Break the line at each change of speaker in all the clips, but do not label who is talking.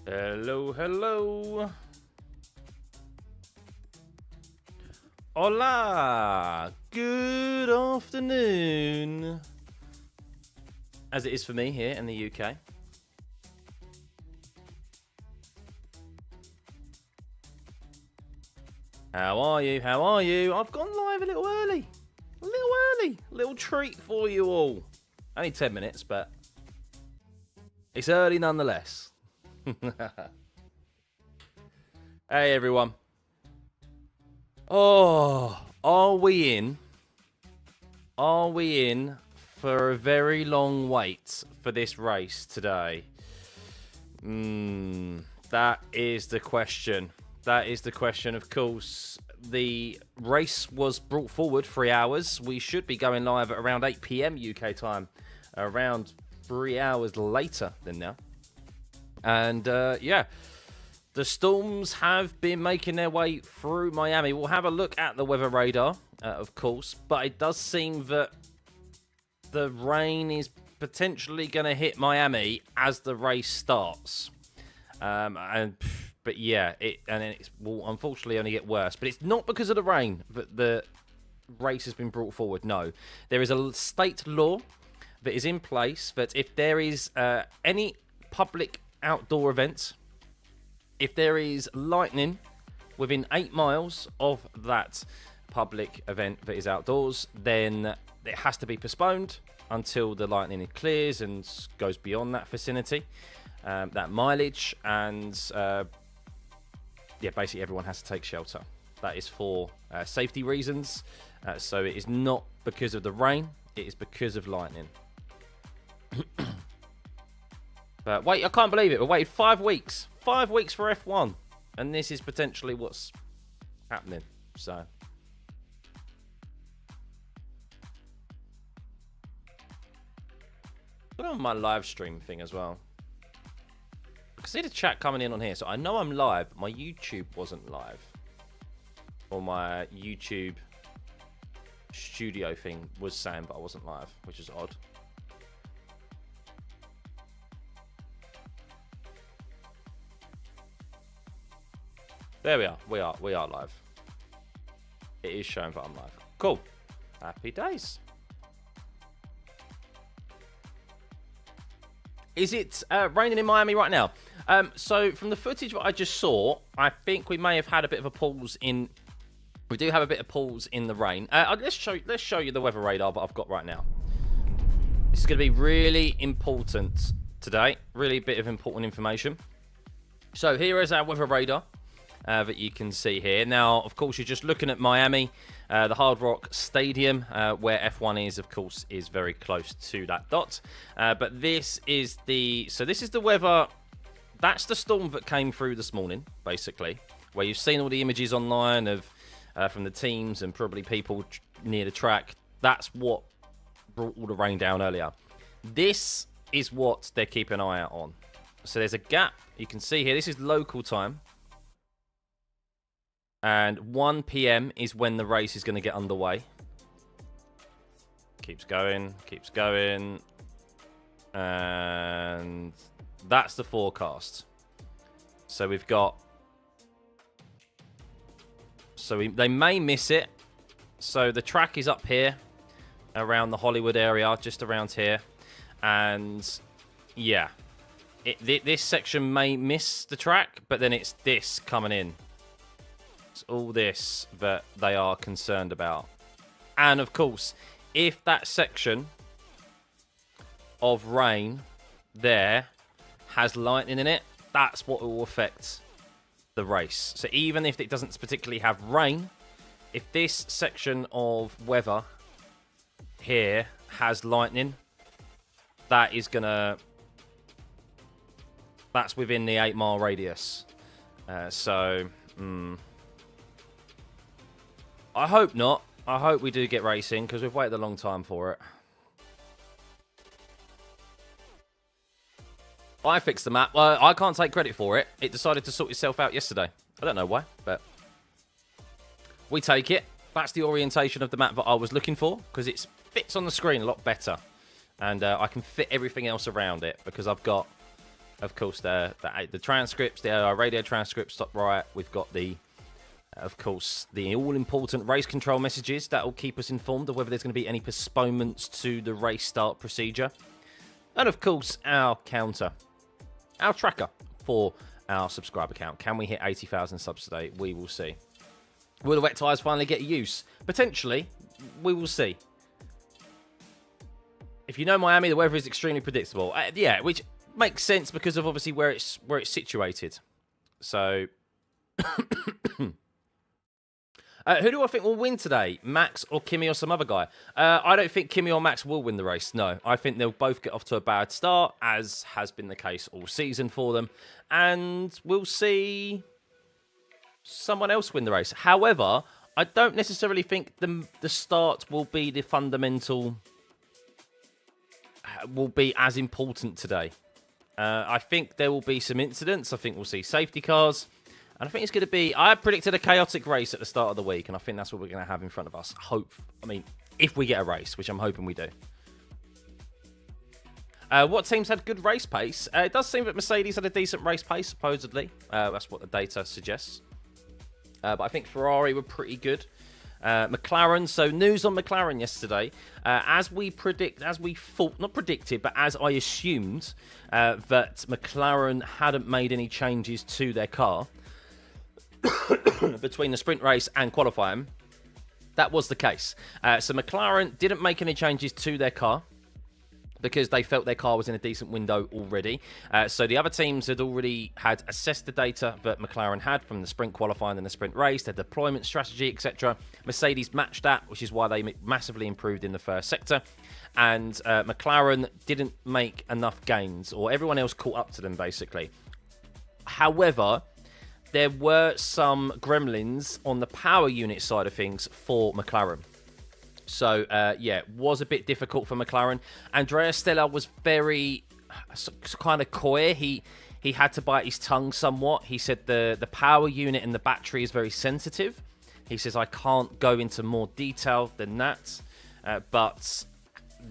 Hello, hello. Hola. Good afternoon. As it is for me here in the UK. How are you? How are you? I've gone live a little early. A little early. A little treat for you all. Only 10 minutes, but it's early nonetheless. Hey everyone. Oh, are we in? Are we in for a very long wait for this race today? That is the question. That is the question, of course. The race was brought forward 3 hours. We should be going live at around 8 PM UK time, around 3 hours later than now. And yeah, the storms have been making their way through Miami. We'll have a look at the weather radar, of course, but it does seem that the rain is potentially going to hit Miami as the race starts. But yeah, it will unfortunately only get worse. But it's not because of the rain that the race has been brought forward. No, there is a state law that is in place that if there is any public outdoor event, if there is lightning within 8 miles of that public event that is outdoors, then it has to be postponed until the lightning clears and goes beyond that vicinity, that mileage, and yeah, basically everyone has to take shelter. That is for safety reasons. So it is not because of the rain, it is because of lightning. But wait, I can't believe it. We waited 5 weeks. 5 weeks for F1. And this is potentially what's happening. So. Put on my live stream thing as well. I can see the chat coming in on here. So I know I'm live, but my YouTube wasn't live. Or my YouTube studio thing was saying, but I wasn't live, which is odd. There we are. We are live. It is showing that I'm live. Cool. Happy days. Is it raining in Miami right now? So from the footage that I just saw, I think we may have had a bit of a pause in. We do have a bit of pause in the rain. Let's show you the weather radar that I've got right now. This is going to be really important today. Really a bit of important information. So here is our weather radar. That you can see here. Now, of course, you're just looking at Miami, the Hard Rock Stadium, where F1 is, of course, is very close to that dot. But this is the weather. That's the storm that came through this morning, basically, where you've seen all the images online of from the teams and probably people near the track. That's what brought all the rain down earlier. This is what they're keeping an eye out on. So there's a gap. You can see here. This is local time. And 1 PM is when the race is going to get underway. Keeps going. And that's the forecast. So we've got... they may miss it. So the track is up here, around the Hollywood area, just around here. And yeah, this section may miss the track, but then it's this coming in. It's all this that they are concerned about. And of course, if that section of rain there has lightning in it, that's what will affect the race. So even if it doesn't particularly have rain, if this section of weather here has lightning, that is gonna... that's within the 8 mile radius. I hope not. I hope we do get racing, because we've waited a long time for it. I fixed the map. Well, I can't take credit for it. It decided to sort itself out yesterday. I don't know why, but we take it. That's the orientation of the map that I was looking for, because it fits on the screen a lot better. And I can fit everything else around it, because I've got of course, the transcripts, the radio transcripts top right. We've got the, of course, the all-important race control messages that will keep us informed of whether there's going to be any postponements to the race start procedure. And, of course, our counter, our tracker for our subscriber count. Can we hit 80,000 subs today? We will see. Will the wet tyres finally get use? Potentially. We will see. If you know Miami, the weather is extremely predictable. Yeah, which makes sense because of obviously where it's situated. So, who do I think will win today? Max or Kimi or some other guy? I don't think Kimi or Max will win the race. No, I think they'll both get off to a bad start, as has been the case all season for them. And we'll see someone else win the race. However, I don't necessarily think the start will be the fundamental, will be as important today. I think there will be some incidents. I think we'll see safety cars. And I think it's going to be, I predicted a chaotic race at the start of the week, and I think that's what we're going to have in front of us. If we get a race, which I'm hoping we do. What teams had good race pace? It does seem that Mercedes had a decent race pace, supposedly. That's what the data suggests. But I think Ferrari were pretty good. McLaren, so news on McLaren yesterday. As we thought, not predicted, but as I assumed, that McLaren hadn't made any changes to their car between the sprint race and qualifying. That was the case. So McLaren didn't make any changes to their car because they felt their car was in a decent window already. So the other teams had already had assessed the data that McLaren had from the sprint qualifying and the sprint race, their deployment strategy, etc. Mercedes matched that, which is why they massively improved in the first sector. And McLaren didn't make enough gains, or everyone else caught up to them, basically. However, there were some gremlins on the power unit side of things for McLaren. So, yeah, it was a bit difficult for McLaren. Andrea Stella was very kind of coy. He had to bite his tongue somewhat. He said the power unit and the battery is very sensitive. He says, I can't go into more detail than that. But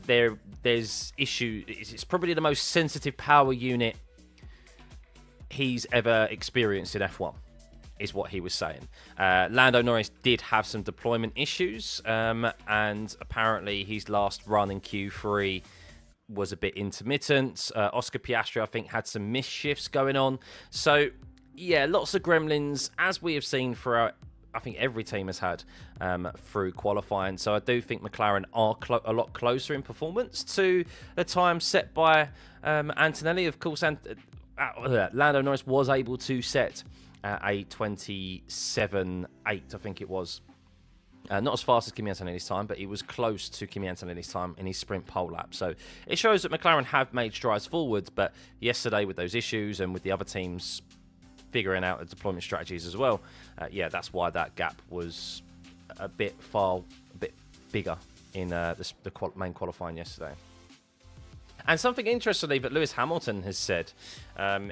there's issue. It's probably the most sensitive power unit he's ever experienced in F1, is what he was saying. Lando Norris did have some deployment issues, and apparently his last run in Q3 was a bit intermittent. Oscar Piastri, I think, had some misshifts going on. So, yeah, lots of gremlins, as we have seen throughout, I think every team has had through qualifying. So I do think McLaren are a lot closer in performance to the time set by Antonelli. Of course, Lando Norris was able to set a 27.8, I think it was. Not as fast as Kimi Antonelli's time, but he was close to Kimi Antonelli's time in his sprint pole lap. So it shows that McLaren have made strides forwards, but yesterday with those issues and with the other teams figuring out the deployment strategies as well, yeah, that's why that gap was a bit bigger in the main qualifying yesterday. And something interestingly that Lewis Hamilton has said,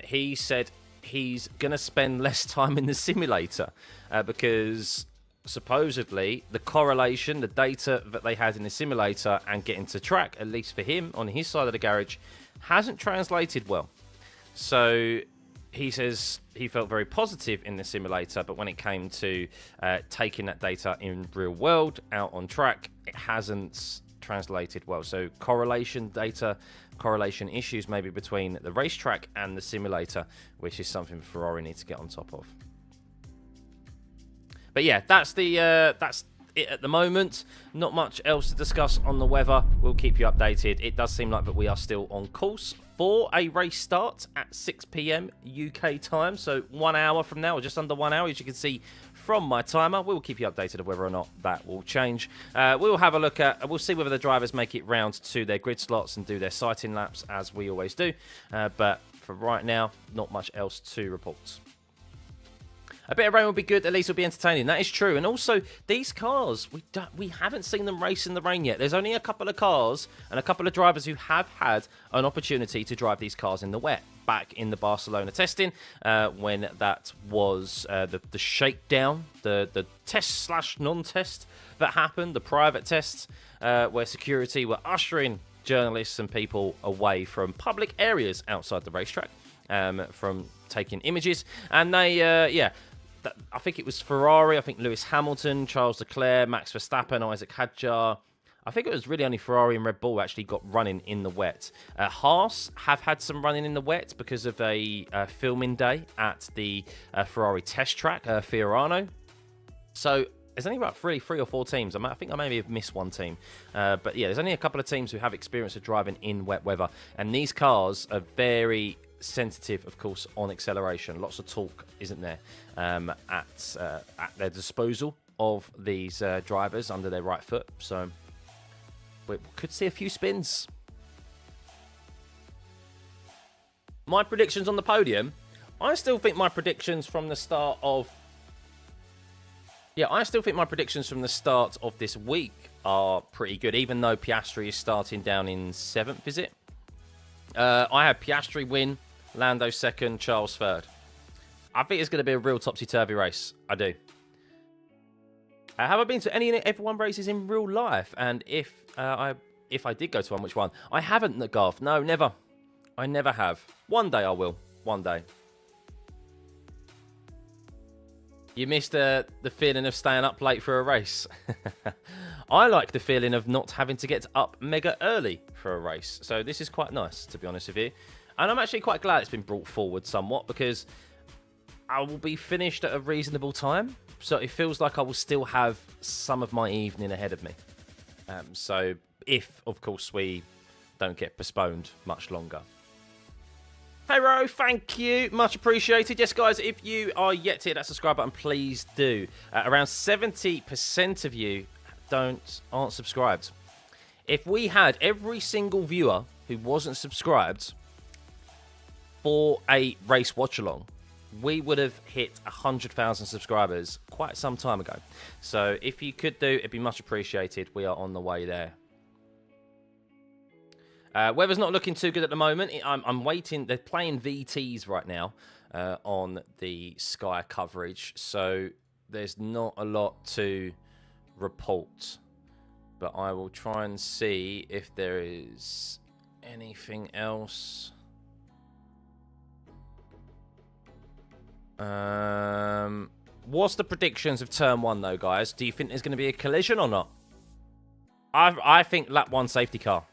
he said he's going to spend less time in the simulator because supposedly the correlation, the data that they had in the simulator and getting to track, at least for him on his side of the garage, hasn't translated well. So he says he felt very positive in the simulator, but when it came to taking that data in real world out on track, it hasn't translated well. So correlation data, correlation issues maybe between the racetrack and the simulator, which is something Ferrari needs to get on top of. But yeah, that's it at the moment. Not much else to discuss on the weather. We'll keep you updated. It does seem like that we are still on course for a race start at 6 p.m. UK time. So 1 hour from now, or just under 1 hour, as you can see from my timer. We will keep you updated of whether or not that will change. We'll have a look at, we'll see whether the drivers make it round to their grid slots and do their sighting laps as we always do. But for right now, not much else to report. A bit of rain will be good, at least it'll be entertaining. That is true. And also, these cars, we haven't seen them race in the rain yet. There's only a couple of cars and a couple of drivers who have had an opportunity to drive these cars in the wet. Back in the Barcelona testing, when that was the shakedown, the test/non-test that happened, the private tests, where security were ushering journalists and people away from public areas outside the racetrack. from taking images. And they, yeah, I think it was Ferrari, I think Lewis Hamilton, Charles Leclerc, Max Verstappen, Isaac Hadjar. I think it was really only Ferrari and Red Bull actually got running in the wet. Haas have had some running in the wet because of a filming day at the Ferrari test track, Fiorano. So there's only about three or four teams. I think I maybe have missed one team. But yeah, there's only a couple of teams who have experience of driving in wet weather. And these cars are very sensitive, of course, on acceleration. Lots of torque, isn't there, at their disposal of these drivers under their right foot. So we could see a few spins. My predictions on the podium, I still think my predictions from the start of... Yeah, I still think my predictions from the start of this week are pretty good, even though Piastri is starting down in 7th, is it? I have Piastri win, Lando 2nd, Charles 3rd. I think it's going to be a real topsy-turvy race. I do. Have I been to any F1 races in real life? And if I did go to one, which one? I haven't, Garth. No, never. I never have. One day I will. One day. You missed the feeling of staying up late for a race. I like the feeling of not having to get up mega early for a race. So this is quite nice, to be honest with you. And I'm actually quite glad it's been brought forward somewhat because I will be finished at a reasonable time. So it feels like I will still have some of my evening ahead of me. So if, of course, we don't get postponed much longer. Hey, Ro, thank you. Much appreciated. Yes, guys, if you are yet to hit that subscribe button, please do. Around 70% of you aren't subscribed. If we had every single viewer who wasn't subscribed for a race watch-along, we would have hit 100,000 subscribers quite some time ago. So if you could do, it'd be much appreciated. We are on the way there. Weather's not looking too good at the moment. I'm waiting. They're playing VTs right now on the Sky coverage. So there's not a lot to report. But I will try and see if there is anything else. What's the predictions of turn 1 though, guys? Do you think there's going to be a collision or not? I think lap 1 safety car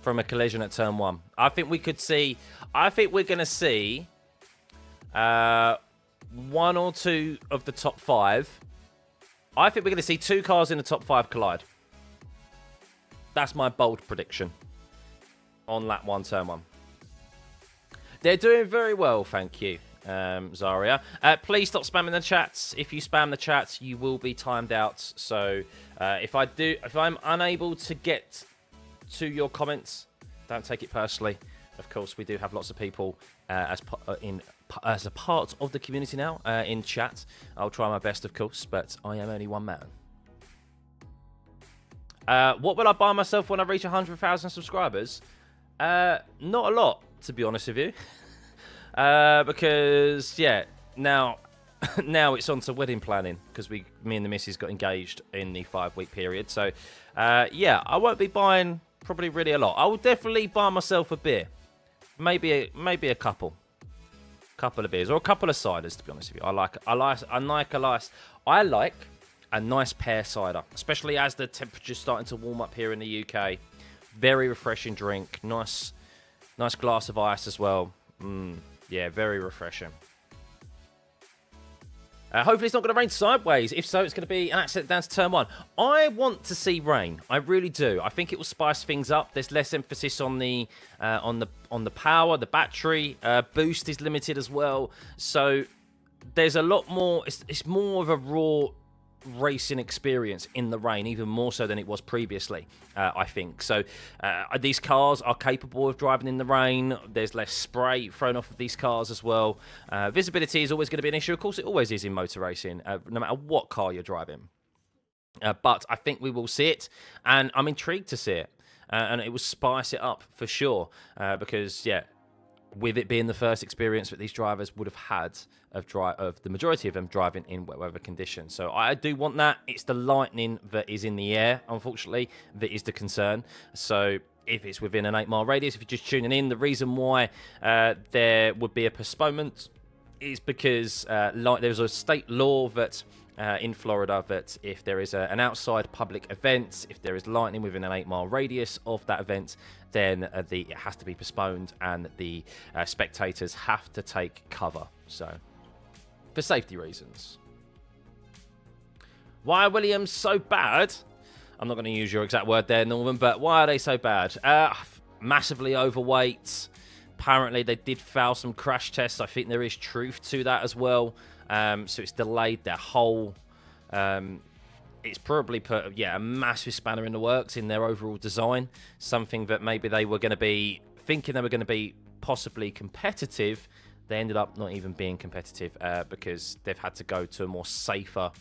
from a collision at turn 1. I think we could see. I think we're going to see 1 or 2 of the top 5. I think we're going to see 2 cars in the top 5 collide. That's my bold prediction on lap 1, turn 1. They're doing very well, thank you. Zaria. Please stop spamming the chats. If you spam the chats, you will be timed out. So if I'm unable to get to your comments, don't take it personally. Of course, we do have lots of people as a part of the community now in chat. I'll try my best, of course, but I am only one man. What will I buy myself when I reach 100,000 subscribers? Not a lot, to be honest with you. Because yeah, now it's on to wedding planning because me and the missus got engaged in the 5-week period. So yeah, I won't be buying probably really a lot. I will definitely buy myself a beer, maybe a couple of beers or a couple of ciders. To be honest with you, I like a nice pear cider, especially as the temperature's starting to warm up here in the UK. Very refreshing drink. Nice glass of ice as well. Yeah, very refreshing. Hopefully it's not going to rain sideways. If so, it's going to be an accident down to turn 1. I want to see rain. I really do. I think it will spice things up. There's less emphasis on the power, the battery. Boost is limited as well. So there's a lot more. It's more of a raw racing experience in the rain, even more so than it was previously, I think. So these cars are capable of driving in the rain. There's less spray thrown off of these cars as well. Visibility is always going to be an issue. Of course, it always is in motor racing, no matter what car you're driving. But I think we will see it, and I'm intrigued to see it. And it will spice it up for sure, because, yeah, with it being the first experience that these drivers would have had of the majority of them driving in wet weather conditions. So I do want that. It's the lightning that is in the air, unfortunately, that is the concern. So if it's within an 8-mile radius. If you're just tuning in, the reason why there would be a postponement is because there's a state law that in Florida that if there is an outside public event, if there is lightning within an 8-mile radius of that event, then it has to be postponed and the spectators have to take cover. So, for safety reasons. Why are Williams so bad? I'm not going to use your exact word there, Norman, but why are they so bad? Massively overweight. Apparently, they did fail some crash tests. I think there is truth to that as well. So it's delayed their whole... it's probably put, a massive spanner in the works in their overall design. Something that maybe they were going to be thinking they were going to be possibly competitive. They ended up not even being competitive because they've had to go to a more safer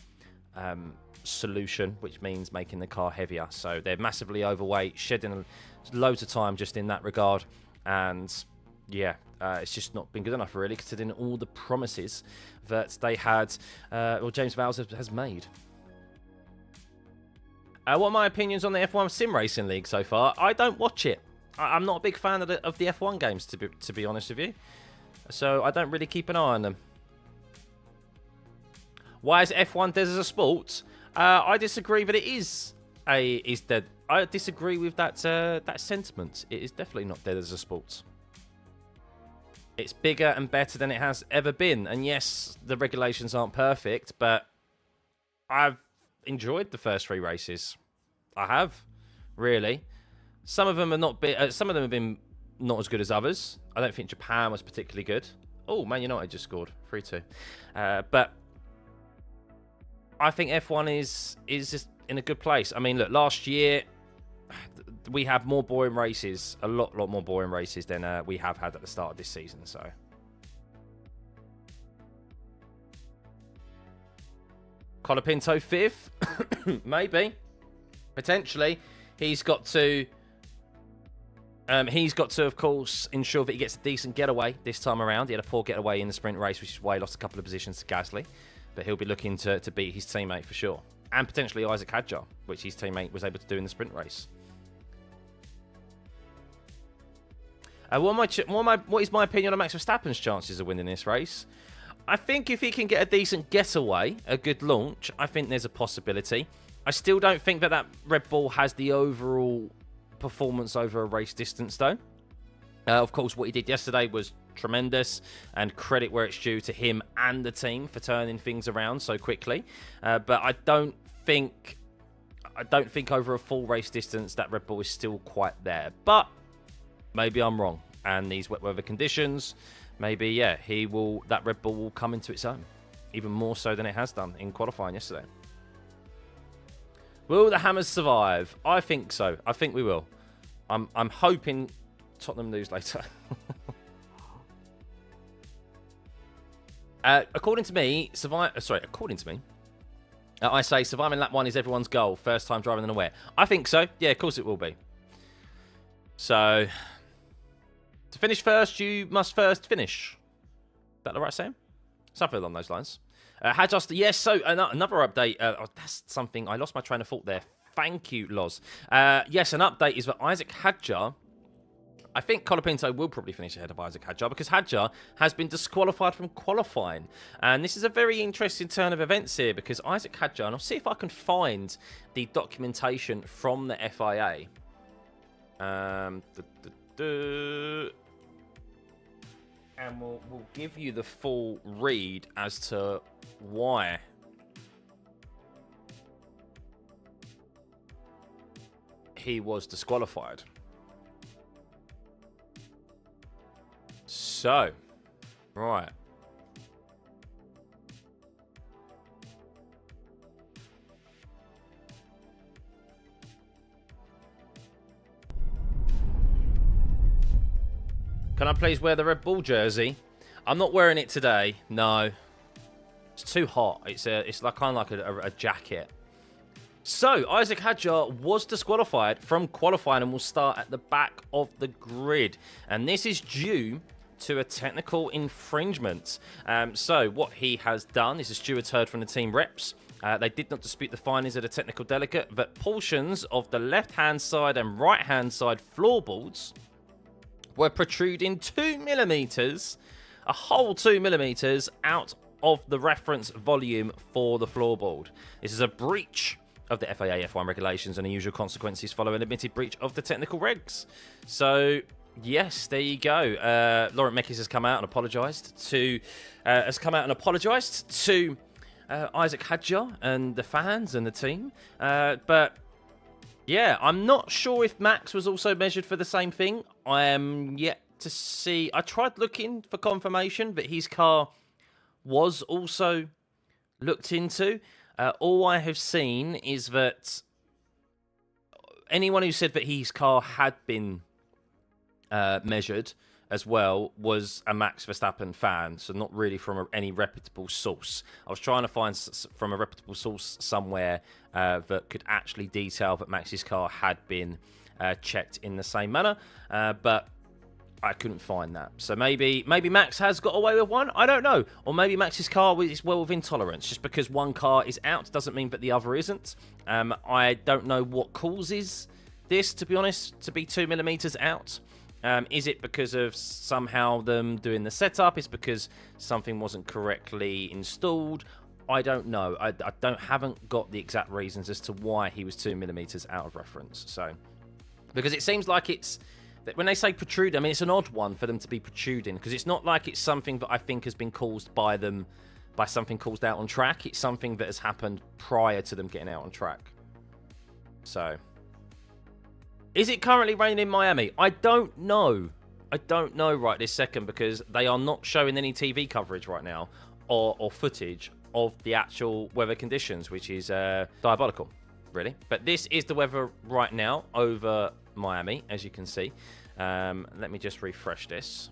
solution, which means making the car heavier. So they're massively overweight, shedding loads of time just in that regard. And it's just not been good enough, really, considering all the promises that they had, James Vowles has made. What are my opinions on the F1 Sim Racing League so far? I don't watch it. I'm not a big fan of the F1 games, to be honest with you. So I don't really keep an eye on them. Why is F1 dead as a sport? I disagree that it is dead. I disagree with that sentiment. It is definitely not dead as a sport. It's bigger and better than it has ever been. And yes, the regulations aren't perfect, but I've enjoyed the first 3 races. I have, really. Some of them are not. Some of them have been not as good as others. I don't think Japan was particularly good. Oh, Man United just scored 3-2. But I think F1 is just in a good place. I mean, look, last year we had more boring races, a lot more boring races than we have had at the start of this season. So, Colapinto 5th, maybe, potentially. He's got to, of course, ensure that he gets a decent getaway this time around. He had a poor getaway in the sprint race, which is why he lost a couple of positions to Gasly. But he'll be looking to beat his teammate for sure. And potentially Isaac Hadjar, which his teammate was able to do in the sprint race. What is my opinion on Max Verstappen's chances of winning this race? I think if he can get a decent getaway, a good launch, I think there's a possibility. I still don't think that Red Bull has the overall performance over a race distance, though. Of course, what he did yesterday was tremendous, and credit where it's due to him and the team for turning things around so quickly. But I don't think over a full race distance that Red Bull is still quite there. But maybe I'm wrong, and these wet weather conditions, maybe that Red Bull will come into its own, even more so than it has done in qualifying yesterday. Will the Hammers survive? I think so. I think we will. I'm hoping Tottenham lose later. According to me, I say surviving lap 1 is everyone's goal. First time driving unaware. I think so. Yeah, of course it will be. So, to finish first, you must first finish. Is that the right saying? Something along those lines. Hadjar, yes, so another update. That's something, I lost my train of thought there. Thank you, Loz. Yes, an update is that Isaac Hadjar, I think Colapinto will probably finish ahead of Isaac Hadjar because Hadjar has been disqualified from qualifying. And this is a very interesting turn of events here because Isaac Hadjar, and I'll see if I can find the documentation from the FIA. And we'll give you the full read as to why he was disqualified. So, right. Can I please wear the Red Bull jersey? I'm not wearing it today. No. It's too hot. It's like kind of like a jacket. So, Isaac Hadjar was disqualified from qualifying and will start at the back of the grid. And this is due to a technical infringement. So, what he has done, this is Stuart heard from the team reps, They did not dispute the findings of the technical delegate, that portions of the left-hand side and right-hand side floorboards were protruding 2mm, a whole 2mm, out of the reference volume for the floorboard. This is a breach of the FIA F1 regulations and unusual consequences following admitted breach of the technical regs. So, yes, there you go. Laurent Mekies has come out and apologised to Isaac Hadjar and the fans and the team. But yeah, I'm not sure if Max was also measured for the same thing. I am yet to see. I tried looking for confirmation, but his car was also looked into. All I have seen is that anyone who said that his car had been measured as well was a Max Verstappen fan, so not really from any reputable source. I was trying to find from a reputable source somewhere that could actually detail that Max's car had been checked in the same manner, but I couldn't find that. So maybe Max has got away with one. I don't know. Or maybe Max's car is well within tolerance. Just because one car is out doesn't mean that the other isn't. I don't know what causes this, to be honest, to be 2mm out. Is it because of somehow them doing the setup? Is it because something wasn't correctly installed? I don't know. I haven't got the exact reasons as to why he was 2mm out of reference. So, because it seems like it's, when they say protrude, I mean, it's an odd one for them to be protruding, because it's not like it's something that I think has been caused by them, by something caused out on track. It's something that has happened prior to them getting out on track. So, is it currently raining in Miami? I don't know. I don't know right this second, because they are not showing any TV coverage right now or footage of the actual weather conditions, which is diabolical, really. But this is the weather right now over Miami, as you can see. Let me just refresh this.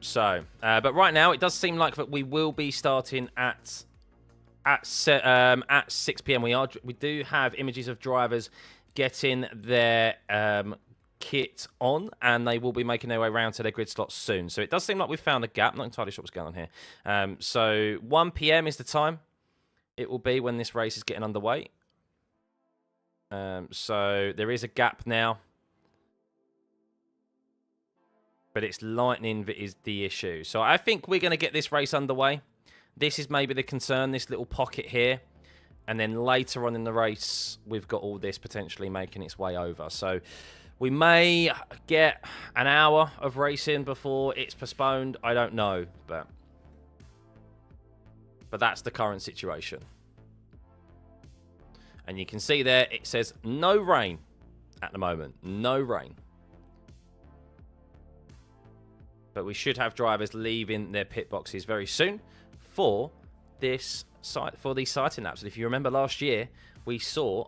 So, but right now it does seem like that we will be starting at 6 p.m. We do have images of drivers getting their kit on, and they will be making their way around to their grid slots soon. So it does seem like we've found a gap. Not entirely sure what's going on here. So 1 p.m. is the time it will be when this race is getting underway. So there is a gap now, but it's lightning that is the issue. So I think we're going to get this race underway. This is maybe the concern, this little pocket here. And then later on in the race, we've got all this potentially making its way over. So we may get an hour of racing before it's postponed. I don't know, but that's the current situation. And you can see there, it says no rain at the moment. No rain. But we should have drivers leaving their pit boxes very soon for this site, for these sighting laps. And if you remember last year, we saw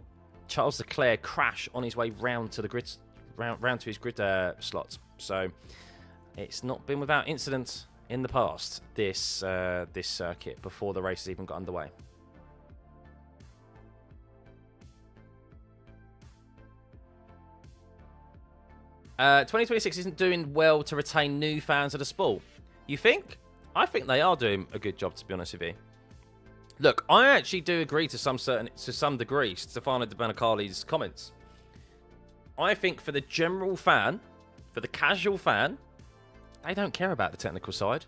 Charles Leclerc crash on his way round to the grid, round to his grid slots. So it's not been without incident in the past, this circuit, before the race has even got underway. Uh, 2026 isn't doing well to retain new fans of the sport. You think? I think they are doing a good job, to be honest with you. Look, I actually do agree to some degree Stefano De Benicali's comments. I think for the general fan, for the casual fan, they don't care about the technical side.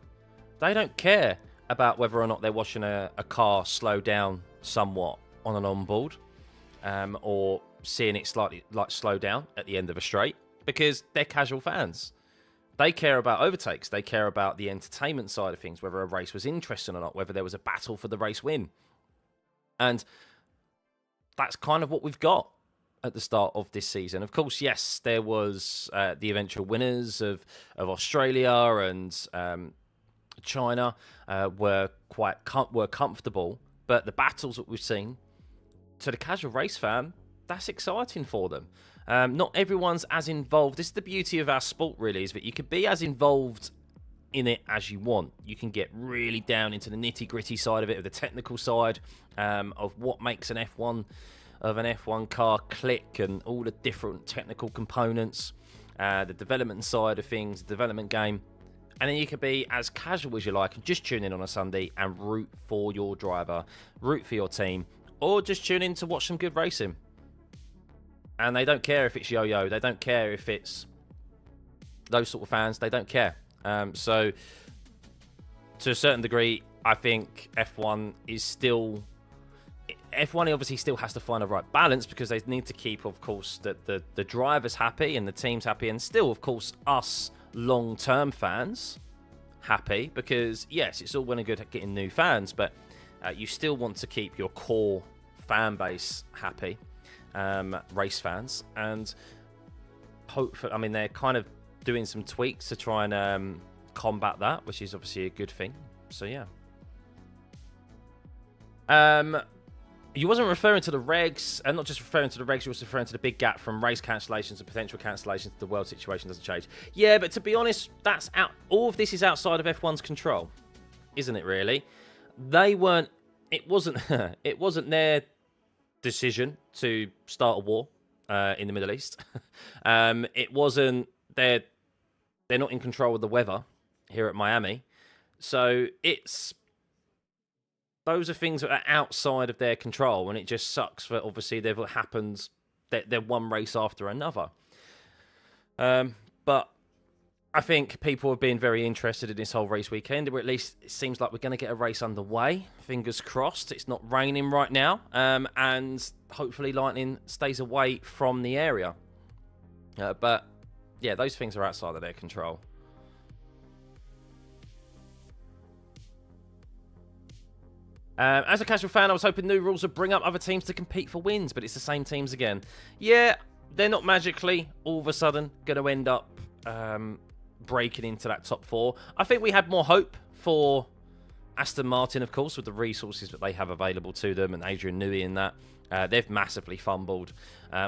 They don't care about whether or not they're watching a car slow down somewhat on an onboard, or seeing it slightly slow down at the end of a straight, because they're casual fans. They care about overtakes. They care about the entertainment side of things, whether a race was interesting or not, whether there was a battle for the race win. And that's kind of what we've got at the start of this season. Of course, yes, there was the eventual winners of Australia and China were comfortable, but the battles that we've seen, to the casual race fan, that's exciting for them. Not everyone's as involved. This is the beauty of our sport, really, is that you can be as involved in it as you want. You can get really down into the nitty-gritty side of it, of the technical side, of what makes an F1 car click, and all the different technical components. the development side of things, the development game. And then you can be as casual as you like and just tune in on a Sunday and root for your driver, root for your team, or just tune in to watch some good racing. And they don't care if it's yo-yo. They don't care if it's those sort of fans. They don't care. So, to a certain degree, I think F1 is still... F1 obviously still has to find the right balance because they need to keep, of course, the drivers happy and the teams happy, and still, of course, us long-term fans happy, because yes, it's all well and good at getting new fans, but you still want to keep your core fan base happy, race fans, and hopefully, I mean, they're kind of doing some tweaks to try and combat that, which is obviously a good thing. So yeah. You wasn't referring to the regs, and not just referring to the regs, you were referring to the big gap from race cancellations and potential cancellations to the world situation doesn't change. Yeah, but to be honest, that's out. All of this is outside of F1's control, isn't it? Really, they weren't. It wasn't. It wasn't their decision to start a war in the Middle East. It wasn't. They're not in control of the weather here at Miami, so it's. Those are things that are outside of their control, and it just sucks that obviously they've happened. They're one race after another. But I think people have been very interested in this whole race weekend, or at least it seems like we're going to get a race underway. Fingers crossed. It's not raining right now, and hopefully lightning stays away from the area. But yeah, those things are outside of their control. As a casual fan, I was hoping new rules would bring up other teams to compete for wins, but it's the same teams again. Yeah, they're not magically all of a sudden going to end up breaking into that top four. I think we had more hope for Aston Martin, of course, with the resources that they have available to them, and Adrian Newey in that. They've massively fumbled.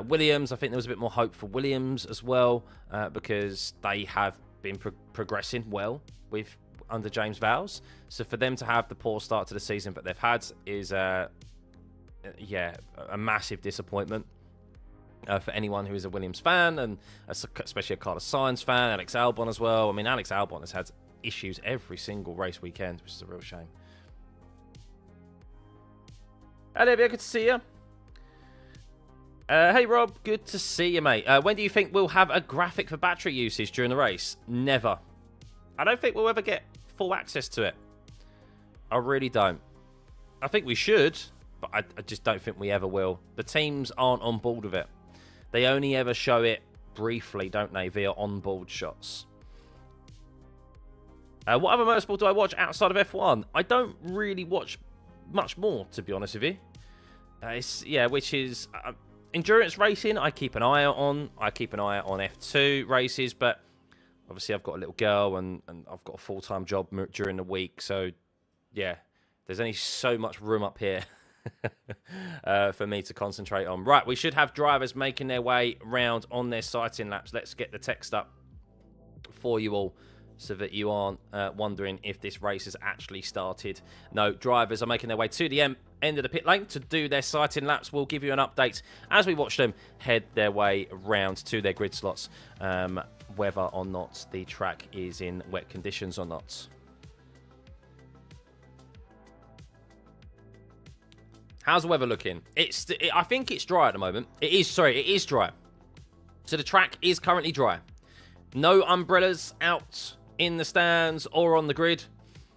Williams, I think there was a bit more hope for Williams as well, because they have been progressing well with under James Vowles. So for them to have the poor start to the season that they've had is, a massive disappointment for anyone who is a Williams fan, and especially a Carlos Sainz fan, Alex Albon as well. I mean, Alex Albon has had issues every single race weekend, which is a real shame. Hello, good to see you. Hey, Rob, good to see you, mate. When do you think we'll have a graphic for battery usage during the race? Never. I don't think we'll ever get full access to it. I really don't. I think we should, but I just don't think we ever will. The teams aren't on board with it. They only ever show it briefly, don't they, via on-board shots. What other motorsport do I watch outside of F1? I don't really watch much more, to be honest with you. Which is endurance racing. I keep an eye on. I keep an eye on F2 races, but obviously, I've got a little girl and I've got a full-time job during the week. So, yeah, there's only so much room up here for me to concentrate on. Right, we should have drivers making their way around on their sighting laps. Let's get the text up for you all so that you aren't wondering if this race has actually started. No, drivers are making their way to the end of the pit lane to do their sighting laps. We'll give you an update as we watch them head their way around to their grid slots. Whether or not the track is in wet conditions or not. How's the weather looking? I think it's dry at the moment. It is dry. So the track is currently dry. No umbrellas out in the stands or on the grid.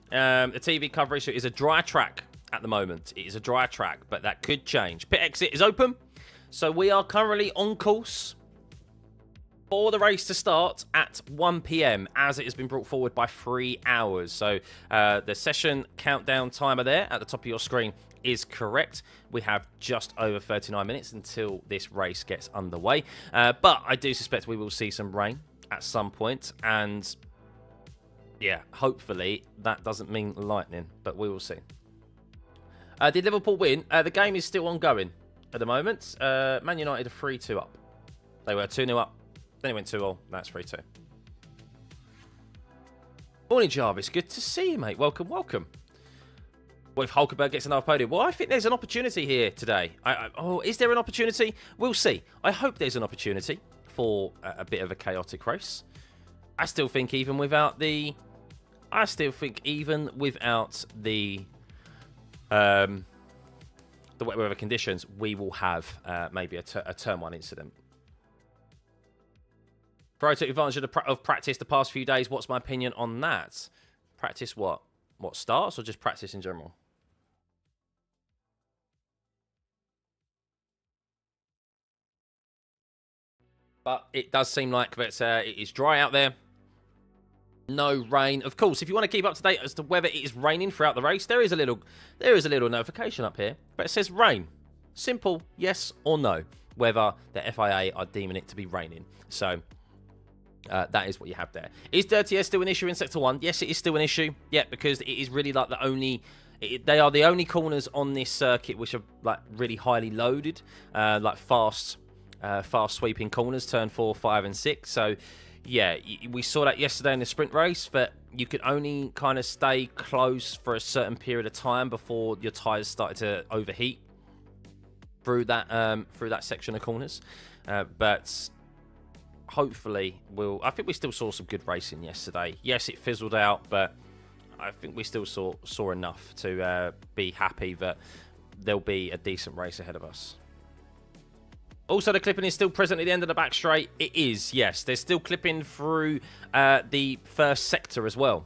The TV coverage, so it is a dry track at the moment. It is a dry track, but that could change. Pit exit is open. So we are currently on course for the race to start at 1 p.m. as it has been brought forward by 3 hours. So the session countdown timer there at the top of your screen is correct. We have just over 39 minutes until this race gets underway. But I do suspect we will see some rain at some point. And yeah, hopefully that doesn't mean lightning, but we will see. Did Liverpool win? The game is still ongoing at the moment. Man United are 3-2 up. They were 2-0 up. Then it went 2-0. That's 3-2. Morning, Jarvis. Good to see you, mate. Welcome, welcome. What if Hulkenberg gets another podium? Well, I think there's an opportunity here today. Is there an opportunity? We'll see. I hope there's an opportunity for a bit of a chaotic race. I still think even without the wet weather conditions, we will have maybe a turn 1 incident. Pro took advantage of practice the past few days. What's my opinion on that? Practice what? What, starts or just practice in general? But it does seem like that it is dry out there. No rain. Of course, if you want to keep up to date as to whether it is raining throughout the race, there is a little notification up here, but it says rain. Simple yes or no, whether the FIA are deeming it to be raining. So that is what you have there. Is dirty air still an issue in Sector 1? Yes, it is still an issue. Yeah, because it is really like they are the only corners on this circuit which are like really highly loaded, like fast sweeping corners, turn 4, 5, and 6. So yeah, we saw that yesterday in the sprint race, that you could only kind of stay close for a certain period of time before your tyres started to overheat through that section of corners. But hopefully I think we still saw some good racing yesterday. Yes, it fizzled out, but I think we still saw enough to be happy that there'll be a decent race ahead of us. Also, the clipping is still present at the end of the back straight. It is, yes. There's still clipping through the first sector as well.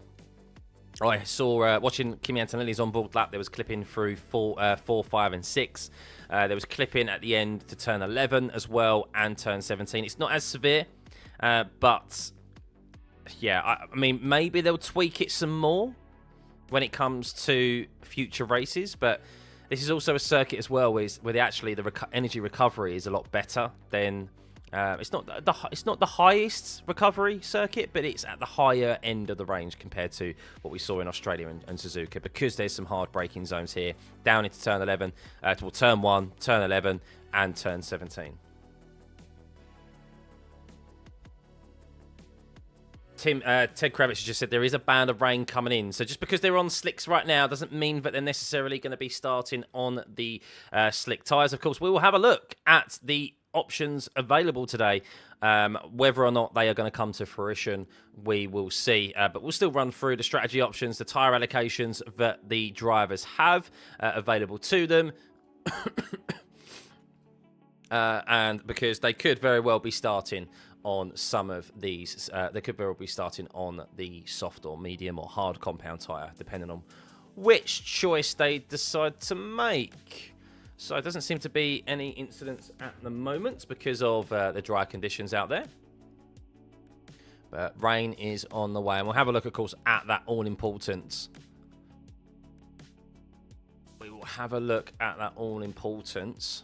I saw, watching Kimi Antonelli's onboard lap, there was clipping through 4, 5, and 6. There was clipping at the end to turn 11 as well, and turn 17. It's not as severe, but yeah, I mean, maybe they'll tweak it some more when it comes to future races, but this is also a circuit as well where the energy recovery is a lot better than it's not the highest recovery circuit, but it's at the higher end of the range compared to what we saw in Australia and Suzuka, because there's some hard braking zones here down into turn 11, turn 1, turn 11, and turn 17. Ted Kravitz just said there is a band of rain coming in. So just because they're on slicks right now doesn't mean that they're necessarily going to be starting on the slick tyres. Of course, we will have a look at the options available today. Whether or not they are going to come to fruition, we will see. But we'll still run through the strategy options, the tyre allocations that the drivers have available to them. And because they could very well be starting on some of these, they could very well be starting on the soft or medium or hard compound tyre, depending on which choice they decide to make. So it doesn't seem to be any incidents at the moment because of the dry conditions out there. But rain is on the way, and we'll have a look, of course, at that all-important. We will have a look at that all-important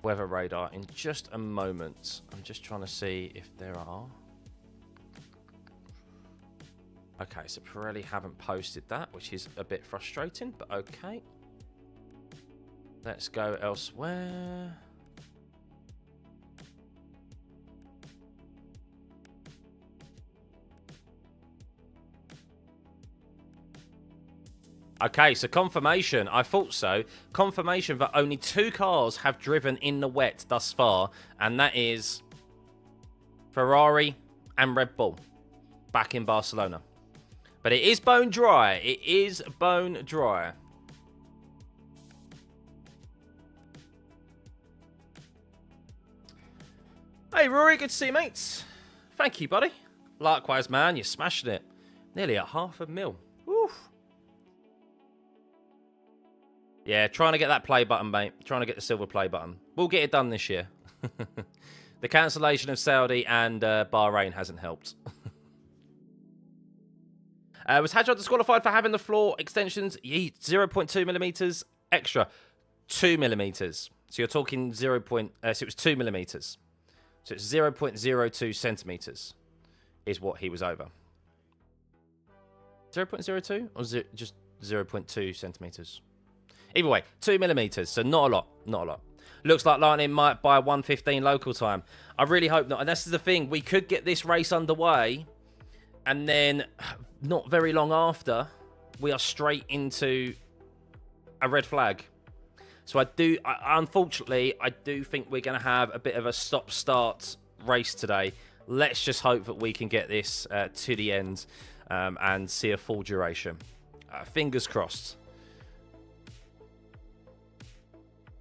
weather radar in just a moment. I'm just trying to see if there are. Okay, so Pirelli haven't posted that, which is a bit frustrating, but okay. Let's go elsewhere. Okay, so confirmation. I thought so. Confirmation that only 2 cars have driven in the wet thus far, and that is Ferrari and Red Bull back in Barcelona. But it is bone dry. It is bone dry. Hey, Rory, good to see you, mates. Thank you, buddy. Likewise, man, you're smashing it. Nearly at 500,000. Oof. Yeah, trying to get that play button, mate. Trying to get the silver play button. We'll get it done this year. The cancellation of Saudi and Bahrain hasn't helped. Was Hadjar disqualified for having the floor extensions? 0.2 millimeters extra. 2 millimeters. So you're talking 0. So it was 2 millimeters. So it's 0.02 centimeters is what he was over. 0.02 or just 0.2 centimeters? Either way, 2 millimeters. So not a lot. Not a lot. Looks like Lightning might buy 1:15 local time. I really hope not. And this is the thing. We could get this race underway, and then not very long after, we are straight into a red flag. So unfortunately, I do think we're going to have a bit of a stop-start race today. Let's just hope that we can get this to the end and see a full duration. Fingers crossed.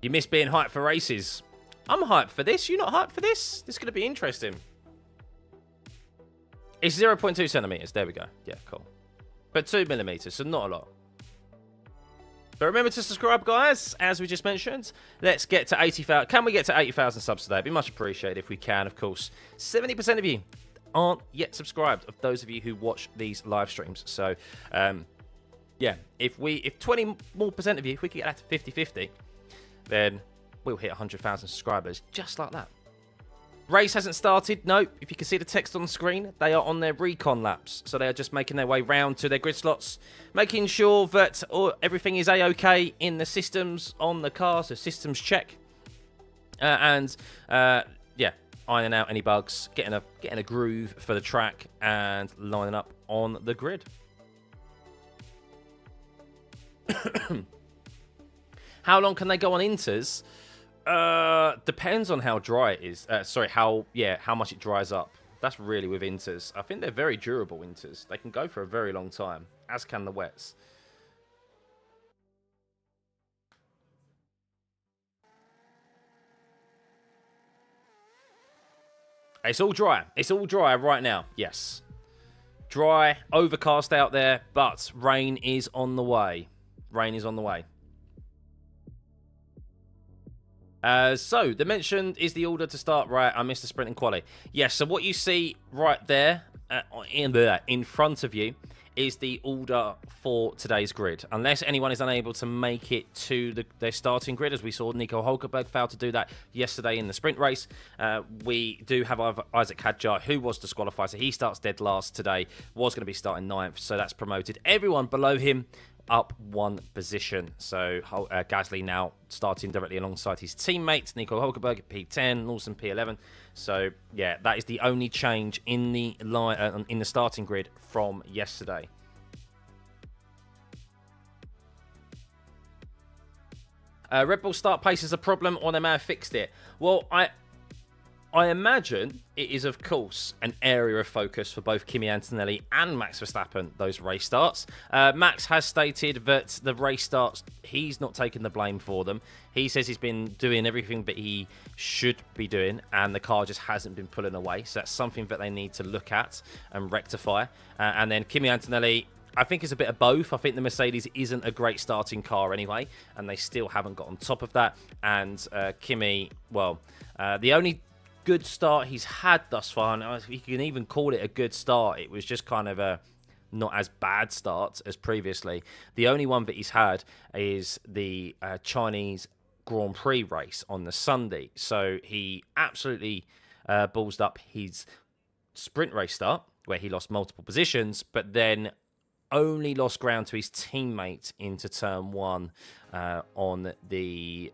You miss being hyped for races. I'm hyped for this. You not hyped for this? This is going to be interesting. It's 0.2 centimeters. There we go. Yeah, cool. But 2 millimeters, so not a lot. But remember to subscribe, guys, as we just mentioned. Let's get to 80,000. Can we get to 80,000 subs today? It'd be much appreciated if we can, of course. 70% of you aren't yet subscribed, of those of you who watch these live streams. So, yeah, if 20% more of you, if we could get that to 50-50, then we'll hit 100,000 subscribers just like that. Race hasn't started. No, if you can see the text on the screen, they are on their recon laps. So they are just making their way round to their grid slots, making sure that everything is A-OK in the systems on the car, so systems check. Yeah, ironing out any bugs, getting a groove for the track and lining up on the grid. How long can they go on inters? Depends on how dry it is. How much it dries up. That's really with inters. I think they're very durable inters. They can go for a very long time, as can the wets. It's all dry. It's all dry right now. Yes. Dry, overcast out there, but rain is on the way. Rain is on the way. So, the mentioned is the order to start. Right, I missed the sprint and quali. Yes, so what you see right there in front of you is the order for today's grid. Unless anyone is unable to make it to their starting grid, as we saw Nico Hulkenberg failed to do that yesterday in the sprint race, we do have Isaac Hadjar, who was disqualified, so he starts dead last today, was going to be starting 9th, so that's promoted everyone below him up 1 position. So Gasly now starting directly alongside his teammates, Nico Hulkenberg at P10, Lawson P11. So yeah, that is the only change in the starting grid from yesterday. Red Bull start pace is a problem, or they may have fixed it. Well, I imagine it is, of course, an area of focus for both Kimi Antonelli and Max Verstappen, those race starts. Max has stated that the race starts, he's not taking the blame for them. He says he's been doing everything that he should be doing, and the car just hasn't been pulling away. So that's something that they need to look at and rectify. And then Kimi Antonelli, I think it's a bit of both. I think the Mercedes isn't a great starting car anyway, and they still haven't got on top of that. And Kimi, well, the only good start he's had thus far, and you can even call it a good start, it was just kind of a not as bad start as previously. The only one that he's had is the Chinese Grand Prix race on the Sunday. So he absolutely ballsed up his sprint race start, where he lost multiple positions, but then only lost ground to his teammate into turn 1 on the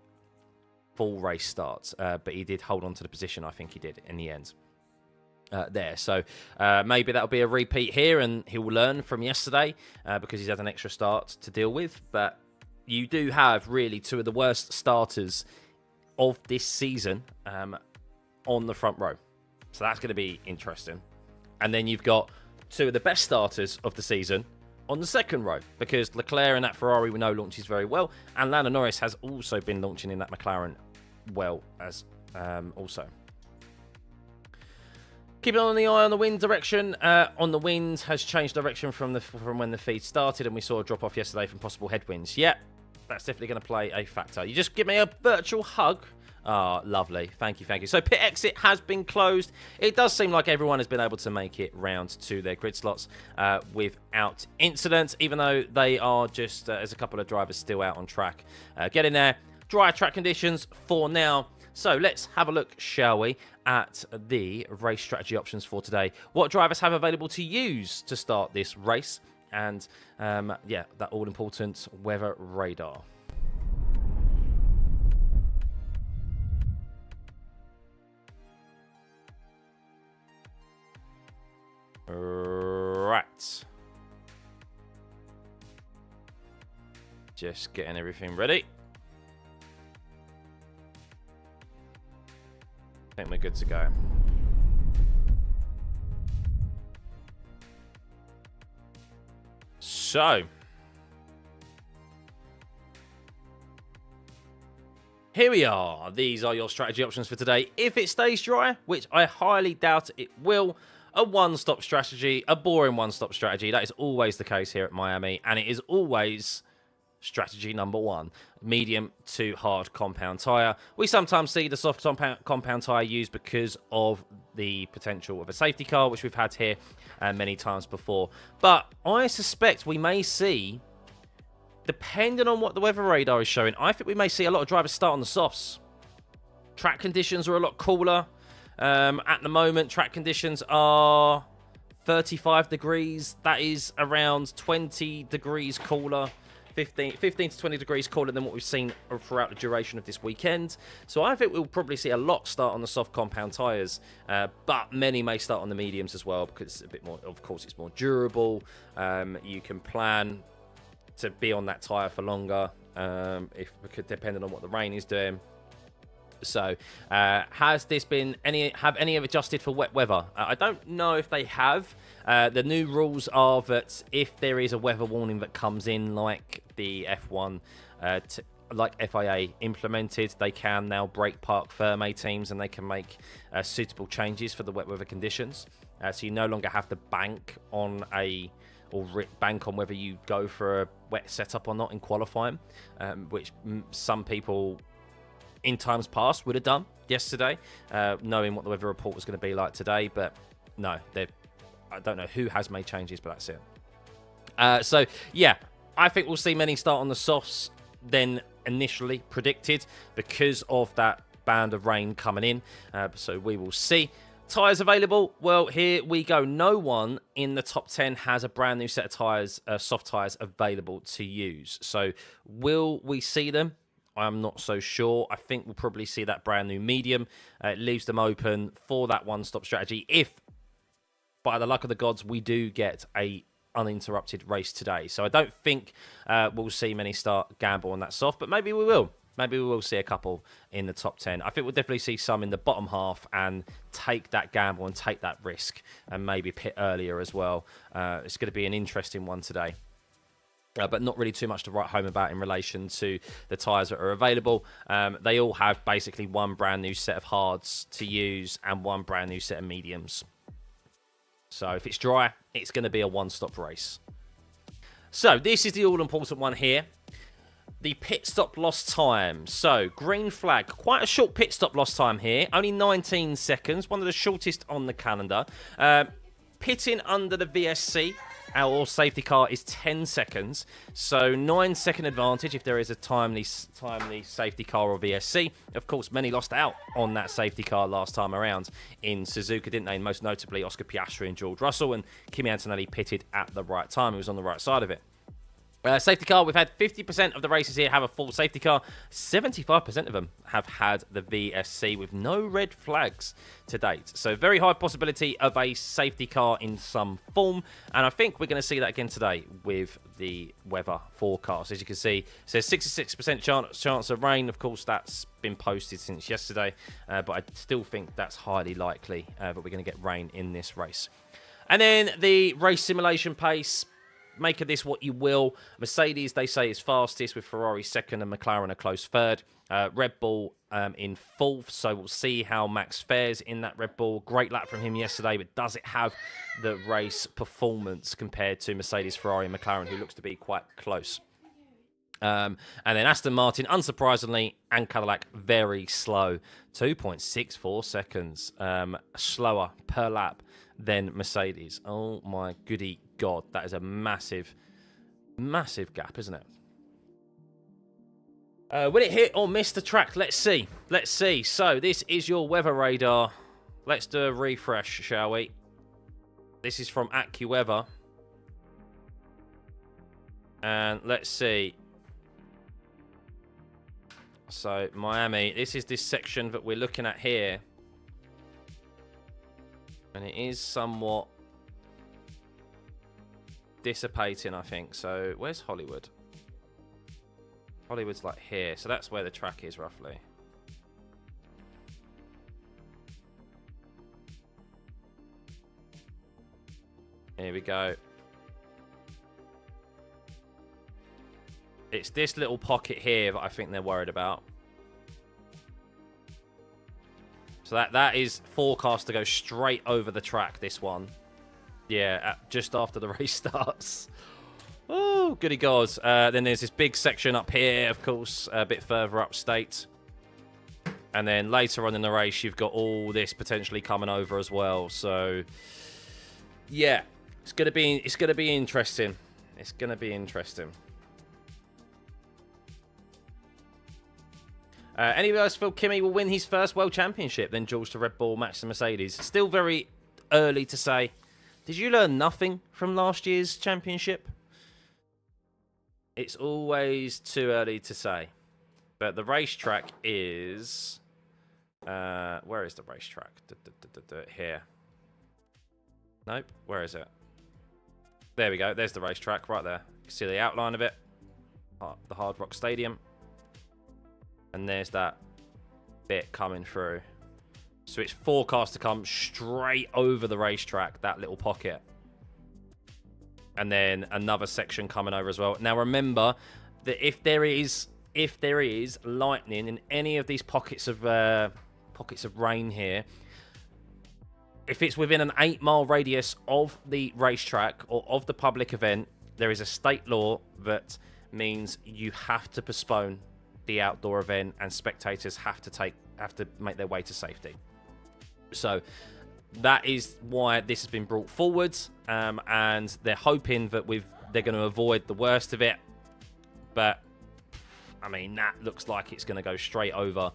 full race starts, but he did hold on to the position. I think he did in the end there. So maybe that'll be a repeat here, and he will learn from yesterday because he's had an extra start to deal with. But you do have really 2 of the worst starters of this season on the front row. So that's going to be interesting. And then you've got 2 of the best starters of the season on the second row, because Leclerc in that Ferrari we know launches very well, and Lando Norris has also been launching in that McLaren well as also. Keeping on the eye on the wind direction. On the wind has changed direction from when the feed started, and we saw a drop off yesterday from possible headwinds. Yeah, that's definitely going to play a factor. You just give me a virtual hug. Ah, oh, lovely. Thank you, thank you. So pit exit has been closed. It does seem like everyone has been able to make it round to their grid slots without incident, even though they are just, there's a couple of drivers still out on track. Getting there. Dry track conditions for now. So let's have a look, shall we, at the race strategy options for today. What drivers have available to use to start this race? And, yeah, that all-important weather radar. Right. Just getting everything ready. I think we're good to go. So, here we are. These are your strategy options for today. If it stays dry, which I highly doubt it will, a one-stop strategy, a boring one-stop strategy. That is always the case here at Miami, and it is always strategy number one, medium to hard compound tyre. We sometimes see the soft compound tyre used because of the potential of a safety car, which we've had here many times before. But I suspect we may see, depending on what the weather radar is showing, I think we may see a lot of drivers start on the softs. Track conditions are a lot cooler. At the moment, track conditions are 35 degrees. That is around 20 degrees cooler. 15 to 20 degrees cooler than what we've seen throughout the duration of this weekend. So I think we'll probably see a lot start on the soft compound tyres, but many may start on the mediums as well because it's a bit more, of course, it's more durable. You can plan to be on that tyre for longer, depending on what the rain is doing. So, has this been have any of adjusted for wet weather? I don't know if they have. The new rules are that if there is a weather warning that comes in, like the F1, like FIA implemented, they can now break park firm teams and they can make suitable changes for the wet weather conditions. So you no longer have to bank on bank on whether you go for a wet setup or not in qualifying, which some people in times past would have done yesterday, knowing what the weather report was going to be like today. But no, I don't know who has made changes, but that's it. So yeah, I think we'll see many start on the softs than initially predicted because of that band of rain coming in. So we will see. Tyres available. Well, here we go. No one in the top 10 has a brand new set of tyres, soft tyres available to use. So will we see them? I'm not so sure. I think we'll probably see that brand new medium. It leaves them open for that one-stop strategy. If, by the luck of the gods, we do get a uninterrupted race today. So I don't think we'll see many start gamble on that soft, but maybe we will. Maybe we will see a couple in the top 10. I think we'll definitely see some in the bottom half and take that gamble and take that risk and maybe pit earlier as well. It's going to be an interesting one today. But not really too much to write home about in relation to the tyres that are available. They all have basically one brand new set of hards to use and one brand new set of mediums. So if it's dry, it's going to be a one-stop race. So this is the all-important one here. The pit stop loss time. So green flag, quite a short pit stop loss time here. Only 19 seconds, one of the shortest on the calendar. Pitting under the VSC. Our safety car is 10 seconds, so 9-second advantage if there is a timely safety car or VSC. Of course, many lost out on that safety car last time around in Suzuka, didn't they? Most notably, Oscar Piastri and George Russell, and Kimi Antonelli pitted at the right time. He was on the right side of it. Safety car, we've had 50% of the races here have a full safety car. 75% of them have had the VSC with no red flags to date. So very high possibility of a safety car in some form. And I think we're going to see that again today with the weather forecast. As you can see, it says 66% chance of rain. Of course, that's been posted since yesterday. But I still think that's highly likely that we're going to get rain in this race. And then the race simulation pace. Make of this what you will. Mercedes, they say, is fastest, with Ferrari second and McLaren a close third. Red Bull in fourth, so we'll see how Max fares in that Red Bull. Great lap from him yesterday, but does it have the race performance compared to Mercedes, Ferrari and McLaren, who looks to be quite close? And then Aston Martin, unsurprisingly, and Cadillac, very slow. 2.64 seconds slower per lap than Mercedes. Oh my goody God, that is a massive, massive gap, isn't it? Will it hit or miss the track? Let's see. Let's see. So this is your weather radar. Let's do a refresh, shall we? This is from AccuWeather. And let's see. So Miami, this is this section that we're looking at here. And it is somewhat dissipating, I think. So where's Hollywood? Hollywood's like here. So that's where the track is roughly. Here we go. It's this little pocket here that I think they're worried about. So that is forecast to go straight over the track, this one. Yeah, just after the race starts. Oh, goody gods. Then there's this big section up here, of course, a bit further upstate. And then later on in the race, you've got all this potentially coming over as well. So, yeah, it's gonna be interesting. It's gonna be interesting. Anybody else feel Kimi will win his first World Championship? Then George to Red Bull, Max to Mercedes. Still very early to say. Did you learn nothing from last year's championship? It's always too early to say. But the racetrack is... where is the racetrack? Here. Nope. Where is it? There we go. There's the racetrack right there. You can see the outline of it. The Hard Rock Stadium. And there's that bit coming through. So it's forecast to come straight over the racetrack, that little pocket. And then another section coming over as well. Now remember that if there is lightning in any of these pockets of rain here, if it's within an 8-mile radius of the racetrack or of the public event, there is a state law that means you have to postpone the outdoor event and spectators have to make their way to safety. So that is why this has been brought forward, and they're hoping that they're going to avoid the worst of it. But I mean, that looks like it's going to go straight over.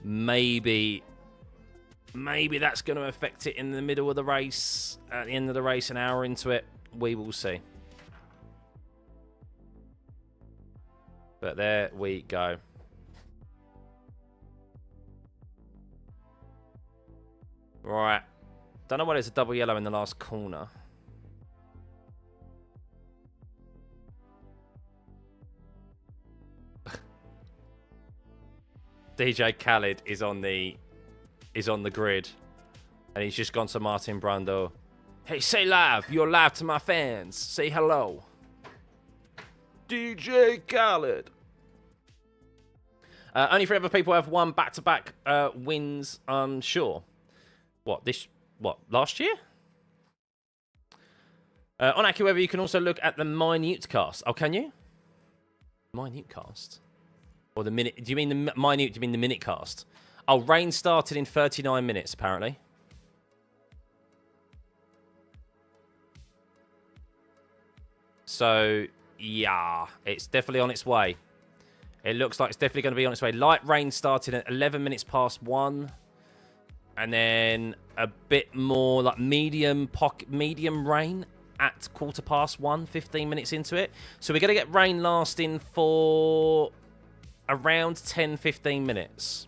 Maybe that's going to affect it in the middle of the race, at the end of the race, an hour into it. We will see. But there we go. Right. Don't know why there's a double yellow in the last corner. DJ Khaled is on the grid. And he's just gone to Martin Brundle. Hey, say live. You're live to my fans. Say hello. DJ Khaled. Only 3 other people have won back-to-back wins, I'm sure. Last year? On AccuWeather, you can also look at the minute cast. Oh, can you? Minute cast? Or the minute? Do you mean the minute? Do you mean the minute cast? Oh, rain started in 39 minutes, apparently. So, yeah, it's definitely on its way. It looks like it's definitely going to be on its way. Light rain started at 11 minutes past 1. And then a bit more like medium rain at 1:15, 15 minutes into it. So we're going to get rain lasting for around 10, 15 minutes.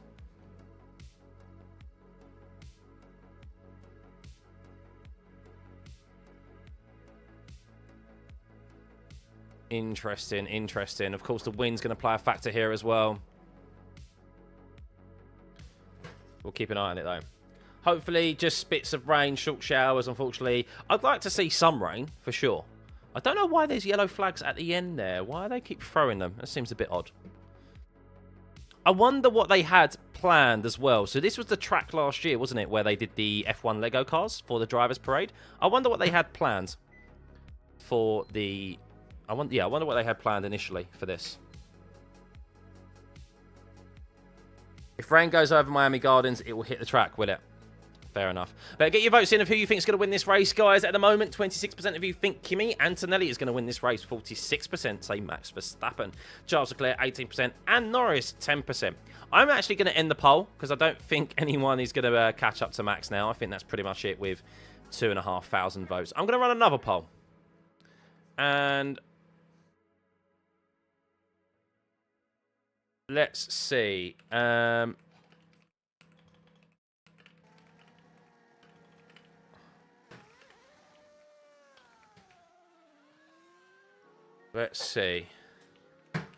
Interesting, interesting. Of course, the wind's going to play a factor here as well. We'll keep an eye on it, though. Hopefully, just bits of rain, short showers, unfortunately. I'd like to see some rain, for sure. I don't know why there's yellow flags at the end there. Why do they keep throwing them? That seems a bit odd. I wonder what they had planned as well. So this was the track last year, wasn't it? Where they did the F1 Lego cars for the Drivers' Parade. I wonder what they had planned for the... I wonder what they had planned initially for this. If rain goes over Miami Gardens, it will hit the track, will it? Fair enough. But get your votes in of who you think is going to win this race, guys. At the moment, 26% of you think Kimi Antonelli is going to win this race. 46% say Max Verstappen. Charles Leclerc, 18%. And Norris, 10%. I'm actually going to end the poll because I don't think anyone is going to catch up to Max now. I think that's pretty much it with 2,500 votes. I'm going to run another poll. And... let's see. Let's see.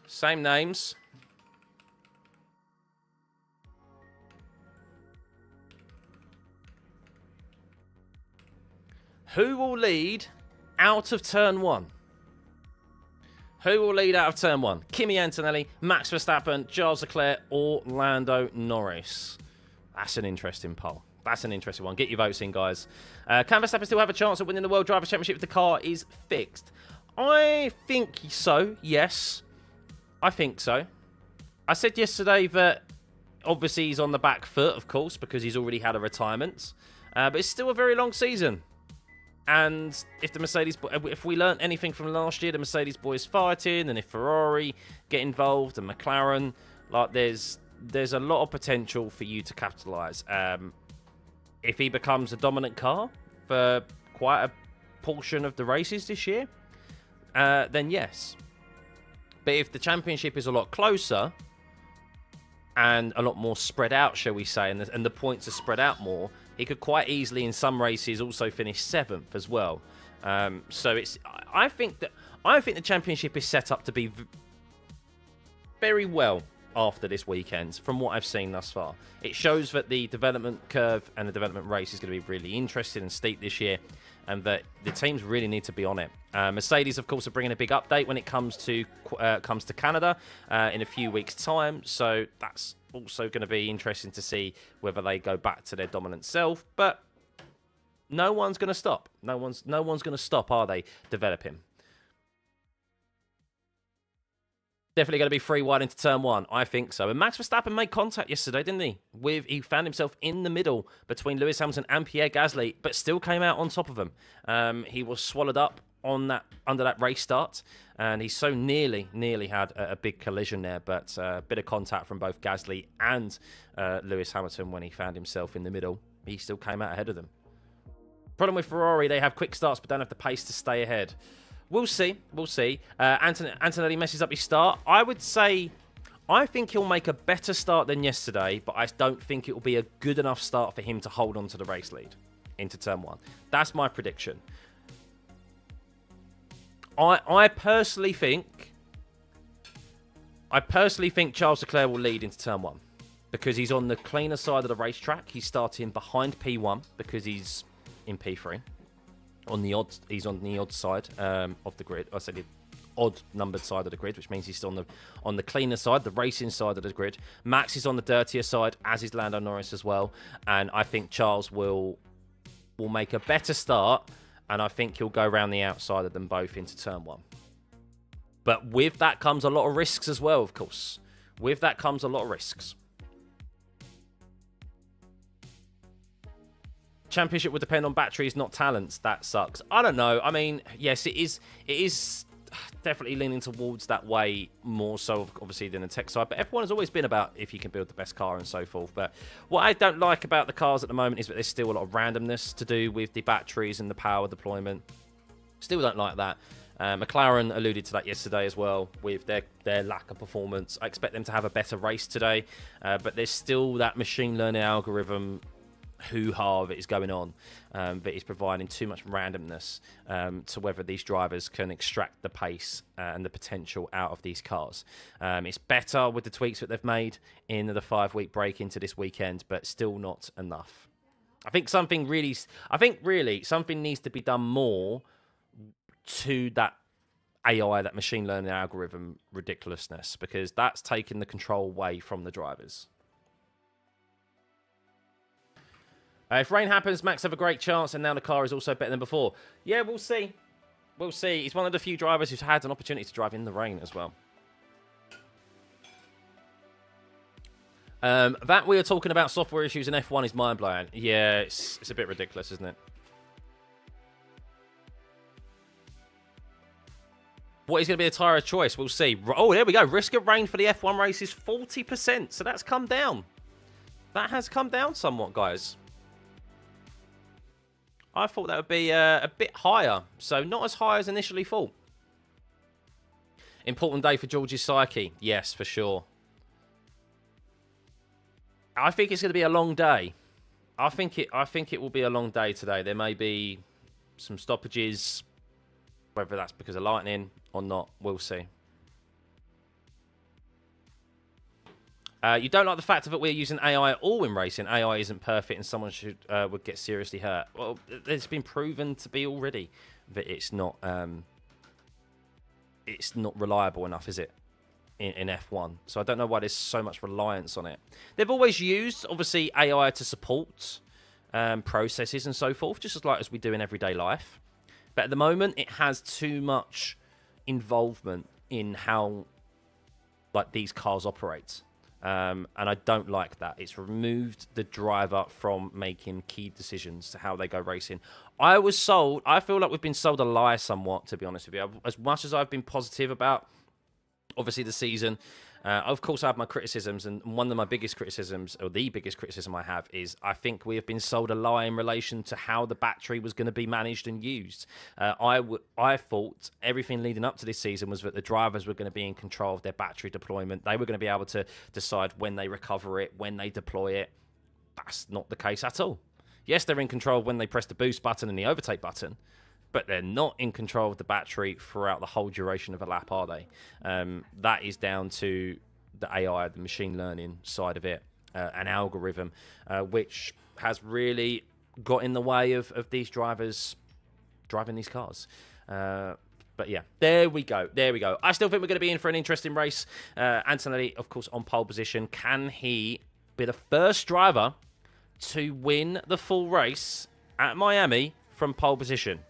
Same names. Who will lead out of turn 1? Who will lead out of turn 1? Kimi Antonelli, Max Verstappen, Charles Leclerc, or Lando Norris? That's an interesting poll. That's an interesting one. Get your votes in, guys. Can Verstappen still have a chance of winning the World Drivers' Championship if the car is fixed? I think so, yes. I think so. I said yesterday that obviously he's on the back foot, of course, because he's already had a retirement. But it's still a very long season. And if we learnt anything from last year, the Mercedes boys fighting, and if Ferrari get involved, and McLaren, like there's a lot of potential for you to capitalise. If he becomes a dominant car for quite a portion of the races this year, then yes. But if the championship is a lot closer and a lot more spread out, shall we say, and the points are spread out more, he could quite easily in some races also finish 7th as well. So I think the championship is set up to be very well after this weekend, from what I've seen thus far. It shows that the development curve and the development race is going to be really interesting and steep this year, and that the teams really need to be on it. Mercedes, of course, are bringing a big update when it comes to Canada in a few weeks' time, so that's also going to be interesting to see whether they go back to their dominant self. But no one's going to stop. No one's going to stop, are they, developing? Definitely going to be free wide into turn 1. I think so. And Max Verstappen made contact yesterday, didn't he? He found himself in the middle between Lewis Hamilton and Pierre Gasly, but still came out on top of him. He was swallowed up under that race start, and he so nearly had a big collision there, but a bit of contact from both Gasly and Lewis Hamilton when he found himself in the middle. He still came out ahead of them. Problem with Ferrari, they have quick starts but don't have the pace to stay ahead. We'll see. We'll see. Antonelli messes up his start. I would say, I think he'll make a better start than yesterday, but I don't think it will be a good enough start for him to hold on to the race lead into turn 1. That's my prediction. I personally think Charles Leclerc will lead into turn 1 because he's on the cleaner side of the racetrack. He's starting behind P1 because he's in P3. He's on the odd side of the grid. I said the odd numbered side of the grid, which means he's still on the cleaner side, the racing side of the grid. Max is on the dirtier side, as is Lando Norris as well. And I think Charles will make a better start, and I think he'll go around the outside of them both into turn 1. But with that comes a lot of risks as well, of course. With that comes a lot of risks. Championship would depend on batteries, not talents. That sucks. I don't know. I mean, yes, it is definitely leaning towards that way more so, obviously, than the tech side. But F1 has always been about if you can build the best car and so forth. But what I don't like about the cars at the moment is that there's still a lot of randomness to do with the batteries and the power deployment. Still don't like that. McLaren alluded to that yesterday as well with their lack of performance. I expect them to have a better race today. But there's still that machine learning algorithm hoo-ha that is going on that is providing too much randomness to whether these drivers can extract the pace and the potential out of these cars. It's better with the tweaks that they've made in the 5-week break into this weekend, but still not enough. I think something needs to be done more to that AI, that machine learning algorithm ridiculousness, because that's taking the control away from the drivers. If rain happens, Max have a great chance, and now the car is also better than before. Yeah, we'll see. We'll see. He's one of the few drivers who's had an opportunity to drive in the rain as well. That we are talking about software issues in F1 is mind-blowing. Yeah, it's a bit ridiculous, isn't it? What is going to be the tyre of choice? We'll see. Oh, there we go. Risk of rain for the F1 race is 40%. So that's come down. That has come down somewhat, guys. I thought that would be a bit higher. So not as high as initially thought. Important day for George's psyche. Yes, for sure. I think it's going to be a long day. I think it will be a long day today. There may be some stoppages, whether that's because of lightning or not, we'll see. You don't like the fact that we're using AI at all in racing. AI isn't perfect and someone would get seriously hurt. Well, it's been proven to be already that it's not it's not reliable enough, is it? In F1. So I don't know why there's so much reliance on it. They've always used, obviously, AI to support processes and so forth, just as we do in everyday life. But at the moment, it has too much involvement in how these cars operate. And I don't like that. It's removed the driver from making key decisions to how they go racing. I feel like we've been sold a lie somewhat, to be honest with you. As much as I've been positive about, obviously, the season, of course, I have my criticisms, and one of my biggest criticisms, or the biggest criticism I have, is I think we have been sold a lie in relation to how the battery was going to be managed and used. I thought everything leading up to this season was that the drivers were going to be in control of their battery deployment. They were going to be able to decide when they recover it, when they deploy it. That's not the case at all. Yes, they're in control when they press the boost button and the overtake button, but they're not in control of the battery throughout the whole duration of a lap, are they? That is down to the AI, the machine learning side of it, an algorithm, which has really got in the way of these drivers driving these cars. But yeah, there we go. There we go. I still think we're going to be in for an interesting race. Antonelli, of course, on pole position. Can he be the first driver to win the full race at Miami from pole position?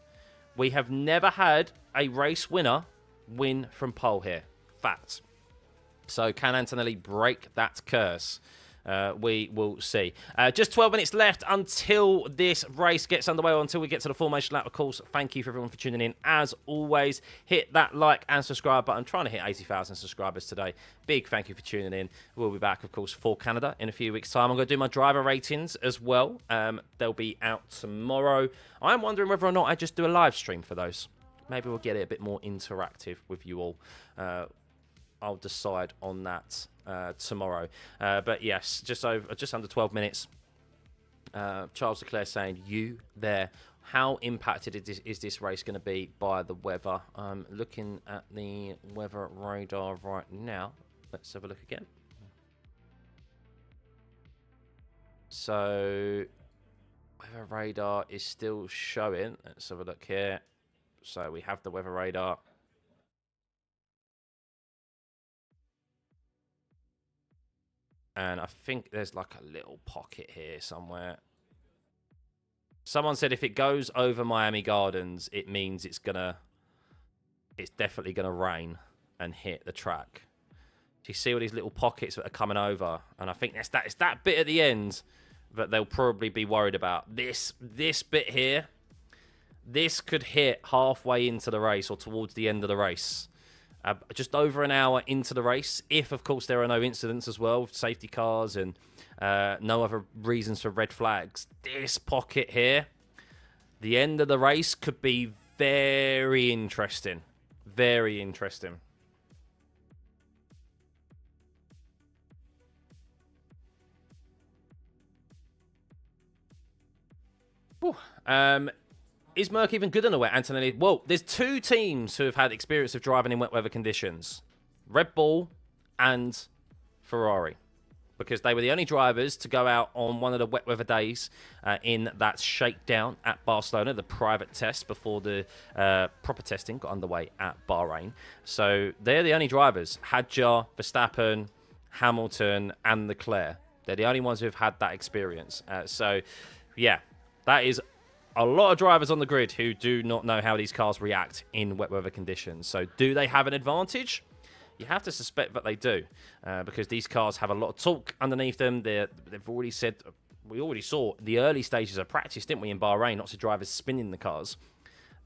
We have never had a race winner win from pole here. Fact. So can Antonelli break that curse? We will see. Just 12 minutes left until this race gets underway, or until we get to the formation lap. Of course, thank you for everyone for tuning in. As always, hit that like and subscribe button. I'm trying to hit 80,000 subscribers today. Big thank you for tuning in. We'll be back, of course, for Canada in a few weeks' time. I'm going to do my driver ratings as well. They'll be out tomorrow. I'm wondering whether or not I just do a live stream for those. Maybe we'll get it a bit more interactive with you all. I'll decide on that tomorrow. But yes, just under 12 minutes. Charles Leclerc saying, you there. How impacted is this race going to be by the weather? I'm looking at the weather radar right now. Let's have a look again. So, weather radar is still showing. Let's have a look here. So, we have the weather radar. And I think there's like a little pocket here somewhere. Someone said if it goes over Miami Gardens, it means it's definitely gonna rain and hit the track. Do you see all these little pockets that are coming over? And I think it's that bit at the end that they'll probably be worried about. This bit here, this could hit halfway into the race or towards the end of the race. Just over an hour into the race, if, of course, there are no incidents as well, safety cars and no other reasons for red flags. This pocket here, the end of the race could be very interesting. Very interesting. Is Merck even good in the wet, Antonelli? Well, there's two teams who have had experience of driving in wet weather conditions. Red Bull and Ferrari. Because they were the only drivers to go out on one of the wet weather days in that shakedown at Barcelona, the private test before the proper testing got underway at Bahrain. So they're the only drivers. Hadjar, Verstappen, Hamilton, and Leclerc. They're the only ones who have had that experience. So, yeah, that is a lot of drivers on the grid who do not know how these cars react in wet weather conditions. So do they have an advantage? You have to suspect that they do, because these cars have a lot of torque underneath them. They've already said, we already saw the early stages of practice, didn't we, in Bahrain? Lots of drivers spinning the cars.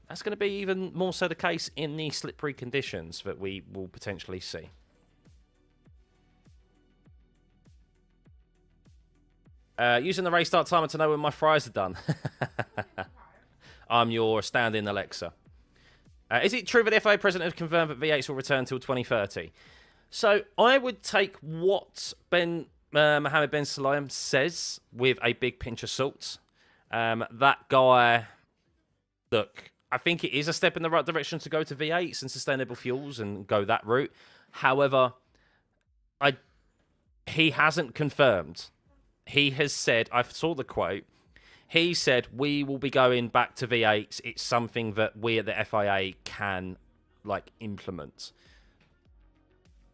That's going to be even more so the case in the slippery conditions that we will potentially see. Using the race start timer to know when my fries are done. I'm your stand-in Alexa. Is it true that the FIA president has confirmed that V8s will return until 2030? So I would take what Mohammed Ben Sulayem says with a big pinch of salt. That guy, look, I think it is a step in the right direction to go to V8s and sustainable fuels and go that route. However, he hasn't confirmed. He has said, I saw the quote, he said, we will be going back to V8s. It's something that we at the FIA can like implement.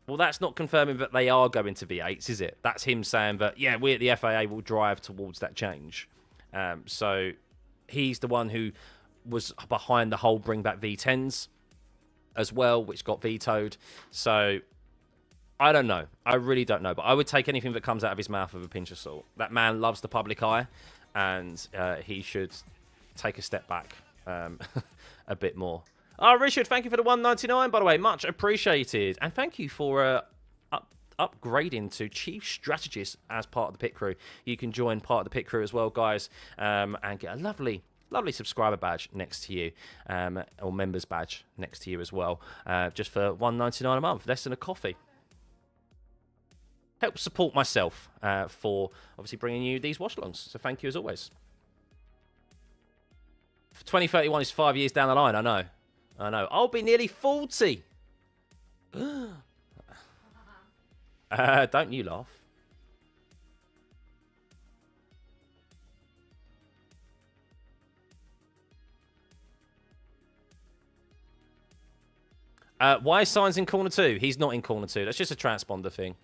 Well, that's not confirming that they are going to V8s, is it? That's him saying that, yeah, we at the FAA will drive towards that change. So he's the one who was behind the whole bring back V10s as well, which got vetoed. So I don't know. I really don't know. But I would take anything that comes out of his mouth with a pinch of salt. That man loves the public eye, and he should take a step back a bit more. Oh, Richard, thank you for the $1.99, by the way. Much appreciated. And thank you for upgrading to Chief Strategist as part of the pit crew. You can join part of the pit crew as well, guys, and get a lovely subscriber badge next to you, or members badge next to you as well, just for $1.99 a month, less than a coffee. Help support myself for obviously bringing you these watch-alongs. So thank you as always. 2031 is 5 years down the line. I know. I'll be nearly 40. Don't you laugh. Why is Signs in corner 2? He's not in corner 2. That's just a transponder thing.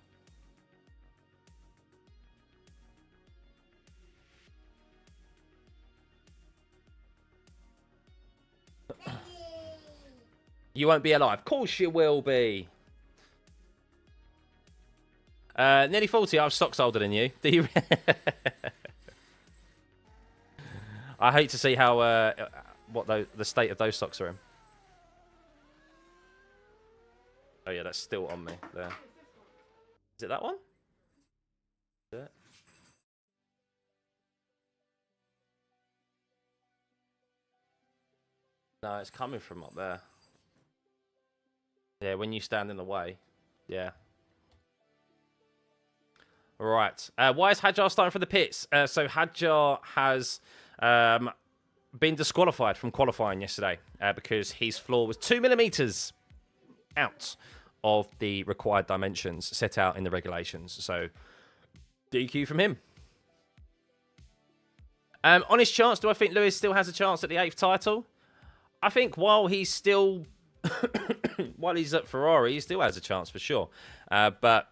You won't be alive. Of course you will be. Nearly 40. I have socks older than you. Do you? I hate to see how what the state of those socks are in. Oh yeah, that's still on me there. Is it that one? Is it? No, it's coming from up there. Yeah, when you stand in the way. Yeah. Right. Why is Hadjar starting for the pits? So Hadjar has been disqualified from qualifying yesterday because his floor was 2 millimeters out of the required dimensions set out in the regulations. So DQ from him. Honest chance, do I think Lewis still has a chance at the 8th title? I think while he's still... while he's at Ferrari, he still has a chance for sure. But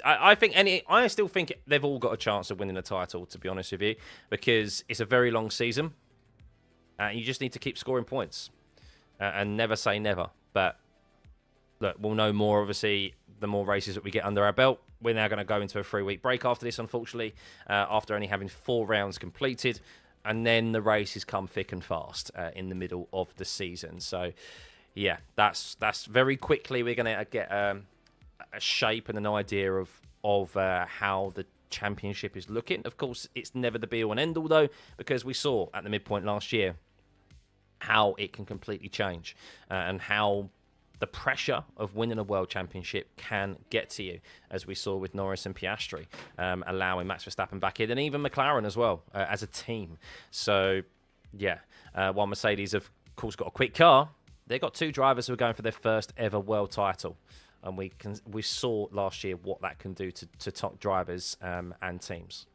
I still think they've all got a chance of winning a title, to be honest with you, because it's a very long season. You just need to keep scoring points and never say never. But look, we'll know more, obviously, the more races that we get under our belt. We're now going to go into a 3-week break after this, unfortunately, after only having 4 rounds completed. And then the races come thick and fast in the middle of the season. So... yeah, that's very quickly we're going to get a shape and an idea of how the championship is looking. Of course, it's never the be-all and end-all, though, because we saw at the midpoint last year how it can completely change and how the pressure of winning a world championship can get to you, as we saw with Norris and Piastri, allowing Max Verstappen back in, and even McLaren as well, as a team. So, yeah, while Mercedes have, of course, got a quick car, they've got 2 drivers who are going for their first ever world title. And we saw last year what that can do to top drivers and teams.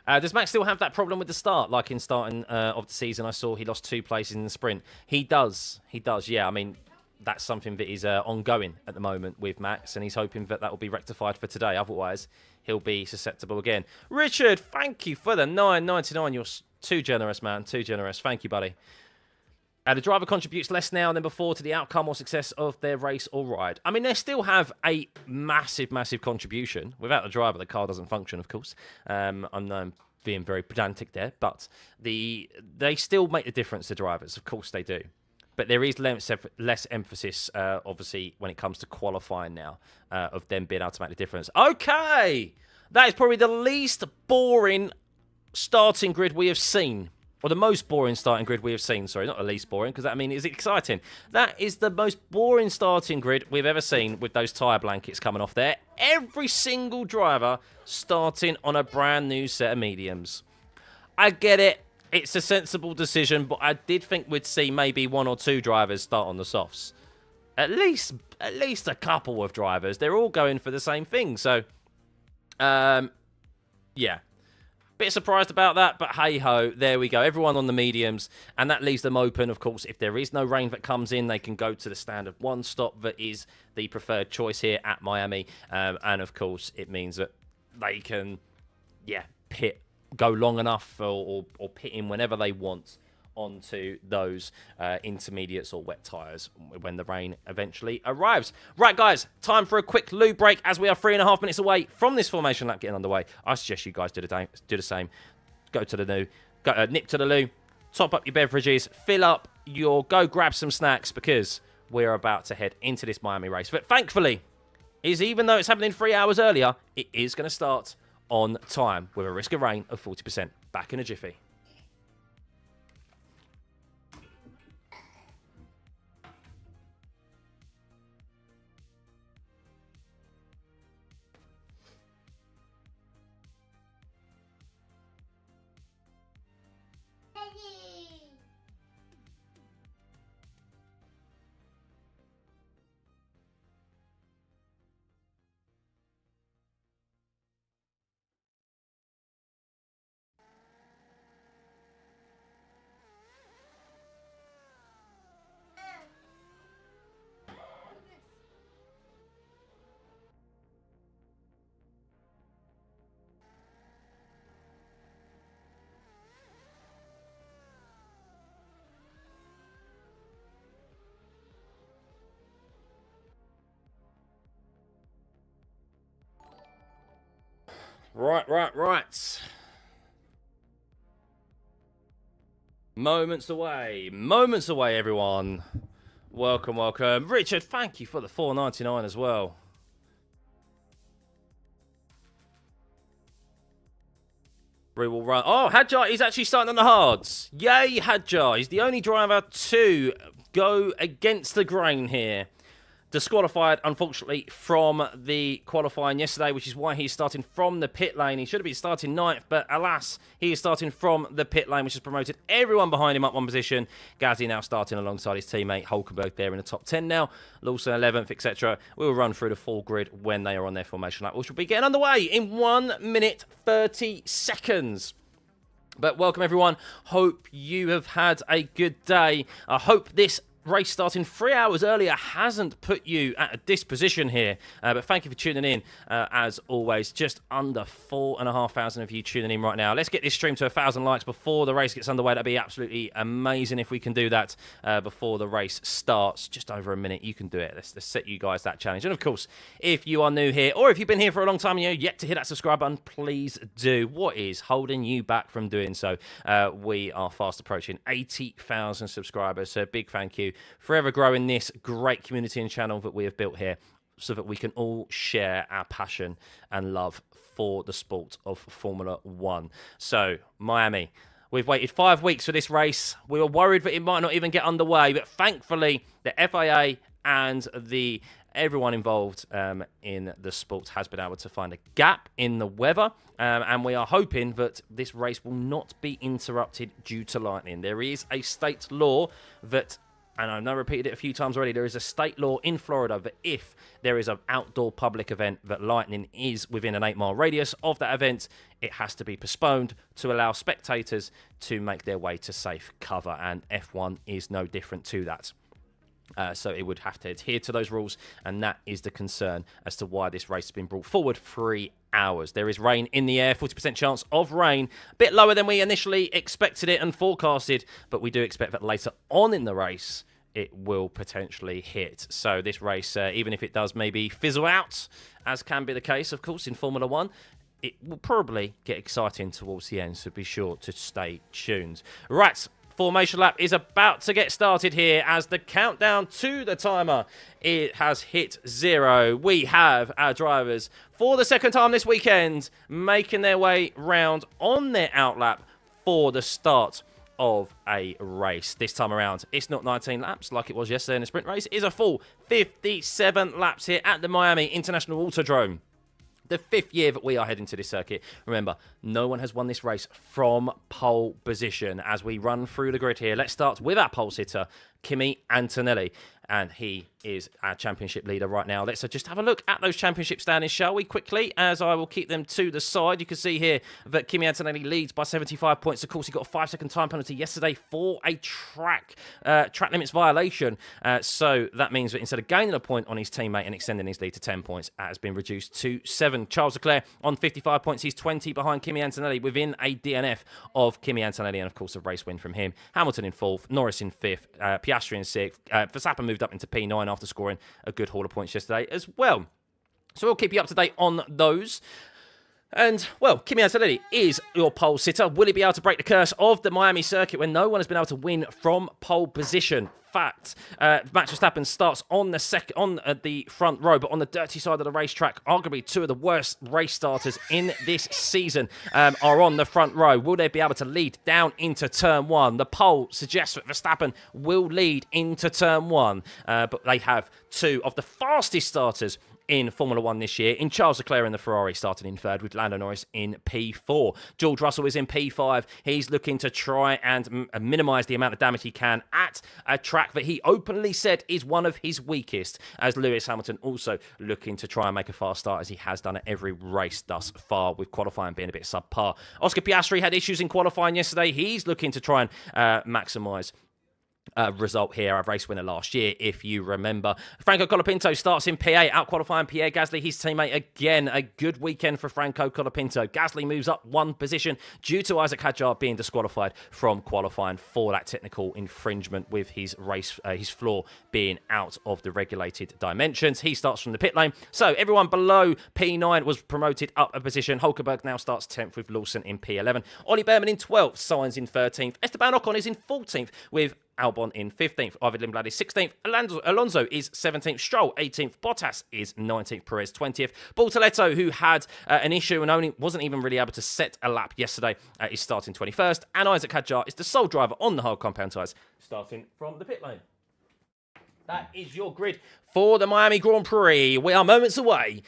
Does Max still have that problem with the start? Like in starting of the season, I saw he lost 2 places in the sprint. He does, yeah. I mean, that's something that is ongoing at the moment with Max, and he's hoping that will be rectified for today. Otherwise, he'll be susceptible again. Richard, thank you for the $9.99. You're too generous, man. Too generous. Thank you, buddy. The driver contributes less now than before to the outcome or success of their race or ride. I mean, they still have a massive, massive contribution. Without the driver, the car doesn't function, of course. I know I'm being very pedantic there, but they still make the difference to drivers. Of course they do. But there is less emphasis, obviously, when it comes to qualifying now, of them being able to make the difference. Okay! That is probably the least boring starting grid we have seen. Or the most boring starting grid we have seen. Sorry, not the least boring, because that means it's exciting. That is the most boring starting grid we've ever seen with those tyre blankets coming off there. Every single driver starting on a brand new set of mediums. I get it. It's a sensible decision, but I did think we'd see maybe 1 or 2 drivers start on the softs. At least a couple of drivers. They're all going for the same thing. So, yeah. Bit surprised about that, but hey-ho, there we go. Everyone on the mediums, and that leaves them open, of course. If there is no rain that comes in, they can go to the standard one stop that is the preferred choice here at Miami. And, of course, it means that they can, pit, go long enough or pit in whenever they want onto those intermediates or wet tyres when the rain eventually arrives. Right, guys, time for a quick loo break as we are 3.5 minutes away from this formation lap getting underway. I suggest you guys do the same. Go to the loo, nip to the loo, top up your beverages, fill up go grab some snacks because we're about to head into this Miami race. But thankfully, even though it's happening 3 hours earlier, it is going to start on time with a risk of rain of 40%. Back in a jiffy. Right. Moments away, everyone. Welcome. Richard, thank you for the $4.99 as well. We will run. Oh, Hadjar, he's actually starting on the hards. Yay, Hadjar. He's the only driver to go against the grain here. Disqualified, unfortunately, from the qualifying yesterday, which is why he's starting from the pit lane. He should have been starting 9th, but alas, he is starting from the pit lane, which has promoted everyone behind him up one position. Gazzy now starting alongside his teammate Hulkenberg there in the top 10 now. Lawson 11th, etc. We will run through the full grid when they are on their formation lap, which will be getting underway in 1 minute 30 seconds. But welcome, everyone. Hope you have had a good day. I hope this race starting 3 hours earlier hasn't put you at a disposition here, but thank you for tuning in. As always, just under 4,500 of you tuning in right now. Let's get this stream to 1,000 likes before the race gets underway. That'd be absolutely amazing if we can do that before the race starts. Just over a minute, you can do it. Let's set you guys that challenge. And of course, if you are new here or if you've been here for a long time and you're yet to hit that subscribe button, please do. What is holding you back from doing so? We are fast approaching 80,000 subscribers, so big thank you. Forever growing this great community and channel that we have built here so that we can all share our passion and love for the sport of Formula One. So, Miami, we've waited 5 weeks for this race. We were worried that it might not even get underway, but thankfully the FIA and everyone involved in the sport has been able to find a gap in the weather, and we are hoping that this race will not be interrupted due to lightning. There is a state law that, and I know I repeated it a few times already, there is a state law in Florida that if there is an outdoor public event that lightning is within an 8-mile radius of that event, it has to be postponed to allow spectators to make their way to safe cover, and F1 is no different to that. So it would have to adhere to those rules, and that is the concern as to why this race has been brought forward 3 hours. There is rain in the air, 40% chance of rain, a bit lower than we initially expected it and forecasted, but we do expect that later on in the race it will potentially hit. So this race, even if it does maybe fizzle out, as can be the case, of course, in Formula One, it will probably get exciting towards the end, so be sure to stay tuned. Right. Formation lap is about to get started here as the countdown to the timer, it has hit 0. We have our drivers for the second time this weekend making their way round on their outlap for the start of a race. This time around, it's not 19 laps like it was yesterday in the sprint race. It is a full 57 laps here at the Miami International Autodrome. The 5th year that we are heading to this circuit. Remember, no one has won this race from pole position. As we run through the grid here, let's start with our pole sitter, Kimi Antonelli. And he is our championship leader right now. Let's just have a look at those championship standings, shall we, quickly, as I will keep them to the side. You can see here that Kimi Antonelli leads by 75 points. Of course, he got a 5-second time penalty yesterday for a track limits violation. So that means that instead of gaining a point on his teammate and extending his lead to 10 points, it has been reduced to 7. Charles Leclerc on 55 points. He's 20 behind Kimi Antonelli within a DNF of Kimi Antonelli. And, of course, a race win from him. Hamilton in 4th, Norris in 5th, Piastri in 6th. Verstappen moved up into P9 after scoring a good haul of points yesterday as well. So we'll keep you up to date on those. And, well, Kimi Antonelli is your pole sitter. Will he be able to break the curse of the Miami circuit when no one has been able to win from pole position? Fact, Max Verstappen starts on the front row, but on the dirty side of the racetrack. Arguably two of the worst race starters in this season are on the front row. Will they be able to lead down into turn 1? The poll suggests that Verstappen will lead into turn 1, but they have two of the fastest starters in Formula 1 this year, in Charles Leclerc in the Ferrari, starting in 3rd, with Lando Norris in P4. George Russell is in P5. He's looking to try and minimise the amount of damage he can at a track that he openly said is one of his weakest, as Lewis Hamilton also looking to try and make a fast start, as he has done at every race thus far, with qualifying being a bit subpar. Oscar Piastri had issues in qualifying yesterday. He's looking to try and maximise result here, a race winner last year, if you remember. Franco Colapinto starts in P8, out-qualifying Pierre Gasly, his teammate again. A good weekend for Franco Colapinto. Gasly moves up 1 position due to Isaac Hadjar being disqualified from qualifying for that technical infringement, with his his floor being out of the regulated dimensions. He starts from the pit lane. So everyone below P9 was promoted up a position. Hulkenberg now starts 10th with Lawson in P11. Ollie Behrman in 12th, Sainz in 13th. Esteban Ocon is in 14th with Albon in 15th. Arvid Lindblad is 16th. Alonso is 17th. Stroll 18th. Bottas is 19th. Perez 20th. Bortoletto, who had an issue and wasn't even really able to set a lap yesterday, is starting 21st. And Isaac Hadjar is the sole driver on the hard compound tyres, starting from the pit lane. That is your grid for the Miami Grand Prix. We are moments away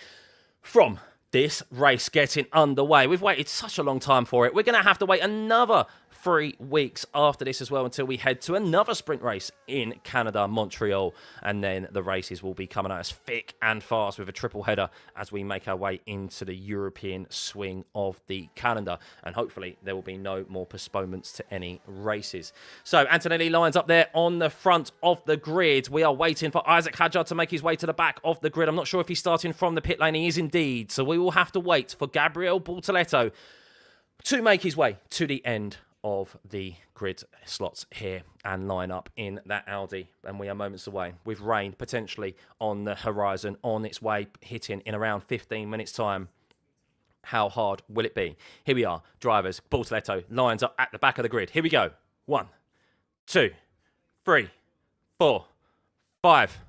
from this race getting underway. We've waited such a long time for it. We're going to have to wait another 3 weeks after this as well, until we head to another sprint race in Canada, Montreal, and then the races will be coming at us thick and fast with a triple header as we make our way into the European swing of the calendar, and hopefully there will be no more postponements to any races. So Antonelli lines up there on the front of the grid. We are waiting for Isaac Hadjar to make his way to the back of the grid. I'm not sure if he's starting from the pit lane. He is indeed, so we will have to wait for Gabriel Bortoletto to make his way to the end of the grid slots here and line up in that Audi. And we are moments away, with rain potentially on the horizon, on its way, hitting in around 15 minutes time. How hard will it be? Here we are, drivers. Bortoletto lines up at the back of the grid. Here we go. 1, 2, 3, 4, 5.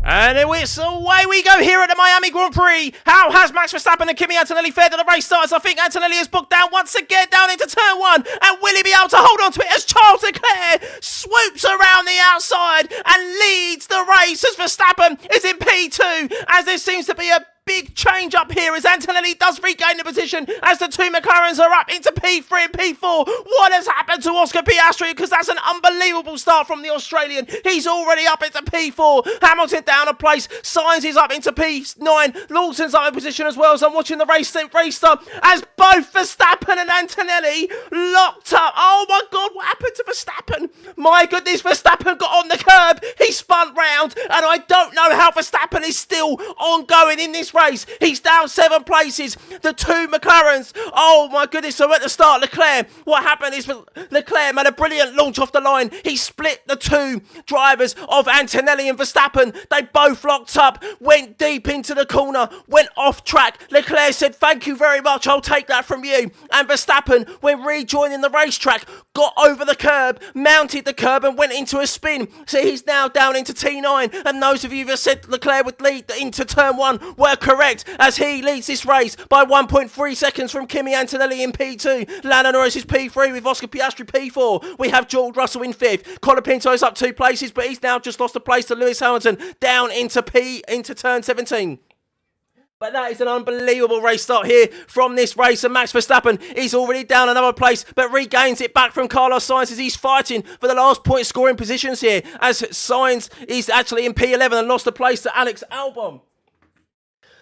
And it's away we go here at the Miami Grand Prix. How has Max Verstappen and Kimi Antonelli fared at the race starts? I think Antonelli is booked down once again down into turn 1. And will he be able to hold on to it as Charles Leclerc swoops around the outside and leads the race as Verstappen is in P2, as there seems to be a big change up here as Antonelli does regain the position as the two McLarens are up into P3 and P4. What has happened to Oscar Piastri? Because that's an unbelievable start from the Australian. He's already up into P4. Hamilton down a place. Sainz is up into P9. Lawson's up in position as well. So I'm watching the race start as both Verstappen and Antonelli locked up. Oh my God, what happened to Verstappen? My goodness, Verstappen got on the curb. He spun round, and I don't know how Verstappen is still ongoing in this race. He's down 7 places. The two McLarens. Oh my goodness. So at the start, Leclerc, what happened is Leclerc made a brilliant launch off the line. He split the two drivers of Antonelli and Verstappen. They both locked up, went deep into the corner, went off track. Leclerc said, "Thank you very much, I'll take that from you." And Verstappen, when rejoining the racetrack, got over the curb, mounted the curb and went into a spin. So he's now down into T9. And those of you that said Leclerc would lead into turn 1 were correct, as he leads this race by 1.3 seconds from Kimi Antonelli in P2. Lando Norris is P3 with Oscar Piastri P4. We have George Russell in 5th. Colapinto is up 2 places, but he's now just lost a place to Lewis Hamilton down into turn 17. But that is an unbelievable race start here from this race, and Max Verstappen is already down another place, but regains it back from Carlos Sainz as he's fighting for the last point scoring positions here, as Sainz is actually in P11 and lost the place to Alex Albon.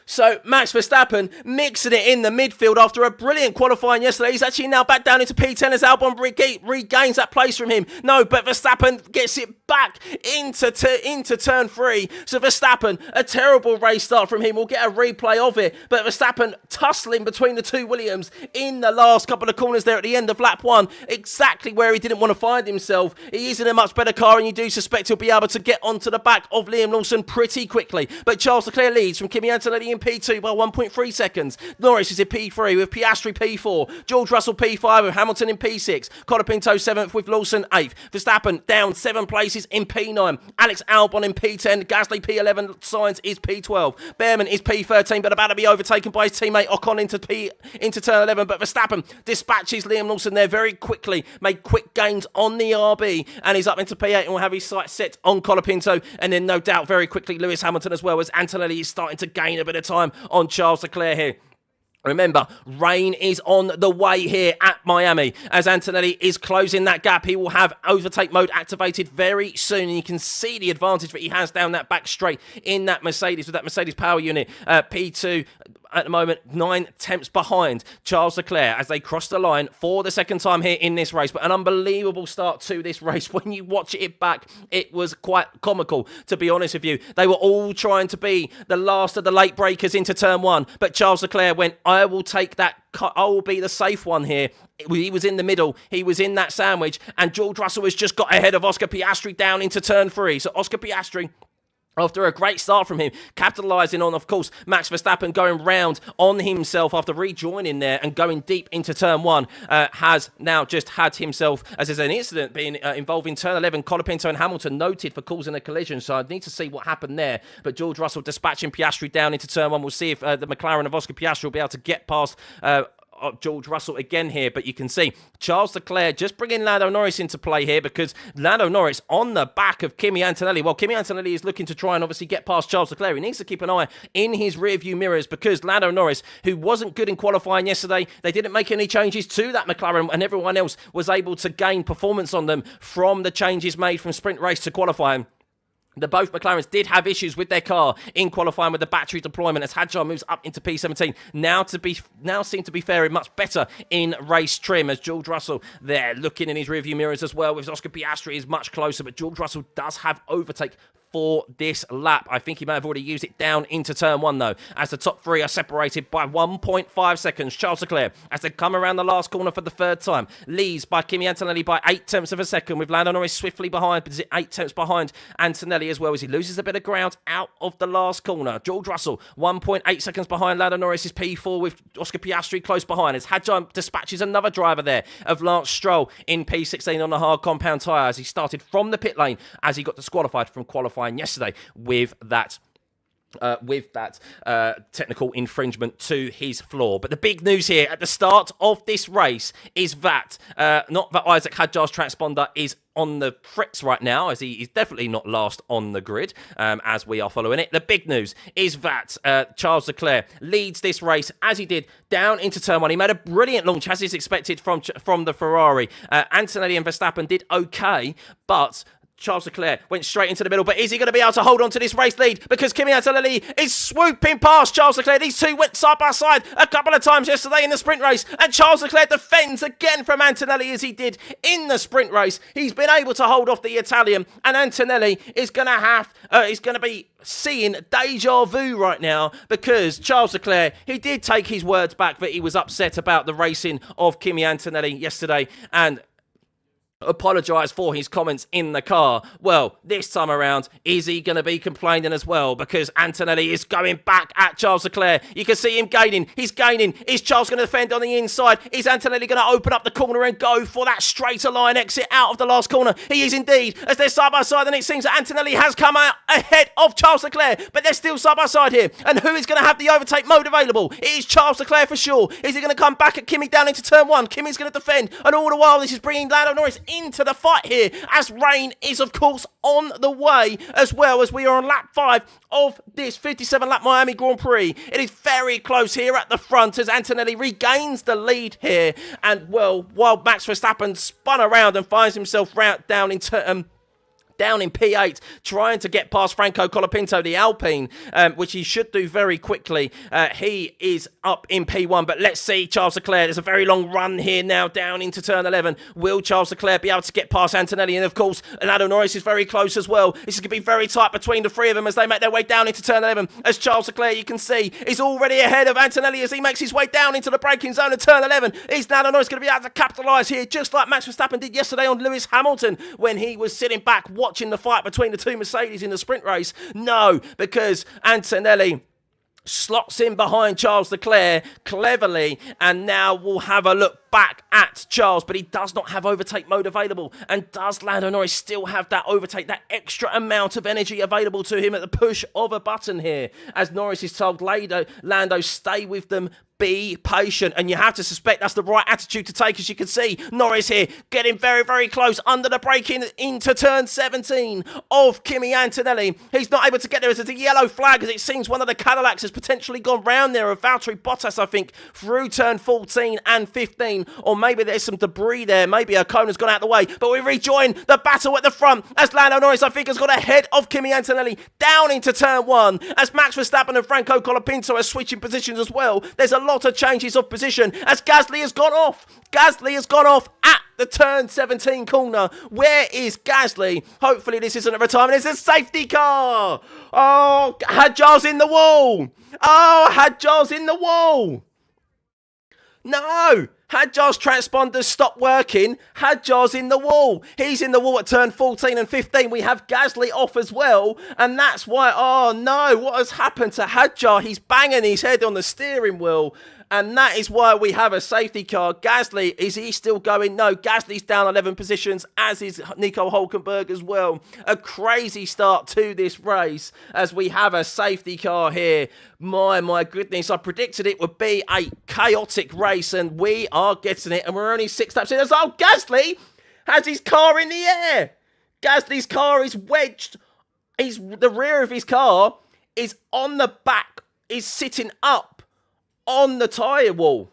So Max Verstappen mixing it in the midfield after a brilliant qualifying yesterday. He's actually now back down into P10 as Albon regains that place from him. No, but Verstappen gets it back into turn 3. So Verstappen, a terrible race start from him. We'll get a replay of it. But Verstappen tussling between the two Williams in the last couple of corners there at the end of lap 1. Exactly where he didn't want to find himself. He is in a much better car, and you do suspect he'll be able to get onto the back of Liam Lawson pretty quickly. But Charles Leclerc leads from Kimi Antonelli in P2 by 1.3 seconds. Norris is in P3 with Piastri P4. George Russell P5 with Hamilton in P6. Colapinto 7th with Lawson 8th. Verstappen down 7 places in P9. Alex Albon in P10. Gasly P11. Sainz is P12. Behrman is P13 but about to be overtaken by his teammate Ocon into turn 11. But Verstappen dispatches Liam Lawson there very quickly. Made quick gains on the RB and he's up into P8 and will have his sights set on Colapinto. And then no doubt very quickly Lewis Hamilton as well, as Antonelli is starting to gain a bit of time on Charles Leclerc here. Remember, rain is on the way here at Miami. As Antonelli is closing that gap, he will have overtake mode activated very soon. And you can see the advantage that he has down that back straight in that Mercedes with that Mercedes power unit. P2 at the moment, 9 tenths behind Charles Leclerc as they cross the line for the second time here in this race. But an unbelievable start to this race. When you watch it back, it was quite comical, to be honest with you. They were all trying to be the last of the late breakers into turn 1. But Charles Leclerc went, I will take that. I will be the safe one here. He was in the middle. He was in that sandwich. And George Russell has just got ahead of Oscar Piastri down into turn 3. So Oscar Piastri, after a great start from him, capitalising on, of course, Max Verstappen going round on himself after rejoining there and going deep into turn 1, has now just had himself, as there's an incident being involving turn 11, Colapinto and Hamilton noted for causing a collision, so I need to see what happened there. But George Russell dispatching Piastri down into turn 1. We'll see if the McLaren of Oscar Piastri will be able to get past George Russell again here, but you can see Charles Leclerc just bringing Lando Norris into play here, because Lando Norris on the back of Kimi Antonelli. Well, Kimi Antonelli is looking to try and obviously get past Charles Leclerc. He needs to keep an eye in his rear view mirrors, because Lando Norris, who wasn't good in qualifying yesterday, they didn't make any changes to that McLaren, and everyone else was able to gain performance on them from the changes made from sprint race to qualifying. Both McLarens did have issues with their car in qualifying with the battery deployment, as Hadjar moves up into P17. Now seem to be faring much better in race trim, as George Russell there looking in his rearview mirrors as well, with Oscar Piastri is much closer, but George Russell does have overtake for this lap. I think he may have already used it down into turn 1 though, as the top 3 are separated by 1.5 seconds. Charles Leclerc, as they come around the last corner for the 3rd time, leads by Kimi Antonelli by 8 tenths of a second, with Lando Norris swiftly behind, but 8 tenths behind Antonelli as well, as he loses a bit of ground out of the last corner. George Russell 1.8 seconds behind Lando Norris is P4, with Oscar Piastri close behind, as Hadjar dispatches another driver there of Lance Stroll in P16 on the hard compound tyre, as he started from the pit lane as he got disqualified from qualifying yesterday with that technical infringement to his floor. But the big news here at the start of this race is that not that Isaac Hadjar's transponder is on the fritz right now, as he is definitely not last on the grid, as we are following it. The big news is that Charles Leclerc leads this race as he did down into turn 1. He made a brilliant launch, as is expected from the Ferrari. Antonelli and Verstappen did okay, but Charles Leclerc went straight into the middle, but is he going to be able to hold on to this race lead? Because Kimi Antonelli is swooping past Charles Leclerc. These two went side by side a couple of times yesterday in the sprint race, and Charles Leclerc defends again from Antonelli as he did in the sprint race. He's been able to hold off the Italian, and Antonelli is going to be seeing deja vu right now, because Charles Leclerc, he did take his words back that he was upset about the racing of Kimi Antonelli yesterday, and apologise for his comments in the car. Well, this time around, is he going to be complaining as well? Because Antonelli is going back at Charles Leclerc. You can see him gaining. He's gaining. Is Charles going to defend on the inside? Is Antonelli going to open up the corner and go for that straighter line exit out of the last corner? He is indeed. As they're side by side, and it seems that Antonelli has come out ahead of Charles Leclerc, but they're still side by side here. And who is going to have the overtake mode available? It is Charles Leclerc for sure. Is he going to come back at Kimi down into turn 1? Kimi's going to defend, and all the while this is bringing Lando Norris into the fight here, as rain is, of course, on the way, as well as we are on lap 5 of this 57-lap Miami Grand Prix. It is very close here at the front as Antonelli regains the lead here. And, well, while Max Verstappen spun around and finds himself down in P8, trying to get past Franco Colapinto, the Alpine, which he should do very quickly. He is up in P1, but let's see Charles Leclerc. There's a very long run here now down into turn 11. Will Charles Leclerc be able to get past Antonelli? And, of course, Lando Norris is very close as well. This is going to be very tight between the three of them as they make their way down into turn 11. As Charles Leclerc, you can see, is already ahead of Antonelli as he makes his way down into the braking zone of turn 11. Is Lando Norris going to be able to capitalise here, just like Max Verstappen did yesterday on Lewis Hamilton when he was sitting back watching the fight between the two Mercedes in the sprint race? No, because Antonelli slots in behind Charles Leclerc cleverly, and now we'll have a look back at Charles, but he does not have overtake mode available. And does Lando Norris still have that overtake, that extra amount of energy available to him at the push of a button here? As Norris is told, Lando, stay with them, be patient, and you have to suspect that's the right attitude to take. As you can see, Norris here getting very, very close under the brake into turn 17 of Kimi Antonelli. He's not able to get there as it's a yellow flag, as it seems one of the Cadillacs has potentially gone round there of Valtteri Bottas, I think, through turn 14 and 15, or maybe there's some debris there. Maybe a cone has gone out the way, but we rejoin the battle at the front as Lando Norris, I think, has got ahead of Kimi Antonelli down into turn 1 as Max Verstappen and Franco Colapinto are switching positions as well. There's a lot of changes of position as Gasly has gone off. Gasly has gone off at the turn 17 corner. Where is Gasly? Hopefully this isn't a retirement. It's a safety car. Oh, Hadjar's in the wall. Oh, Hadjar's in the wall. No. Hadjar's transponders stopped working. Hadjar's in the wall. He's in the wall at turn 14 and 15. We have Gasly off as well. And that's why, oh no, what has happened to Hadjar? He's banging his head on the steering wheel. And that is why we have a safety car. Gasly, is he still going? No, Gasly's down 11 positions, as is Nico Hülkenberg as well. A crazy start to this race as we have a safety car here. My goodness, I predicted it would be a chaotic race, and we are getting it, and we're only 6 laps in. Oh, Gasly has his car in the air. Gasly's car is wedged. The rear of his car is on the back, is sitting up on the tyre wall.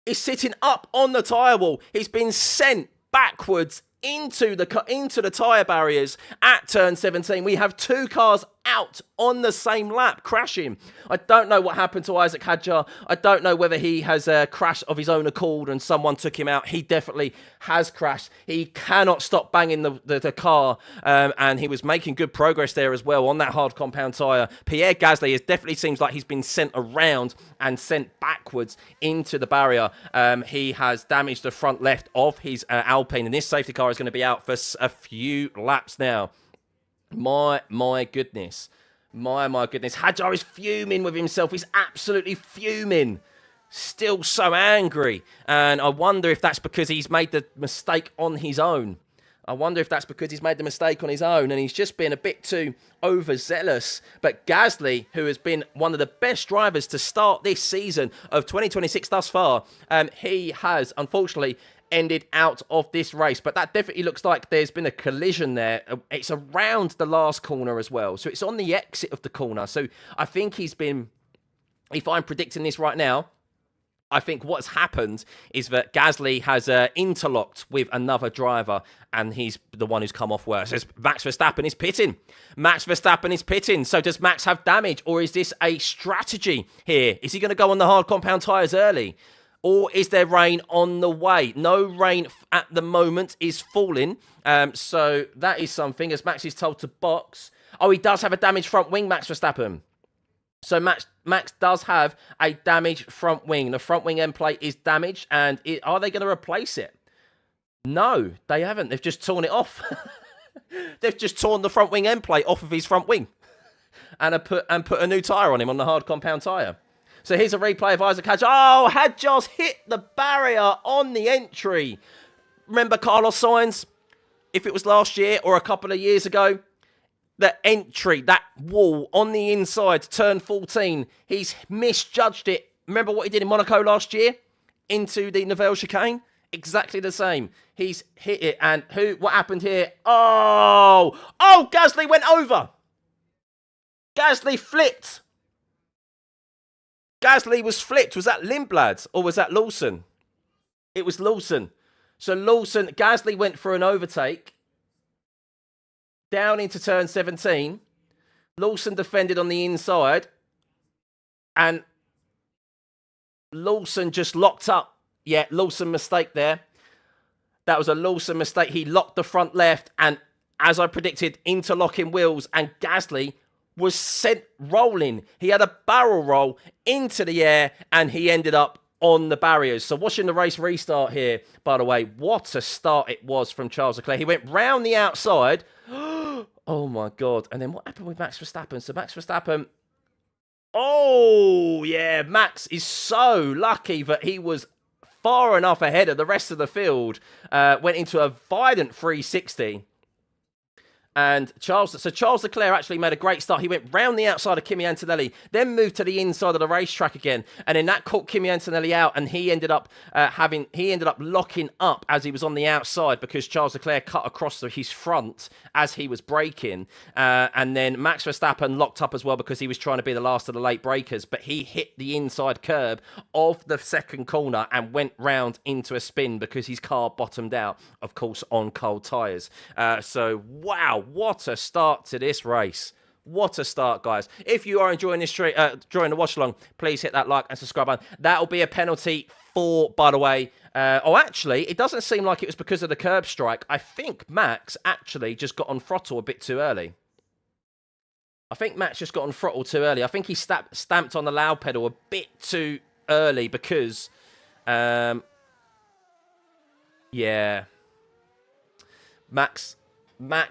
He's sitting up on the tyre wall. He's been sent backwards into the tyre barriers at turn 17. We have 2 cars out on the same lap, crashing. I don't know what happened to Isaac Hadjar. I don't know whether he has crashed of his own accord and someone took him out. He definitely has crashed. He cannot stop banging the car, and he was making good progress there as well on that hard compound tyre. Pierre Gasly, it definitely seems like he's been sent around and sent backwards into the barrier. He has damaged the front left of his Alpine, and this safety car is going to be out for a few laps now. My goodness. My goodness. Hadjar is fuming with himself. He's absolutely fuming. Still so angry. And I wonder if that's because he's made the mistake on his own. And he's just been a bit too overzealous. But Gasly, who has been one of the best drivers to start this season of 2026 thus far, he has, unfortunately, ended out of this race. But that definitely looks like there's been a collision there. It's around the last corner as well. So it's on the exit of the corner. So I think he's been, if I'm predicting this right now, I think what's happened is that Gasly has interlocked with another driver, and he's the one who's come off worse. Max Verstappen is pitting. Max Verstappen is pitting. So does Max have damage, or is this a strategy here? Is he going to go on the hard compound tyres early? Or is there rain on the way? No rain at the moment is falling. So that is something, as Max is told to box. Oh, he does have a damaged front wing, Max Verstappen. So Max does have a damaged front wing. The front wing end plate is damaged, and are they going to replace it? No, they haven't. They've just torn it off. They've just torn the front wing end plate off of his front wing and put a new tyre on him on the hard compound tyre. So here's a replay of Isaac Hadjar. Oh, Hadjar's hit the barrier on the entry. Remember Carlos Sainz? If it was last year or a couple of years ago, the entry, that wall on the inside, turn 14, he's misjudged it. Remember what he did in Monaco last year? Into the Nivelle chicane? Exactly the same. He's hit it, and what happened here? Oh, Gasly went over. Gasly flipped. Gasly was flipped. Was that Lindblad or was that Lawson? It was Lawson. So Gasly went for an overtake down into turn 17. Lawson defended on the inside, and Lawson just locked up. Yeah, Lawson mistake there. That was a Lawson mistake. He locked the front left, and as I predicted, interlocking wheels, and Gasly was sent rolling. He had a barrel roll into the air, and he ended up on the barriers. So watching the race restart here, by the way, what a start it was from Charles Leclerc. He went round the outside. Oh, my God. And then what happened with Max Verstappen? So Max Verstappen... Oh, yeah, Max is so lucky that he was far enough ahead of the rest of the field. Went into a violent 360. And Charles Leclerc actually made a great start. He went round the outside of Kimi Antonelli, then moved to the inside of the racetrack again, and then that caught Kimi Antonelli out, and he ended up locking up as he was on the outside because Charles Leclerc cut across his front as he was braking, and then Max Verstappen locked up as well because he was trying to be the last of the late breakers, but he hit the inside curb of the second corner and went round into a spin because his car bottomed out, of course, on cold tyres. So wow. What a start to this race. What a start, guys. If you are enjoying this during the watch along, please hit that like and subscribe button. That'll be a penalty for, by the way, actually, it doesn't seem like it was because of the curb strike. I think Max actually just got on throttle a bit too early. I think he stamped on the loud pedal a bit too early because, yeah, Max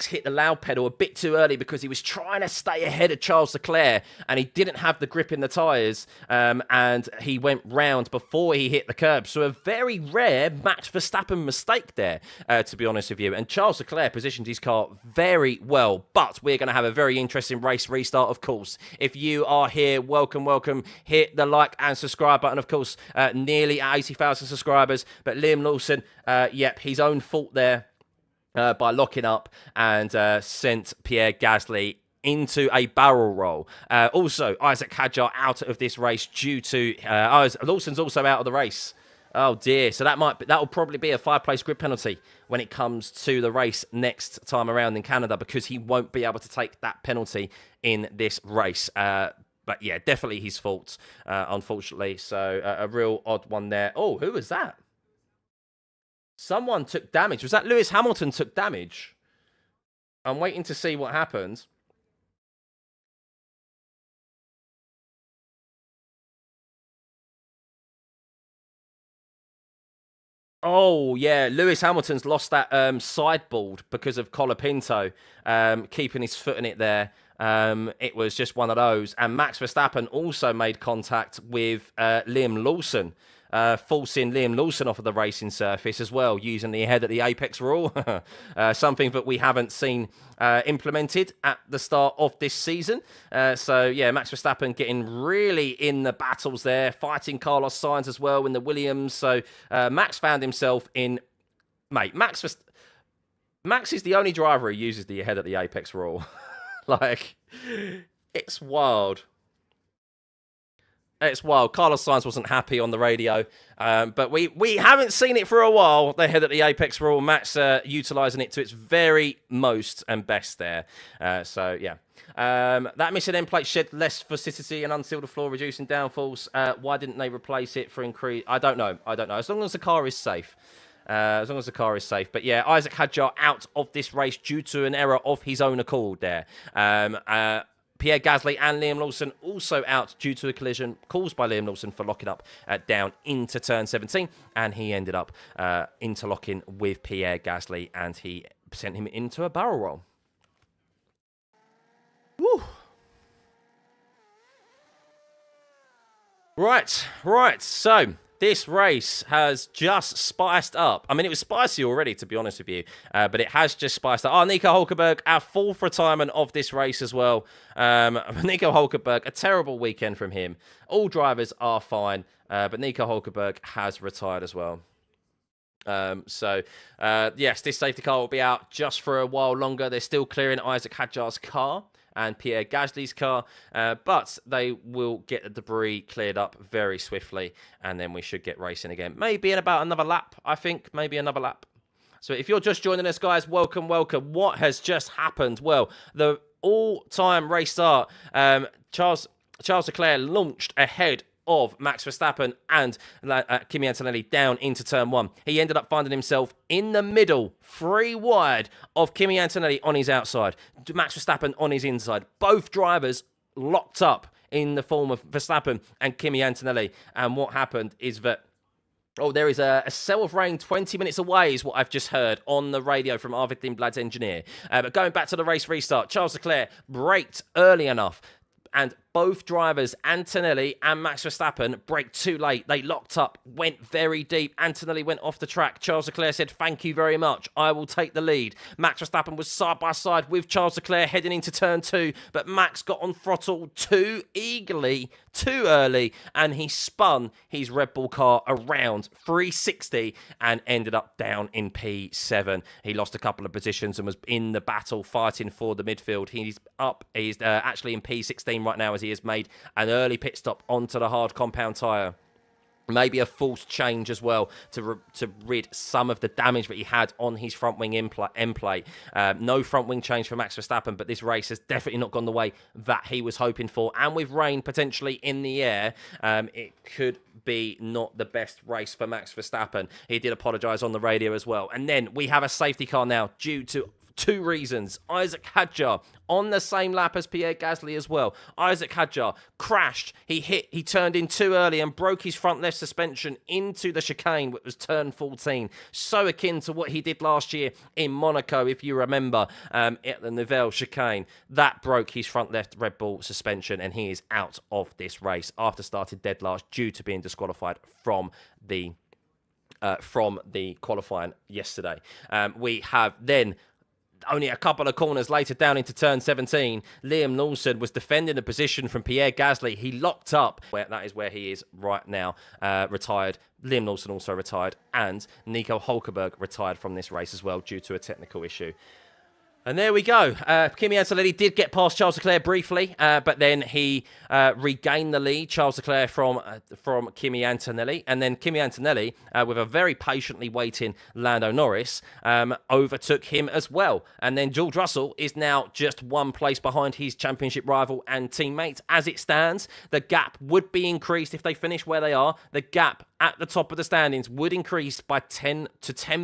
hit the loud pedal a bit too early because he was trying to stay ahead of Charles Leclerc and he didn't have the grip in the tyres, and he went round before he hit the curb. So a very rare Max Verstappen mistake there, to be honest with you. And Charles Leclerc positioned his car very well, but we're going to have a very interesting race restart, of course. If you are here, welcome. Hit the like and subscribe button, of course. Nearly at 80,000 subscribers, but Liam Lawson, yep, his own fault there. By locking up and sent Pierre Gasly into a barrel roll. Also, Isaac Hadjar out of this race due to... Lawson's also out of the race. Oh, dear. So that will probably be a 5-place grid penalty when it comes to the race next time around in Canada because he won't be able to take that penalty in this race. But yeah, definitely his fault, unfortunately. So a real odd one there. Oh, who was that? Someone took damage. Was that Lewis Hamilton took damage? I'm waiting to see what happens. Oh, yeah. Lewis Hamilton's lost that sideboard because of Colapinto keeping his foot in it there. It was just one of those. And Max Verstappen also made contact with Liam Lawson. Forcing Liam Lawson off of the racing surface as well, using the ahead at the apex rule. Something that we haven't seen implemented at the start of this season. So, yeah, Max Verstappen getting really in the battles there, fighting Carlos Sainz as well in the Williams. So, Max found himself in... Mate, Max is the only driver who uses the ahead at the apex rule. Like, it's wild. It's wild. Carlos Sainz wasn't happy on the radio, but we haven't seen it for a while. They head at the apex rule. Max utilising it to its very most and best there. So, yeah. That missing end plate shed less viscosity and unsealed the floor, reducing downfalls. Why didn't they replace it for increase? I don't know. As long as the car is safe. But yeah, Isaac Hadjar out of this race due to an error of his own accord there. Pierre Gasly and Liam Lawson also out due to a collision caused by Liam Lawson for locking up down into turn 17. And he ended up interlocking with Pierre Gasly and he sent him into a barrel roll. Woo. Right. So this race has just spiced up. I mean, it was spicy already, to be honest with you, but it has just spiced up. Oh, Nico Hulkenberg, our 4th retirement of this race as well. Nico Hulkenberg, a terrible weekend from him. All drivers are fine, but Nico Hulkenberg has retired as well. Yes, this safety car will be out just for a while longer. They're still clearing Isaac Hadjar's car and Pierre Gasly's car, but they will get the debris cleared up very swiftly, and then we should get racing again. Maybe in about another lap, I think. Maybe another lap. So if you're just joining us, guys, welcome, welcome. What has just happened? Well, the all-time race start, Charles Leclerc launched ahead of Max Verstappen and Kimi Antonelli down into turn 1. He ended up finding himself in the middle, 3 wide of Kimi Antonelli on his outside, Max Verstappen on his inside. Both drivers locked up in the form of Verstappen and Kimi Antonelli. And what happened is that there is a cell of rain 20 minutes away, is what I've just heard on the radio from Arvid Lindblad's engineer. But going back to the race restart, Charles Leclerc braked early enough, and both drivers, Antonelli and Max Verstappen, braked too late. They locked up, went very deep. Antonelli went off the track. Charles Leclerc said, "Thank you very much. I will take the lead." Max Verstappen was side by side with Charles Leclerc heading into turn 2, but Max got on throttle too eagerly, too early, and he spun his Red Bull car around 360 and ended up down in P7. He lost a couple of positions and was in the battle fighting for the midfield. He's actually in P16 right now, as he has made an early pit stop onto the hard compound tyre. Maybe a false change as well to rid some of the damage that he had on his front wing end plate. No front wing change for Max Verstappen, but this race has definitely not gone the way that he was hoping for. And with rain potentially in the air, it could be not the best race for Max Verstappen. He did apologise on the radio as well. And then we have a safety car now due to 2 reasons. Isaac Hadjar on the same lap as Pierre Gasly as well. Isaac Hadjar crashed. He turned in too early and broke his front left suspension into the chicane, which was turn 14. So akin to what he did last year in Monaco, if you remember, at the Nivelle chicane. That broke his front left Red Bull suspension, and he is out of this race after starting dead last due to being disqualified from the qualifying yesterday. We have then, only a couple of corners later down into turn 17, Liam Lawson was defending a position from Pierre Gasly. He locked up. That is where he is right now, retired. Liam Lawson also retired, and Nico Hulkenberg retired from this race as well due to a technical issue. And there we go. Kimi Antonelli did get past Charles Leclerc briefly, but then he regained the lead, Charles Leclerc from Kimi Antonelli. And then Kimi Antonelli, with a very patiently waiting Lando Norris, overtook him as well. And then George Russell is now just 1 place behind his championship rival and teammate. As it stands, the gap would be increased if they finish where they are. The gap at the top of the standings would increase by 10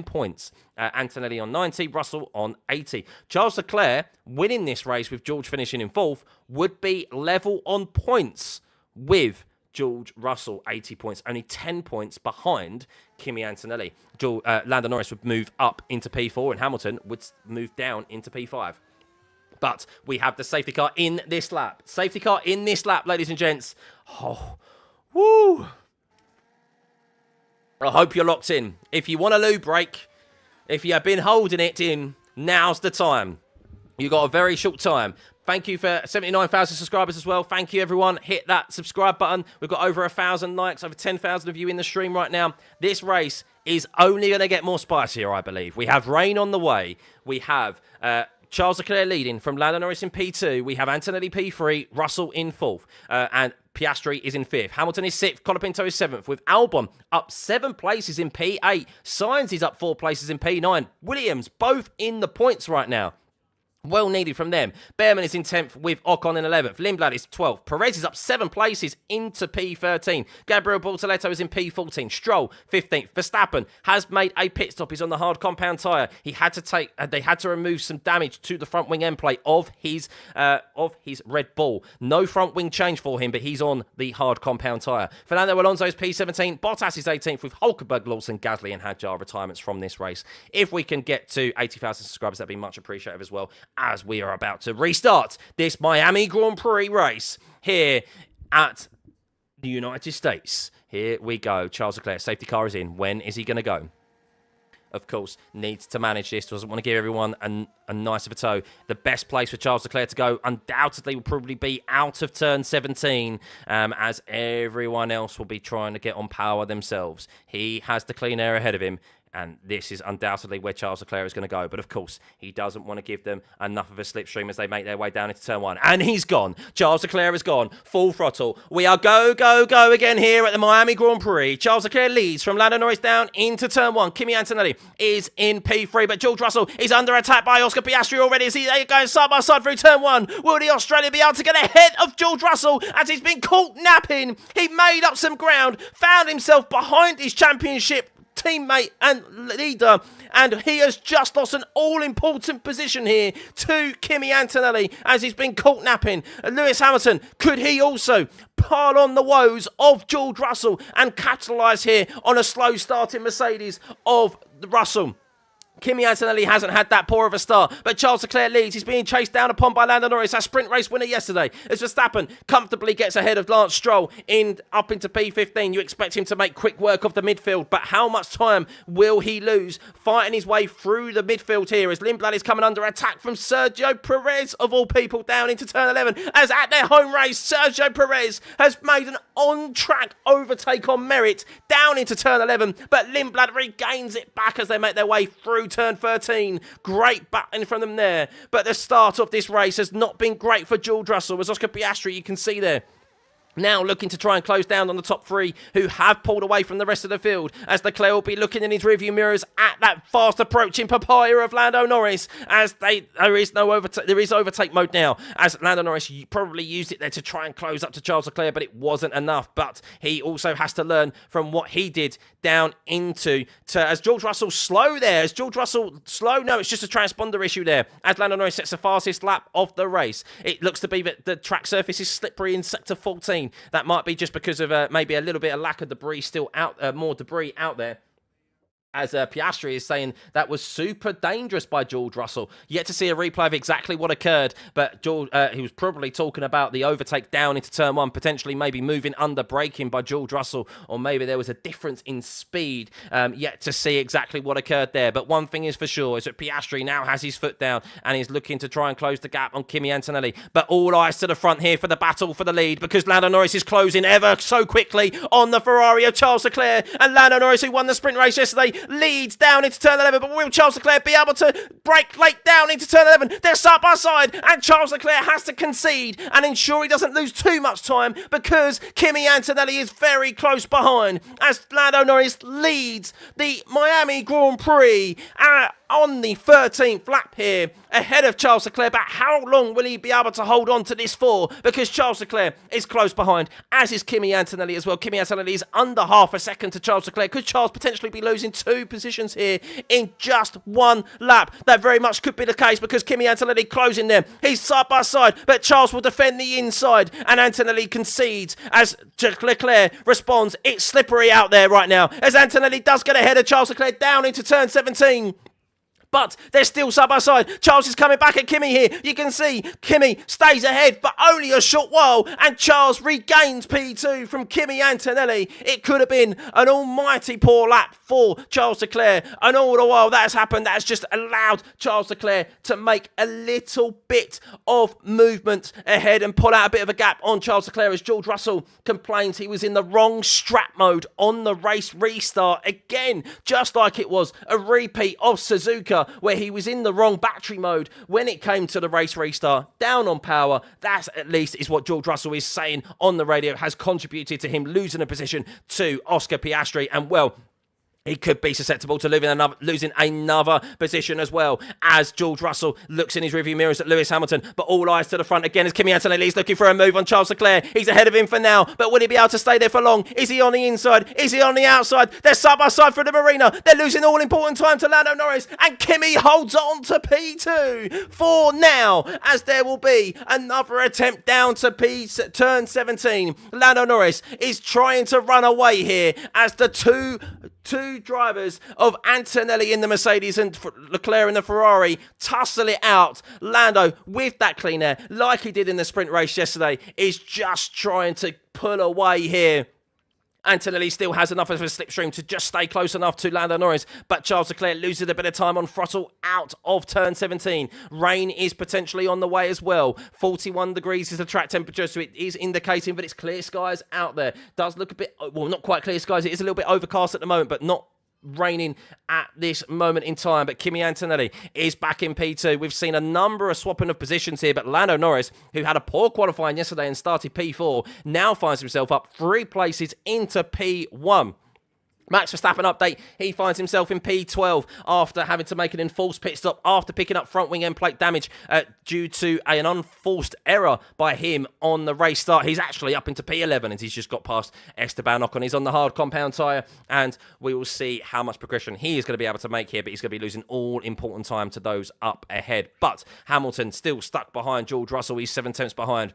points. Antonelli on 90, Russell on 80. Charles Leclerc winning this race with George finishing in 4th would be level on points with George Russell, 80 points, only 10 points behind Kimi Antonelli. Lando Norris would move up into P4 and Hamilton would move down into P5. But we have the safety car in this lap. Safety car in this lap, ladies and gents. Oh, woo! I hope you're locked in. If you want a loo break, if you have been holding it in, now's the time. You've got a very short time. Thank you for 79,000 subscribers as well. Thank you, everyone. Hit that subscribe button. We've got over 1,000 likes, over 10,000 of you in the stream right now. This race is only going to get more spicier, I believe. We have rain on the way. We have Charles Leclerc leading from Lando Norris in P2. We have Antonelli P3, Russell in 4th, and Piastri is in 5th. Hamilton is 6th. Colapinto is 7th, with Albon up 7 places in P8. Sainz is up 4 places in P9. Williams both in the points right now. Well needed from them. Behrman is in 10th with Ocon in 11th. Lindblad is 12th. Perez is up 7 places into P13. Gabriel Bortoletto is in P14. Stroll 15th. Verstappen has made a pit stop. He's on the hard compound tyre. They had to remove some damage to the front wing end plate of his Red Bull. No front wing change for him, but he's on the hard compound tyre. Fernando Alonso is P17. Bottas is 18th with Hulkenberg, Lawson, Gasly and Hadjar retirements from this race. If we can get to 80,000 subscribers, that'd be much appreciated as well, as we are about to restart this Miami Grand Prix race here at the United States. Here we go. Charles Leclerc, safety car is in. When is he going to go? Of course, needs to manage this. Doesn't want to give everyone a nice of a toe. The best place for Charles Leclerc to go undoubtedly will probably be out of turn 17, as everyone else will be trying to get on power themselves. He has the clean air ahead of him. And this is undoubtedly where Charles Leclerc is going to go. But of course, he doesn't want to give them enough of a slipstream as they make their way down into turn 1. And he's gone. Charles Leclerc is gone. Full throttle. We are go, go, go again here at the Miami Grand Prix. Charles Leclerc leads from Lando Norris down into turn 1. Kimi Antonelli is in P3, but George Russell is under attack by Oscar Piastri already. As they're going side by side through turn 1. Will the Australian be able to get ahead of George Russell as he's been caught napping? He made up some ground, found himself behind his championship teammate and leader, and he has just lost an all-important position here to Kimi Antonelli as he's been caught napping. Lewis Hamilton, could he also pile on the woes of George Russell and capitalise here on a slow starting Mercedes of Russell? Kimi Antonelli hasn't had that poor of a start, but Charles Leclerc leads. He's being chased down upon by Lando Norris, our sprint race winner yesterday, as Verstappen comfortably gets ahead of Lance Stroll up into P15. You expect him to make quick work of the midfield, but how much time will he lose fighting his way through the midfield here as Lindblad is coming under attack from Sergio Perez, of all people, down into turn 11, as at their home race, Sergio Perez has made an on-track overtake on merit down into turn 11, but Lindblad regains it back as they make their way through turn 13. Great battling from them there, but the start of this race has not been great for George Russell, as Oscar Piastri, you can see there, now looking to try and close down on the top 3 who have pulled away from the rest of the field, as Leclerc will be looking in his rearview mirrors at that fast approaching papaya of Lando Norris, as there is overtake mode now, as Lando Norris probably used it there to try and close up to Charles Leclerc, but it wasn't enough. But he also has to learn from what he did down into as George Russell slow there, no, it's just a transponder issue there, as Lando Norris sets the fastest lap of the race. It looks to be that the track surface is slippery in sector 14. That might be just because of maybe a little bit of lack of debris still out, more debris out there. As Piastri is saying that was super dangerous by George Russell. Yet to see a replay of exactly what occurred, but he was probably talking about the overtake down into turn 1, potentially maybe moving under braking by George Russell, or maybe there was a difference in speed. Yet to see exactly what occurred there. But one thing is for sure is that Piastri now has his foot down and is looking to try and close the gap on Kimi Antonelli. But all eyes to the front here for the battle for the lead, because Lando Norris is closing ever so quickly on the Ferrari of Charles Leclerc, and Lando Norris, who won the sprint race yesterday, leads down into turn 11, but will Charles Leclerc be able to break late down into turn 11? They're side by side, and Charles Leclerc has to concede and ensure he doesn't lose too much time, because Kimi Antonelli is very close behind, as Lando Norris leads the Miami Grand Prix on the 13th lap here, ahead of Charles Leclerc. But how long will he be able to hold on to this for? Because Charles Leclerc is close behind, as is Kimi Antonelli as well. Kimi Antonelli is under half a second to Charles Leclerc. Could Charles potentially be losing 2 positions here in just 1 lap? That very much could be the case, because Kimi Antonelli closing there. He's side by side, but Charles will defend the inside, and Antonelli concedes as Leclerc responds. It's slippery out there right now, as Antonelli does get ahead of Charles Leclerc down into turn 17. But they're still side by side. Charles is coming back at Kimi here. You can see Kimi stays ahead for only a short while, and Charles regains P2 from Kimi Antonelli. It could have been an almighty poor lap for Charles Leclerc, and all the while that has happened, that has just allowed Charles Leclerc to make a little bit of movement ahead and pull out a bit of a gap on Charles Leclerc, as George Russell complains he was in the wrong strap mode on the race restart. Again, just like it was a repeat of Suzuka, where he was in the wrong battery mode when it came to the race restart, down on power. That at least is what George Russell is saying on the radio has contributed to him losing a position to Oscar Piastri, and well, he could be susceptible to losing another position as well, as George Russell looks in his rearview mirrors at Lewis Hamilton. But all eyes to the front again as Kimi Antonelli is looking for a move on Charles Leclerc. He's ahead of him for now, but will he be able to stay there for long? Is he on the inside? Is he on the outside? They're side by side through the marina. They're losing all important time to Lando Norris, and Kimi holds on to P2 for now, as there will be another attempt down to turn 17. Lando Norris is trying to run away here, as the two drivers of Antonelli in the Mercedes and Leclerc in the Ferrari tussle it out. Lando, with that clean air, like he did in the sprint race yesterday, is just trying to pull away here. Antonelli still has enough of a slipstream to just stay close enough to Lando Norris, but Charles Leclerc loses a bit of time on throttle out of turn 17. Rain is potentially on the way as well. 41 degrees is the track temperature, so it is indicating that it's clear skies out there. Does look a bit, well, not quite clear skies. It is a little bit overcast at the moment, but not reigning at this moment in time. But Kimi Antonelli is back in P2. We've seen a number of swapping of positions here, but Lando Norris, who had a poor qualifying yesterday and started P4, now finds himself up 3 places into P1. Max Verstappen update, he finds himself in P12 after having to make an enforced pit stop after picking up front wing end plate damage due to an unforced error by him on the race start. He's actually up into P11 and he's just got past Esteban Ocon. He's on the hard compound tyre and we will see how much progression he is going to be able to make here, but he's going to be losing all important time to those up ahead. But Hamilton still stuck behind George Russell. He's 7 tenths behind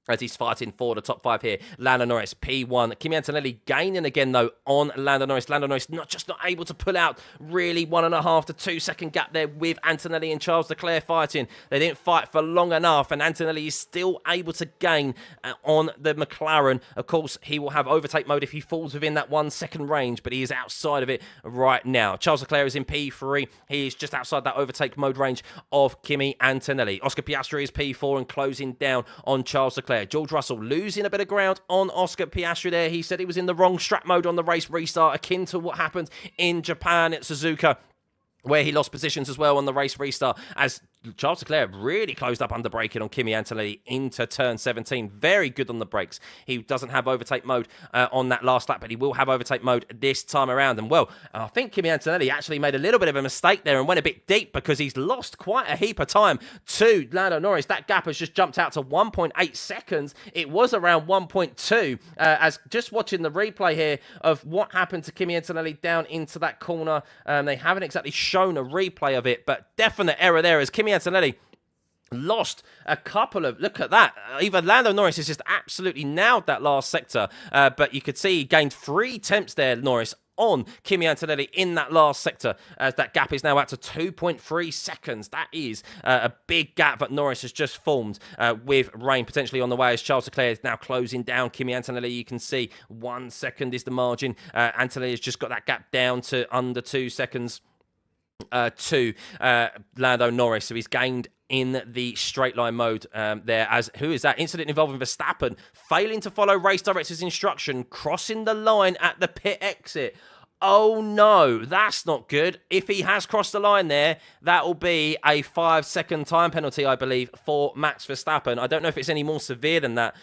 as he's fighting for the top 5 here. Lando Norris, P1. Kimi Antonelli gaining again, though, on Lando Norris. Lando Norris not able to pull out really 1.5 to 2 second gap there with Antonelli and Charles Leclerc fighting. They didn't fight for long enough, and Antonelli is still able to gain on the McLaren. Of course, he will have overtake mode if he falls within that 1 second range, but he is outside of it right now. Charles Leclerc is in P3. He is just outside that overtake mode range of Kimi Antonelli. Oscar Piastri is P4 and closing down on Charles Leclerc. George Russell losing a bit of ground on Oscar Piastri there. He said he was in the wrong strap mode on the race restart, akin to what happened in Japan at Suzuka, where he lost positions as well on the race restart, as Charles Leclerc really closed up under braking on Kimi Antonelli into turn 17. Very good on the brakes. He doesn't have overtake mode on that last lap, but he will have overtake mode this time around. And well, I think Kimi Antonelli actually made a little bit of a mistake there and went a bit deep because he's lost quite a heap of time to Lando Norris. That gap has just jumped out to 1.8 seconds. It was around 1.2. As just watching the replay here of what happened to Kimi Antonelli down into that corner, they haven't exactly shown a replay of it, but definite error there as Kimi Antonelli lost a couple of... Look at that. Even Lando Norris has just absolutely nailed that last sector, but you could see he gained 3 tenths there, Norris, on Kimi Antonelli in that last sector, as that gap is now out to 2.3 seconds. That is a big gap that Norris has just formed with rain potentially on the way, as Charles Leclerc is now closing down Kimi Antonelli. You can see 1 second is the margin. Antonelli has just got that gap down to under 2 seconds to Lando Norris, so he's gained in the straight line mode there. As who is that? Incident involving Verstappen failing to follow race director's instruction, crossing the line at the pit exit. Oh no, that's not good. If he has crossed the line there, that will be a 5-second time penalty, I believe, for Max Verstappen. I don't know if it's any more severe than that,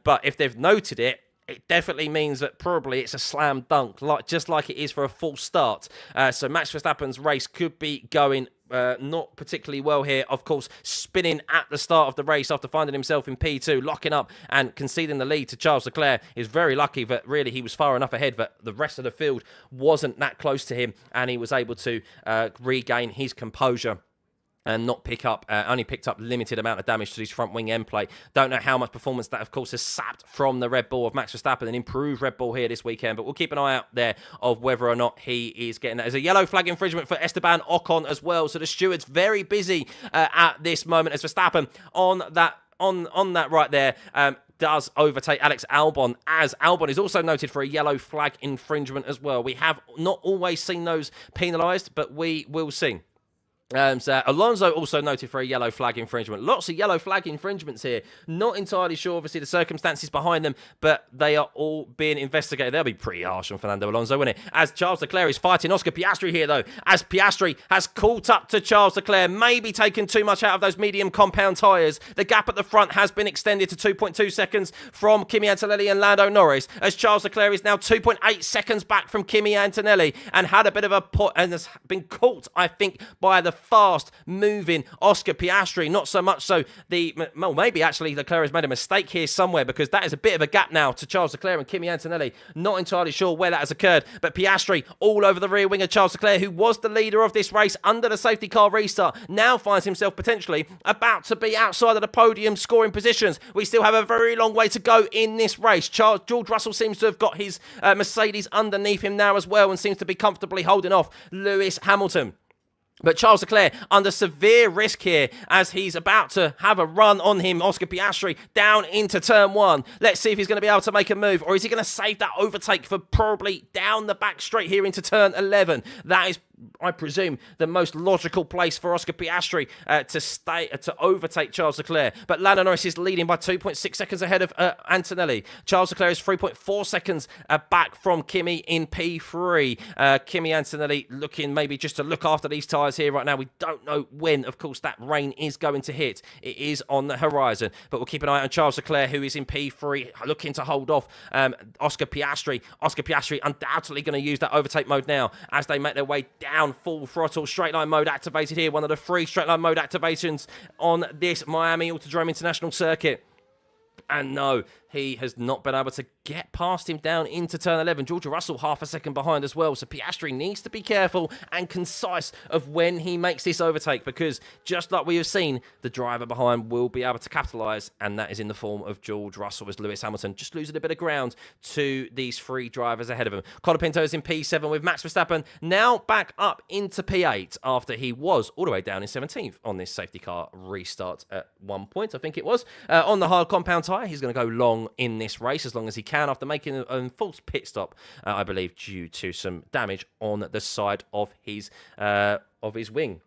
but if they've noted it, it definitely means that probably it's a slam dunk, just like it is for a false start. So Max Verstappen's race could be going not particularly well here. Of course, spinning at the start of the race after finding himself in P2, locking up and conceding the lead to Charles Leclerc. Is very lucky that really he was far enough ahead that the rest of the field wasn't that close to him, and he was able to regain his composure and not pick up, only picked up limited amount of damage to his front wing end plate. Don't know how much performance that, of course, has sapped from the Red Bull of Max Verstappen, an improved Red Bull here this weekend, but we'll keep an eye out there of whether or not he is getting that. There's a yellow flag infringement for Esteban Ocon as well, so the steward's very busy at this moment as Verstappen on that right there, does overtake Alex Albon, as Albon is also noted for a yellow flag infringement as well. We have not always seen those penalised, but we will see. So Alonso also noted for a yellow flag infringement. Lots of yellow flag infringements here. Not entirely sure, obviously, the circumstances behind them, but they are all being investigated. They'll be pretty harsh on Fernando Alonso, won't it? As Charles Leclerc is fighting Oscar Piastri here, though, as Piastri has caught up to Charles Leclerc, maybe taken too much out of those medium compound tyres. The gap at the front has been extended to 2.2 seconds from Kimi Antonelli and Lando Norris, as Charles Leclerc is now 2.8 seconds back from Kimi Antonelli and had a bit of a put and has been caught, I think, by the fast moving Oscar Piastri. Not so much so well, maybe actually Leclerc has made a mistake here somewhere, because that is a bit of a gap now to Charles Leclerc and Kimi Antonelli. Not entirely sure where that has occurred, but Piastri all over the rear wing of Charles Leclerc, who was the leader of this race under the safety car restart, now finds himself potentially about to be outside of the podium scoring positions. We still have a very long way to go in this race. George Russell seems to have got his Mercedes underneath him now as well, and seems to be comfortably holding off Lewis Hamilton. But Charles Leclerc under severe risk here, as he's about to have a run on him, Oscar Piastri, down into turn 1. Let's see if he's going to be able to make a move, or is he going to save that overtake for probably down the back straight here into turn 11? That is I presume, the most logical place for Oscar Piastri to overtake Charles Leclerc. But Lando Norris is leading by 2.6 seconds ahead of Antonelli. Charles Leclerc is 3.4 seconds back from Kimi in P3. Kimi Antonelli looking maybe just to look after these tyres here right now. We don't know when, of course, that rain is going to hit. It is on the horizon. But we'll keep an eye on Charles Leclerc, who is in P3, looking to hold off Oscar Piastri. Oscar Piastri undoubtedly going to use that overtake mode now as they make their way down full throttle. Straight line mode activated here. One of the 3 straight line mode activations on this Miami Autodrome International Circuit. And no, he has not been able to get past him down into turn 11. George Russell half a second behind as well. So Piastri needs to be careful and concise of when he makes this overtake, because just like we have seen, the driver behind will be able to capitalise, and that is in the form of George Russell as Lewis Hamilton just losing a bit of ground to these 3 drivers ahead of him. Colapinto is in P7 with Max Verstappen now back up into P8 after he was all the way down in 17th on this safety car restart at one point, I think it was. On the hard compound tyre, he's going to go long in this race as long as he can after making a false pit stop, I believe, due to some damage on the side of his wing.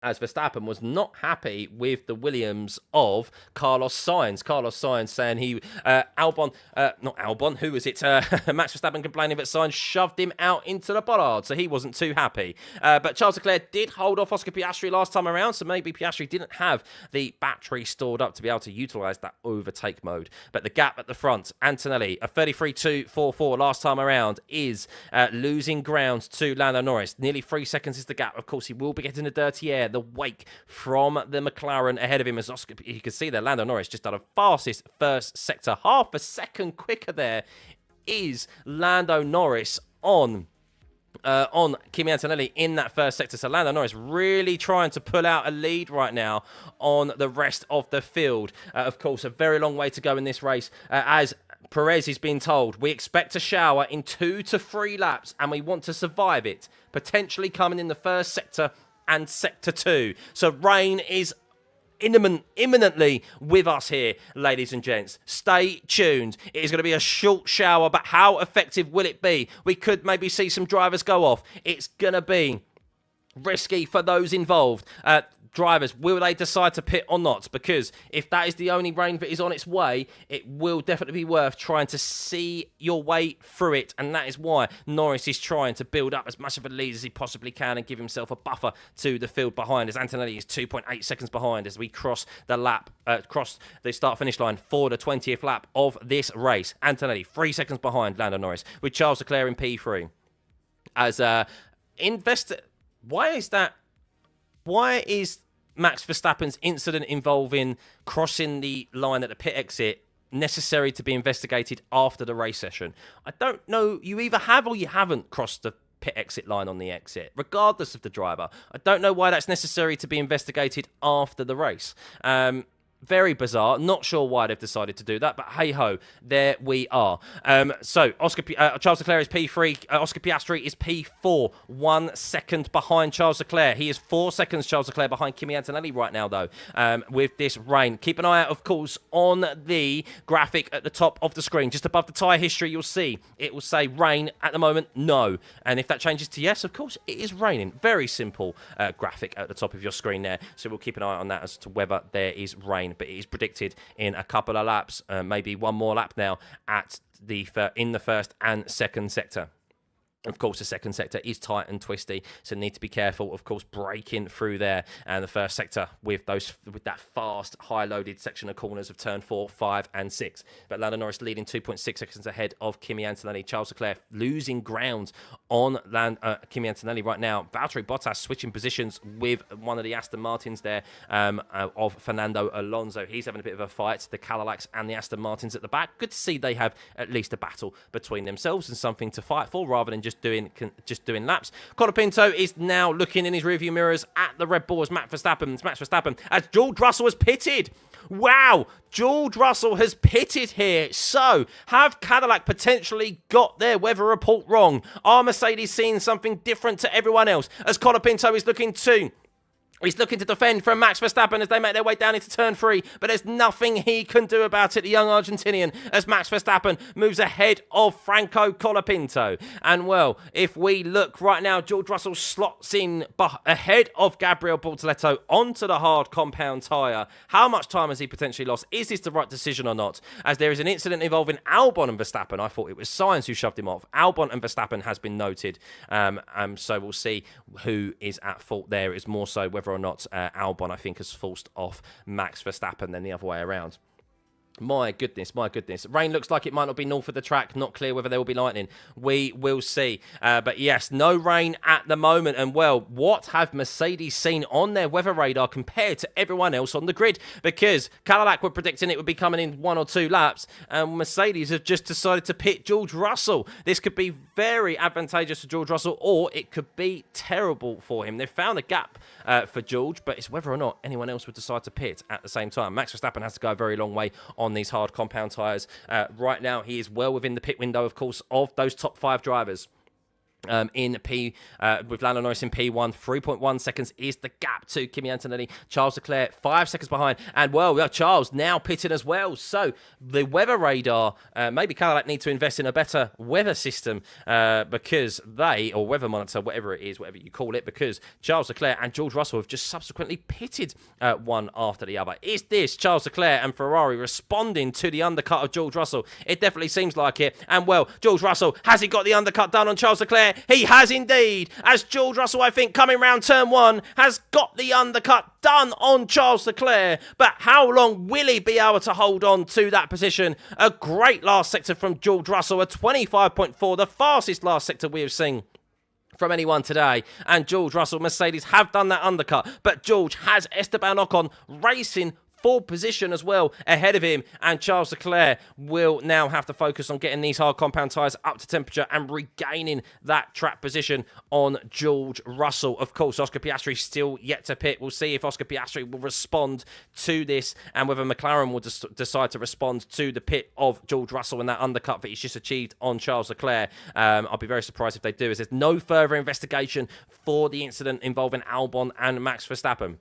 As Verstappen was not happy with the Williams of Carlos Sainz. Carlos Sainz saying he, not Albon, who was it? Max Verstappen complaining that Sainz shoved him out into the bollard, so he wasn't too happy. But Charles Leclerc did hold off Oscar Piastri last time around, so maybe Piastri didn't have the battery stored up to be able to utilise that overtake mode. But the gap at the front, Antonelli, a 33.244 last time around, is losing ground to Lando Norris. Nearly 3 seconds is the gap. Of course, he will be getting the dirty air, the wake from the McLaren ahead of him. As Oscar, you can see there, Lando Norris just done a fastest first sector. Half a second quicker there is Lando Norris on Kimi Antonelli in that first sector. So Lando Norris really trying to pull out a lead right now on the rest of the field. Of course, a very long way to go in this race, as Perez is being told, we expect a shower in 2 to 3 laps and we want to survive it, potentially coming in the first sector and sector 2. So rain is imminently with us here, ladies and gents. Stay tuned. It is going to be a short shower, but how effective will it be? We could maybe see some drivers go off. It's going to be risky for those involved. Drivers, will they decide to pit or not? Because if that is the only rain that is on its way, it will definitely be worth trying to see your way through it. And that is why Norris is trying to build up as much of a lead as he possibly can and give himself a buffer to the field behind, as Antonelli is 2.8 seconds behind as we cross the start-finish line for the 20th lap of this race. Antonelli, 3 seconds behind Lando Norris, with Charles Leclerc in P3. As why is Max Verstappen's incident involving crossing the line at the pit exit necessary to be investigated after the race session? I don't know. You either have or you haven't crossed the pit exit line on the exit, regardless of the driver. I don't know why that's necessary to be investigated after the race. Very bizarre. Not sure why they've decided to do that, but hey-ho, there we are. So, Charles Leclerc is P3. Oscar Piastri is P4. 1 second behind Charles Leclerc. He is 4 seconds, Charles Leclerc, behind Kimi Antonelli right now, though, with this rain. Keep an eye out, of course, on the graphic at the top of the screen. Just above the tyre history, you'll see it will say rain at the moment, no. And if that changes to yes, of course, it is raining. Very simple graphic at the top of your screen there. So we'll keep an eye on that as to whether there is rain. But it is predicted in a couple of laps, maybe one more lap now in the first and second sector. Of course, the second sector is tight and twisty, so need to be careful, of course, braking through there. And the first sector with that fast, high-loaded section of corners of turn 4, 5, and 6. But Lando Norris leading 2.6 seconds ahead of Kimi Antonelli. Charles Leclerc losing ground on Kimi Antonelli right now. Valtteri Bottas switching positions with one of the Aston Martins there of Fernando Alonso. He's having a bit of a fight. The Cadillacs and the Aston Martins at the back. Good to see they have at least a battle between themselves and something to fight for rather than just doing laps. Colapinto is now looking in his rearview mirrors at the Red Bull as Max Verstappen as George Russell has pitted. Wow, George Russell has pitted here. So, have Cadillac potentially got their weather report wrong? Are Mercedes seeing something different to everyone else as Colapinto is looking to He's looking to defend from Max Verstappen as they make their way down into turn 3, but there's nothing he can do about it, the young Argentinian, as Max Verstappen moves ahead of Franco Colapinto. And, well, if we look right now, George Russell slots in ahead of Gabriel Bortoleto onto the hard compound tyre. How much time has he potentially lost? Is this the right decision or not? As there is an incident involving Albon and Verstappen. I thought it was Sainz who shoved him off. Albon and Verstappen has been noted, so we'll see who is at fault there. It's more so whether or not Albon, I think, has forced off Max Verstappen than the other way around. My goodness, my goodness. Rain looks like it might not be north of the track. Not clear whether there will be lightning. We will see. But yes, no rain at the moment. And well, what have Mercedes seen on their weather radar compared to everyone else on the grid? Because Cadillac were predicting it would be coming in 1 or 2 laps. And Mercedes have just decided to pit George Russell. This could be very advantageous for George Russell, or it could be terrible for him. They've found a gap for George, but it's whether or not anyone else would decide to pit at the same time. Max Verstappen has to go a very long way on these hard compound tyres. Right now, he is well within the pit window, of course, of those top 5 drivers. With Lando Norris in P1, 3.1 seconds is the gap to Kimi Antonelli. Charles Leclerc 5 seconds behind, and well, we have Charles now pitted as well. So the weather radar, maybe Cadillac need to invest in a better weather system because or weather monitor, whatever it is, whatever you call it, because Charles Leclerc and George Russell have just subsequently pitted one after the other. Is this Charles Leclerc and Ferrari responding to the undercut of George Russell? It definitely seems like it. And well, George Russell, has he got the undercut done on Charles Leclerc? He has indeed, as George Russell, I think, coming round turn 1, has got the undercut done on Charles Leclerc. But how long will he be able to hold on to that position? A great last sector from George Russell, a 25.4, the fastest last sector we have seen from anyone today. And George Russell, Mercedes have done that undercut, but George has Esteban Ocon racing full position as well ahead of him, and Charles Leclerc will now have to focus on getting these hard compound tyres up to temperature and regaining that track position on George Russell. Of course, Oscar Piastri still yet to pit. We'll see if Oscar Piastri will respond to this and whether McLaren will decide to respond to the pit of George Russell and that undercut that he's just achieved on Charles Leclerc. I'll be very surprised if they do, as there's no further investigation for the incident involving Albon and Max Verstappen.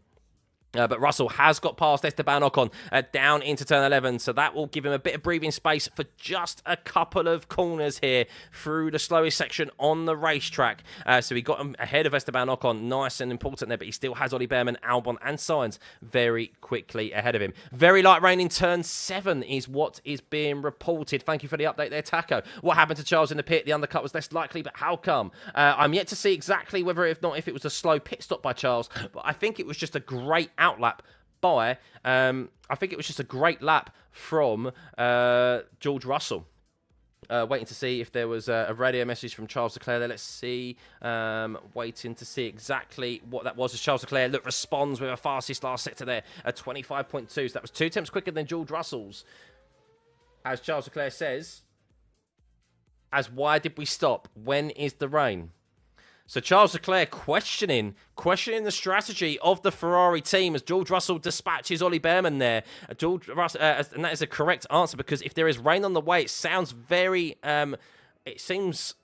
But Russell has got past Esteban Ocon down into turn 11, so that will give him a bit of breathing space for just a couple of corners here through the slowest section on the racetrack. So he got him ahead of Esteban Ocon, nice and important there, but he still has Ollie Behrman, Albon and Sainz very quickly ahead of him. Very light rain in turn 7 is what is being reported. Thank you for the update there, Taco. What happened to Charles in the pit? The undercut was less likely, but how come? I'm yet to see exactly whether, if not, if it was a slow pit stop by Charles, but I think it was just a great outlap by, I think it was just a great lap from George Russell. Waiting to see if there was a radio message from Charles Leclerc there. Let's see. Waiting to see exactly what that was as Charles Leclerc responds with a fastest last sector there, a 25.2. So that was 2 tenths quicker than George Russell's. As Charles Leclerc says, as why did we stop? When is the rain? So Charles Leclerc questioning the strategy of the Ferrari team as George Russell dispatches Ollie Behrman there. George Russell, and that is a correct answer, because if there is rain on the way, it sounds very, it seems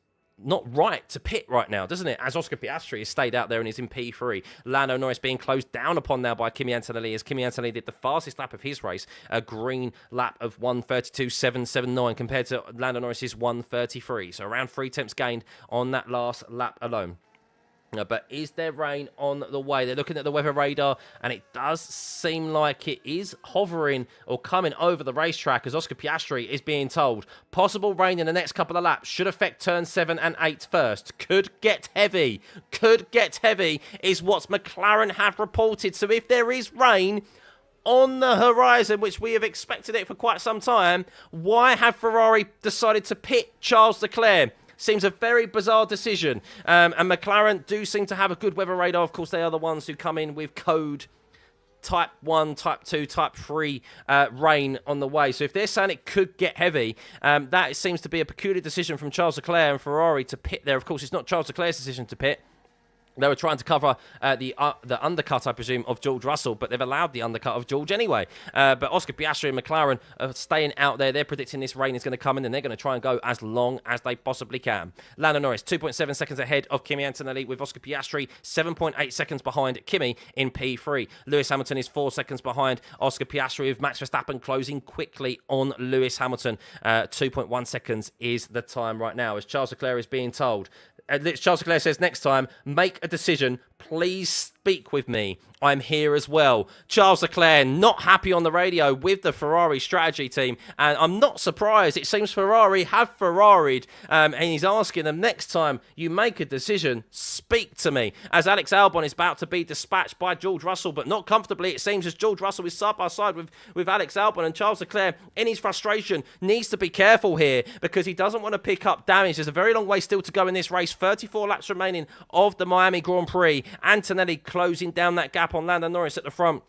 not right to pit right now, doesn't it? As Oscar Piastri has stayed out there and is in P3. Lando Norris being closed down upon now by Kimi Antonelli, as Kimi Antonelli did the fastest lap of his race, a green lap of 1:32.779 compared to Lando Norris's 1:33. So around 3 tenths gained on that last lap alone. But is there rain on the way? They're looking at the weather radar, and it does seem like it is hovering or coming over the racetrack, as Oscar Piastri is being told possible rain in the next couple of laps. Should affect turn 7 and 8 first. Could get heavy. Could get heavy is what McLaren have reported. So if there is rain on the horizon, which we have expected it for quite some time, why have Ferrari decided to pit Charles Leclerc? Seems a very bizarre decision. And McLaren do seem to have a good weather radar. Of course, they are the ones who come in with code Type 1, Type 2, Type 3 rain on the way. So if they're saying it could get heavy, that seems to be a peculiar decision from Charles Leclerc and Ferrari to pit there. Of course, it's not Charles Leclerc's decision to pit. They were trying to cover the undercut, I presume, of George Russell, but they've allowed the undercut of George anyway. But Oscar Piastri and McLaren are staying out there. They're predicting this rain is going to come in, and they're going to try and go as long as they possibly can. Lando Norris, 2.7 seconds ahead of Kimi Antonelli, with Oscar Piastri 7.8 seconds behind Kimi in P3. Lewis Hamilton is 4 seconds behind Oscar Piastri, with Max Verstappen closing quickly on Lewis Hamilton. 2.1 seconds is the time right now, as Charles Leclerc is being told. Charles Leclerc says next time, make a decision. Please speak with me. I'm here as well. Charles Leclerc not happy on the radio with the Ferrari strategy team. And I'm not surprised. It seems Ferrari have Ferrari'd. And he's asking them, next time you make a decision, speak to me. As Alex Albon is about to be dispatched by George Russell, but not comfortably, it seems, as George Russell is side by side with Alex Albon. And Charles Leclerc, in his frustration, needs to be careful here because he doesn't want to pick up damage. There's a very long way still to go in this race. 34 laps remaining of the Miami Grand Prix. Antonelli closing down that gap on Lando Norris at the front.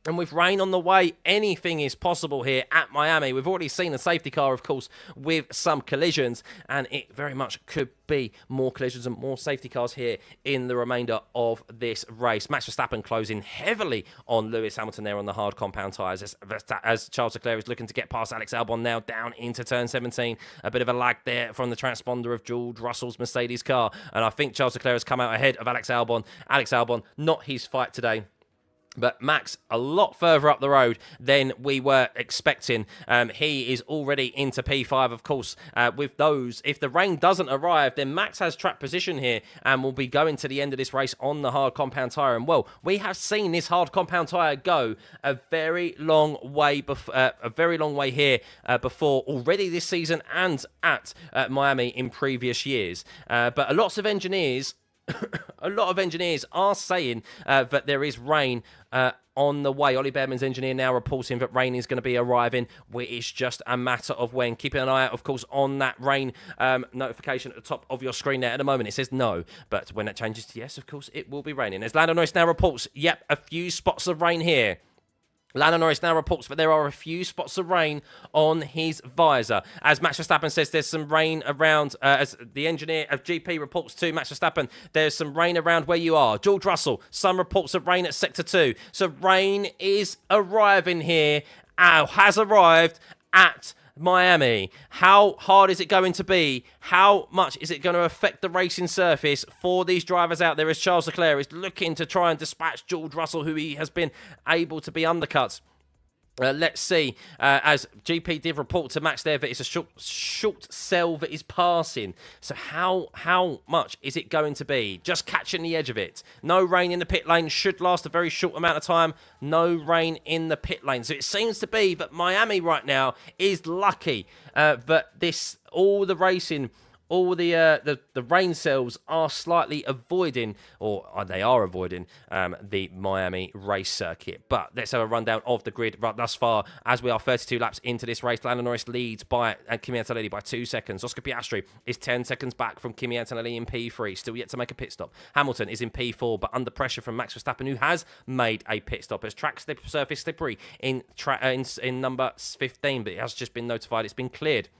And with rain on the way, anything is possible here at Miami. We've already seen a safety car, of course, with some collisions. And it very much could be more collisions and more safety cars here in the remainder of this race. Max Verstappen closing heavily on Lewis Hamilton there on the hard compound tyres as Charles Leclerc is looking to get past Alex Albon now down into turn 17. A bit of a lag there from the transponder of George Russell's Mercedes car. And I think Charles Leclerc has come out ahead of Alex Albon. Alex Albon, not his fight today. But Max, a lot further up the road than we were expecting. He is already into P5, of course. With those, if the rain doesn't arrive, then Max has track position here and will be going to the end of this race on the hard compound tyre. And, well, we have seen this hard compound tyre go a very long way here before already this season and at Miami in previous years. But lots of engineers... a lot of engineers are saying that there is rain on the way. Ollie Behrman's engineer now reporting that rain is going to be arriving. It's just a matter of when. Keeping an eye out, of course, on that rain notification at the top of your screen there. At the moment, it says no, but when that changes to yes, of course, it will be raining. As Lando Norris now reports, yep, a few spots of rain here. Lando Norris now reports that there are a few spots of rain on his visor. As Max Verstappen says, there's some rain around, as the engineer of GP reports to Max Verstappen, there's some rain around where you are. George Russell, some reports of rain at Sector 2. So rain is arriving here, has arrived at Miami. How hard is it going to be? How much is it going to affect the racing surface for these drivers out there as Charles Leclerc is looking to try and dispatch George Russell, who he has been able to be undercut? Let's see, as GP did report to Max there that it's a short cell that is passing. So how much is it going to be? Just catching the edge of it. No rain in the pit lane, should last a very short amount of time. No rain in the pit lane. So it seems to be that Miami right now is lucky that all the racing... all the rain cells are slightly avoiding, or they are avoiding, the Miami race circuit. But let's have a rundown of the grid thus far as we are 32 laps into this race. Lando Norris leads by Kimi Antonelli by 2 seconds. Oscar Piastri is 10 seconds back from Kimi Antonelli in P3, still yet to make a pit stop. Hamilton is in P4, but under pressure from Max Verstappen, who has made a pit stop as track surface slippery in number 15, but it has just been notified it's been cleared.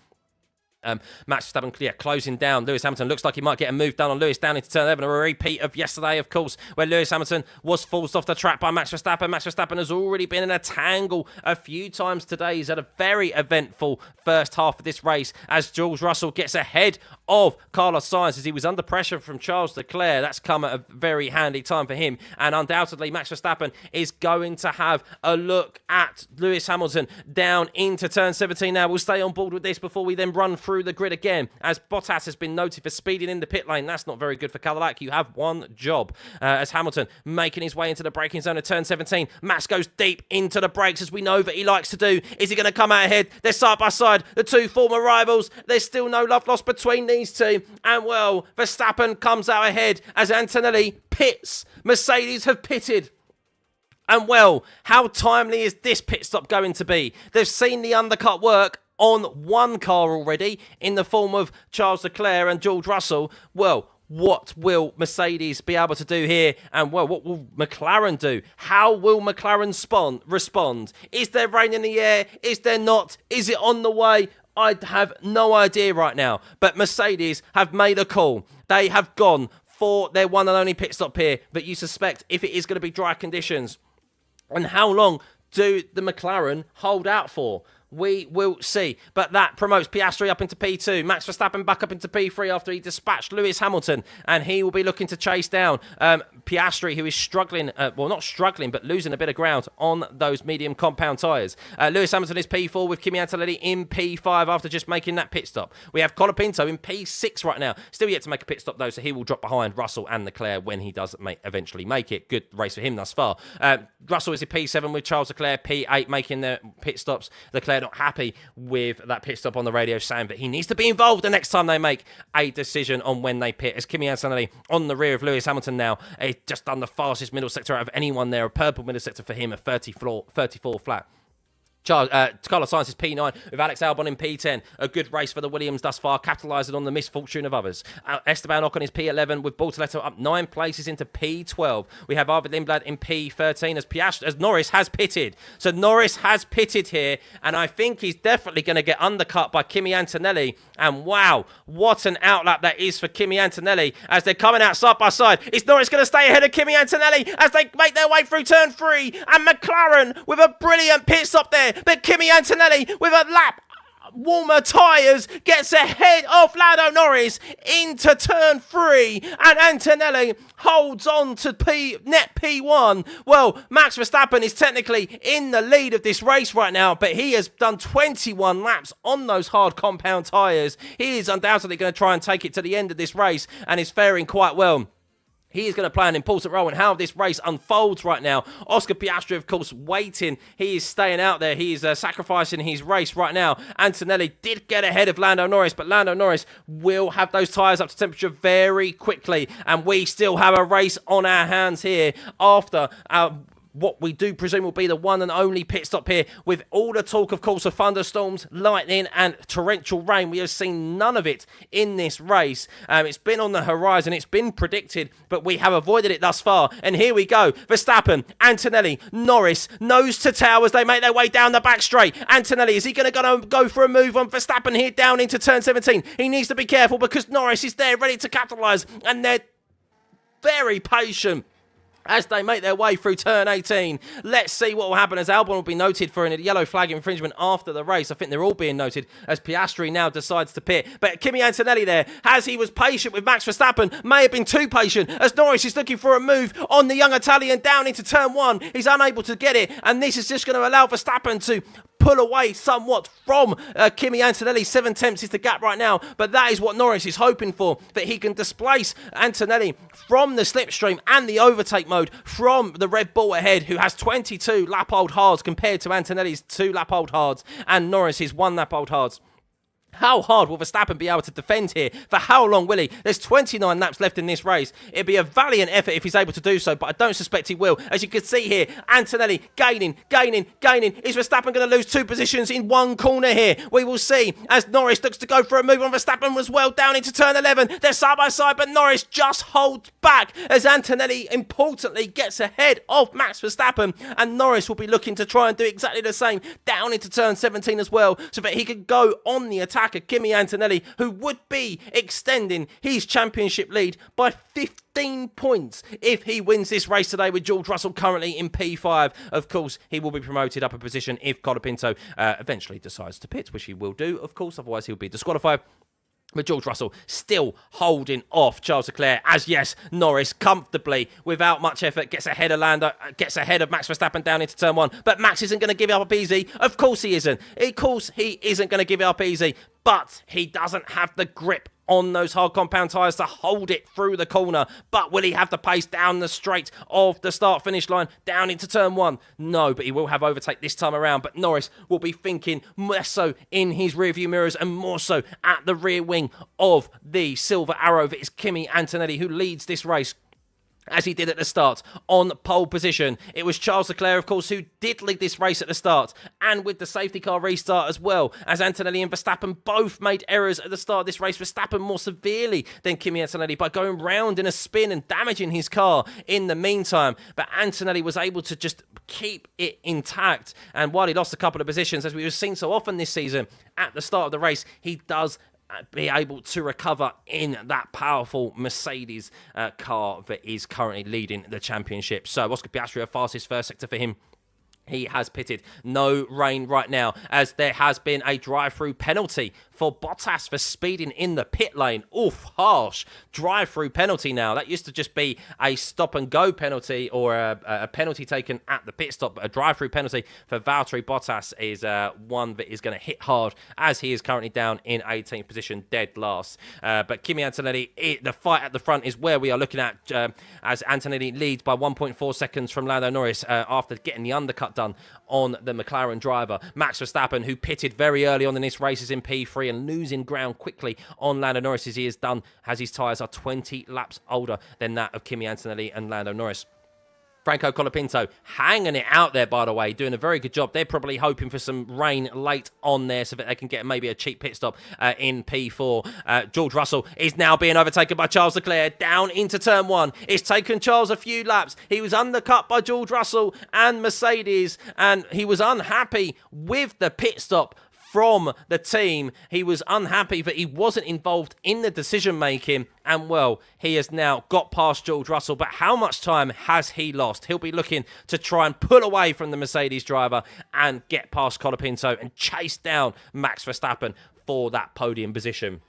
Max Verstappen closing down. Lewis Hamilton looks like he might get a move done on Lewis down into turn 11. A repeat of yesterday, of course, where Lewis Hamilton was forced off the track by Max Verstappen. Max Verstappen has already been in a tangle a few times today. He's had a very eventful first half of this race as George Russell gets ahead of Carlos Sainz as he was under pressure from Charles Leclerc. That's come at a very handy time for him. And undoubtedly, Max Verstappen is going to have a look at Lewis Hamilton down into turn 17 now. We'll stay on board with this before we then run through the grid again, as Bottas has been noted for speeding in the pit lane. That's not very good for Cadillac. You have one job. As Hamilton making his way into the braking zone of turn 17. Max goes deep into the brakes, as we know that he likes to do. Is he going to come out ahead? They're side by side, the two former rivals. There's still no love lost between these two. And, well, Verstappen comes out ahead as Antonelli pits. Mercedes have pitted. And, well, how timely is this pit stop going to be? They've seen the undercut work on one car already in the form of Charles Leclerc and George Russell. Well, what will Mercedes be able to do here? And, well, what will McLaren do? How will McLaren respond? Is there rain in the air? Is there not? Is it on the way? I have no idea right now. But Mercedes have made a call. They have gone for their one and only pit stop here that you suspect if it is going to be dry conditions. And how long do the McLaren hold out for? We will see. But that promotes Piastri up into P2. Max Verstappen back up into P3 after he dispatched Lewis Hamilton. And he will be looking to chase down Piastri, who is struggling, well, not struggling, but losing a bit of ground on those medium compound tyres. Lewis Hamilton is P4 with Kimi Antonelli in P5 after just making that pit stop. We have Colapinto in P6 right now. Still yet to make a pit stop, though, so he will drop behind Russell and Leclerc when he does eventually make it. Good race for him thus far. Russell is in P7 with Charles Leclerc, P8 making their pit stops. Leclerc not happy with that pit stop on the radio, saying that he needs to be involved the next time they make a decision on when they pit. As Kimi Antonelli on the rear of Lewis Hamilton now, he's just done the fastest middle sector out of anyone there. A purple middle sector for him, a 34 flat. Carlos Sainz is P9 with Alex Albon in P10. A good race for the Williams thus far, capitalising on the misfortune of others. Esteban Ocon is P11 with Bortoletto up 9 places into P12. We have Arvid Lindblad in P13 as Norris has pitted. So Norris has pitted here, and I think he's definitely going to get undercut by Kimi Antonelli. And wow, what an outlap that is for Kimi Antonelli as they're coming out side by side. Is Norris going to stay ahead of Kimi Antonelli as they make their way through turn 3? And McLaren with a brilliant pit stop there. But Kimi Antonelli with a lap warmer tyres gets ahead of Lando Norris into turn 3, and Antonelli holds on to net P1. Well, Max Verstappen is technically in the lead of this race right now, but he has done 21 laps on those hard compound tyres. He is undoubtedly going to try and take it to the end of this race and is faring quite well. He is going to play an important role in how this race unfolds right now. Oscar Piastri, of course, waiting. He is staying out there. He is sacrificing his race right now. Antonelli did get ahead of Lando Norris, but Lando Norris will have those tyres up to temperature very quickly. And we still have a race on our hands here after what we do presume will be the one and only pit stop here, with all the talk, of course, of thunderstorms, lightning and torrential rain. We have seen none of it in this race. It's been on the horizon, it's been predicted, but we have avoided it thus far. And here we go. Verstappen, Antonelli, Norris, nose to tail as they make their way down the back straight. Antonelli, is he going to go for a move on Verstappen here down into turn 17? He needs to be careful because Norris is there ready to capitalise, and they're very patient as they make their way through turn 18. Let's see what will happen, as Albon will be noted for a yellow flag infringement after the race. I think they're all being noted as Piastri now decides to pit. But Kimi Antonelli there, as he was patient with Max Verstappen, may have been too patient, as Norris is looking for a move on the young Italian down into turn 1. He's unable to get it, and this is just going to allow Verstappen to pull away somewhat from Kimi Antonelli. 7 tenths is the gap right now, but that is what Norris is hoping for, that he can displace Antonelli from the slipstream and the overtake mode from the Red Bull ahead, who has 22 lap-old hards compared to Antonelli's 2 lap-old hards and Norris's 1 lap-old hards. How hard will Verstappen be able to defend here? For how long will he? There's 29 laps left in this race. It'd be a valiant effort if he's able to do so, but I don't suspect he will. As you can see here, Antonelli gaining. Is Verstappen going to lose 2 positions in one corner here? We will see, as Norris looks to go for a move on Verstappen as well, down into turn 11. They're side by side, but Norris just holds back as Antonelli importantly gets ahead of Max Verstappen, and Norris will be looking to try and do exactly the same down into turn 17 as well, so that he could go on the attack of Kimi Antonelli, who would be extending his championship lead by 15 points if he wins this race today, with George Russell currently in P5. Of course, he will be promoted up a position if Colapinto eventually decides to pit, which he will do, of course, otherwise he'll be disqualified. But George Russell still holding off Charles Leclerc, as yes, Norris comfortably, without much effort, gets ahead of gets ahead of Max Verstappen down into turn 1. But Max isn't going to give it up easy. Of course he isn't. Of course he isn't going to give it up easy. But he doesn't have the grip on those hard compound tyres to hold it through the corner. But will he have the pace down the straight of the start-finish line down into turn 1? No, but he will have overtake this time around. But Norris will be thinking less so in his rearview mirrors and more so at the rear wing of the Silver Arrow. That is Kimi Antonelli, who leads this race, as he did at the start, on pole position. It was Charles Leclerc, of course, who did lead this race at the start, and with the safety car restart as well, as Antonelli and Verstappen both made errors at the start of this race. Verstappen more severely than Kimi Antonelli by going round in a spin and damaging his car in the meantime. But Antonelli was able to just keep it intact, and while he lost a couple of positions, as we've seen so often this season, at the start of the race, he does be able to recover in that powerful Mercedes car that is currently leading the championship. So Oscar Piastri, a fastest first sector for him. He has pitted. No rain right now, as there has been a drive-through penalty for Bottas for speeding in the pit lane. Oof, harsh. Drive-through penalty now. That used to just be a stop-and-go penalty or a penalty taken at the pit stop. But a drive-through penalty for Valtteri Bottas is one that is going to hit hard, as he is currently down in 18th position, dead last. But Kimi Antonelli, the fight at the front is where we are looking at, as Antonelli leads by 1.4 seconds from Lando Norris after getting the undercut done on the McLaren driver. Max Verstappen, who pitted very early on in this race, is in P3 and losing ground quickly on Lando Norris, as he is done, as his tyres are 20 laps older than that of Kimi Antonelli and Lando Norris. Franco Colapinto hanging it out there, by the way, doing a very good job. They're probably hoping for some rain late on there so that they can get maybe a cheap pit stop in P4. George Russell is now being overtaken by Charles Leclerc down into turn 1. It's taken Charles a few laps. He was undercut by George Russell and Mercedes, and he was unhappy with the pit stop from the team. He was unhappy that he wasn't involved in the decision making, and well, he has now got past George Russell. But how much time has he lost? He'll be looking to try and pull away from the Mercedes driver and get past Colapinto and chase down Max Verstappen for that podium position,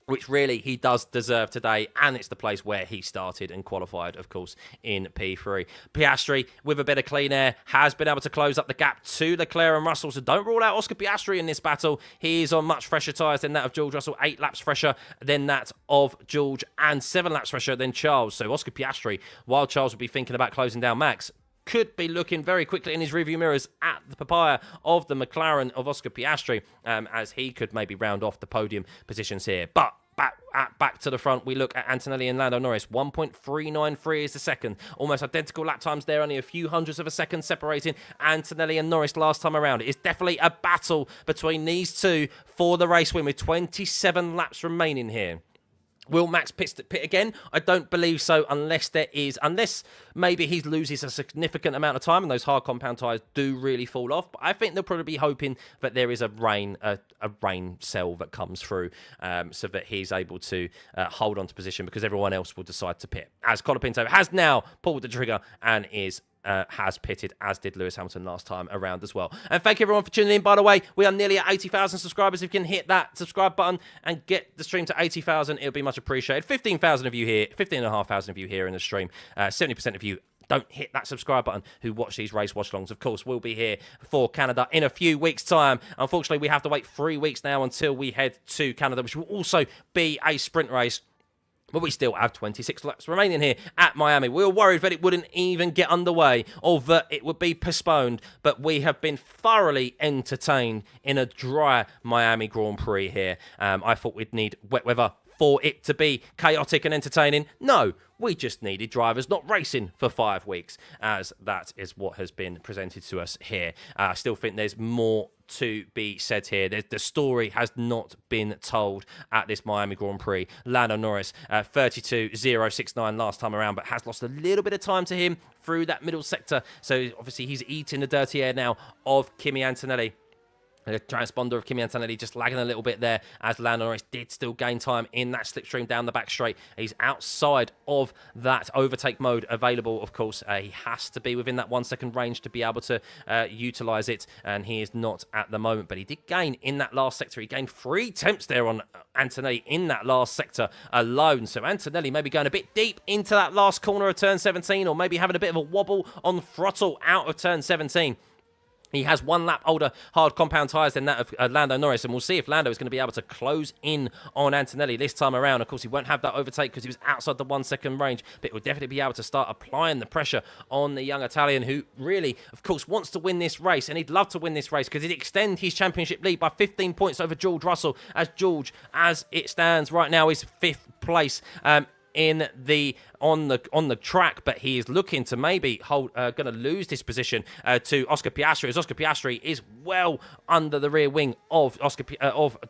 which really he does deserve today, and it's the place where he started and qualified, of course, in P3. Piastri, with a bit of clean air, has been able to close up the gap to Leclerc and Russell, so don't rule out Oscar Piastri in this battle. He is on much fresher tyres than that of George Russell, 8 laps fresher than that of George, and 7 laps fresher than Charles. So Oscar Piastri, while Charles would be thinking about closing down Max, could be looking very quickly in his rearview mirrors at the papaya of the McLaren of Oscar Piastri, as he could maybe round off the podium positions here. But back to the front, we look at Antonelli and Lando Norris. 1.393 is the second. Almost identical lap times there, only a few hundredths of a second separating Antonelli and Norris last time around. It is definitely a battle between these two for the race win, with 27 laps remaining here. Will Max pit again? I don't believe so, unless maybe he loses a significant amount of time and those hard compound tyres do really fall off. But I think they'll probably be hoping that there is a rain cell that comes through, so that he's able to hold on to position, because everyone else will decide to pit. As Colapinto has now pulled the trigger and has pitted, as did Lewis Hamilton last time around as well. And thank you everyone for tuning in, by the way. We are nearly at 80,000 subscribers. If you can hit that subscribe button and get the stream to 80,000, it'll be much appreciated. 15,000 of you here, 15,500 of you here in the stream. 70% of you don't hit that subscribe button who watch these race watch-alongs. Of course, we'll be here for Canada in a few weeks' time. Unfortunately, we have to wait 3 weeks now until we head to Canada, which will also be a sprint race. But we still have 26 laps remaining here at Miami. We were worried that it wouldn't even get underway or that it would be postponed. But we have been thoroughly entertained in a dry Miami Grand Prix here. I thought we'd need wet weather for it to be chaotic and entertaining. No, we just needed drivers not racing for 5 weeks, as that is what has been presented to us here. I still think there's more to be said here. The story has not been told at this Miami Grand Prix. Lando Norris, 32.069 last time around, but has lost a little bit of time to him through that middle sector. So obviously he's eating the dirty air now of Kimi Antonelli. The transponder of Kimi Antonelli just lagging a little bit there, as Lando Norris did still gain time in that slipstream down the back straight. He's outside of that overtake mode available, of course. He has to be within that 1 second range to be able to utilise it, and he is not at the moment. But he did gain in that last sector. He gained 3 tenths there on Antonelli in that last sector alone. So Antonelli maybe going a bit deep into that last corner of turn 17, or maybe having a bit of a wobble on throttle out of turn 17. He has 1 lap older hard compound tyres than that of Lando Norris, and we'll see if Lando is going to be able to close in on Antonelli this time around. Of course, he won't have that overtake because he was outside the 1 second range, but he'll definitely be able to start applying the pressure on the young Italian, who really, of course, wants to win this race, and he'd love to win this race because he'd extend his championship lead by 15 points over George Russell, as George, as it stands right now, is 5th place. On the track, but he is looking to maybe going to lose this position to Oscar Piastri, as Oscar Piastri is well under the rear wing of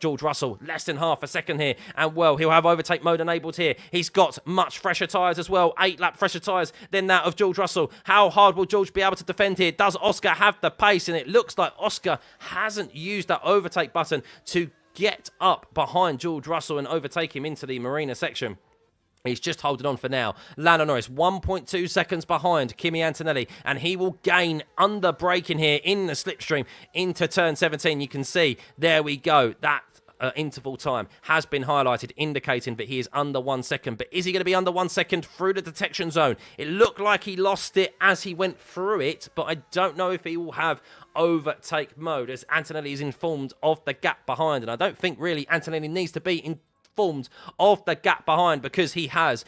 George Russell, less than half a second here, and well, he'll have overtake mode enabled here. He's got much fresher tyres as well, 8 lap fresher tyres than that of George Russell. How hard will George be able to defend here? Does Oscar have the pace? And it looks like Oscar hasn't used that overtake button to get up behind George Russell and overtake him into the Marina section. He's just holding on for now. Lando Norris, 1.2 seconds behind Kimi Antonelli, and he will gain under braking here in the slipstream into turn 17. You can see, there we go, that interval time has been highlighted, indicating that he is under 1 second. But is he going to be under 1 second through the detection zone? It looked like he lost it as he went through it, but I don't know if he will have overtake mode, as Antonelli is informed of the gap behind. And I don't think really Antonelli needs to be informed of the gap behind, because he has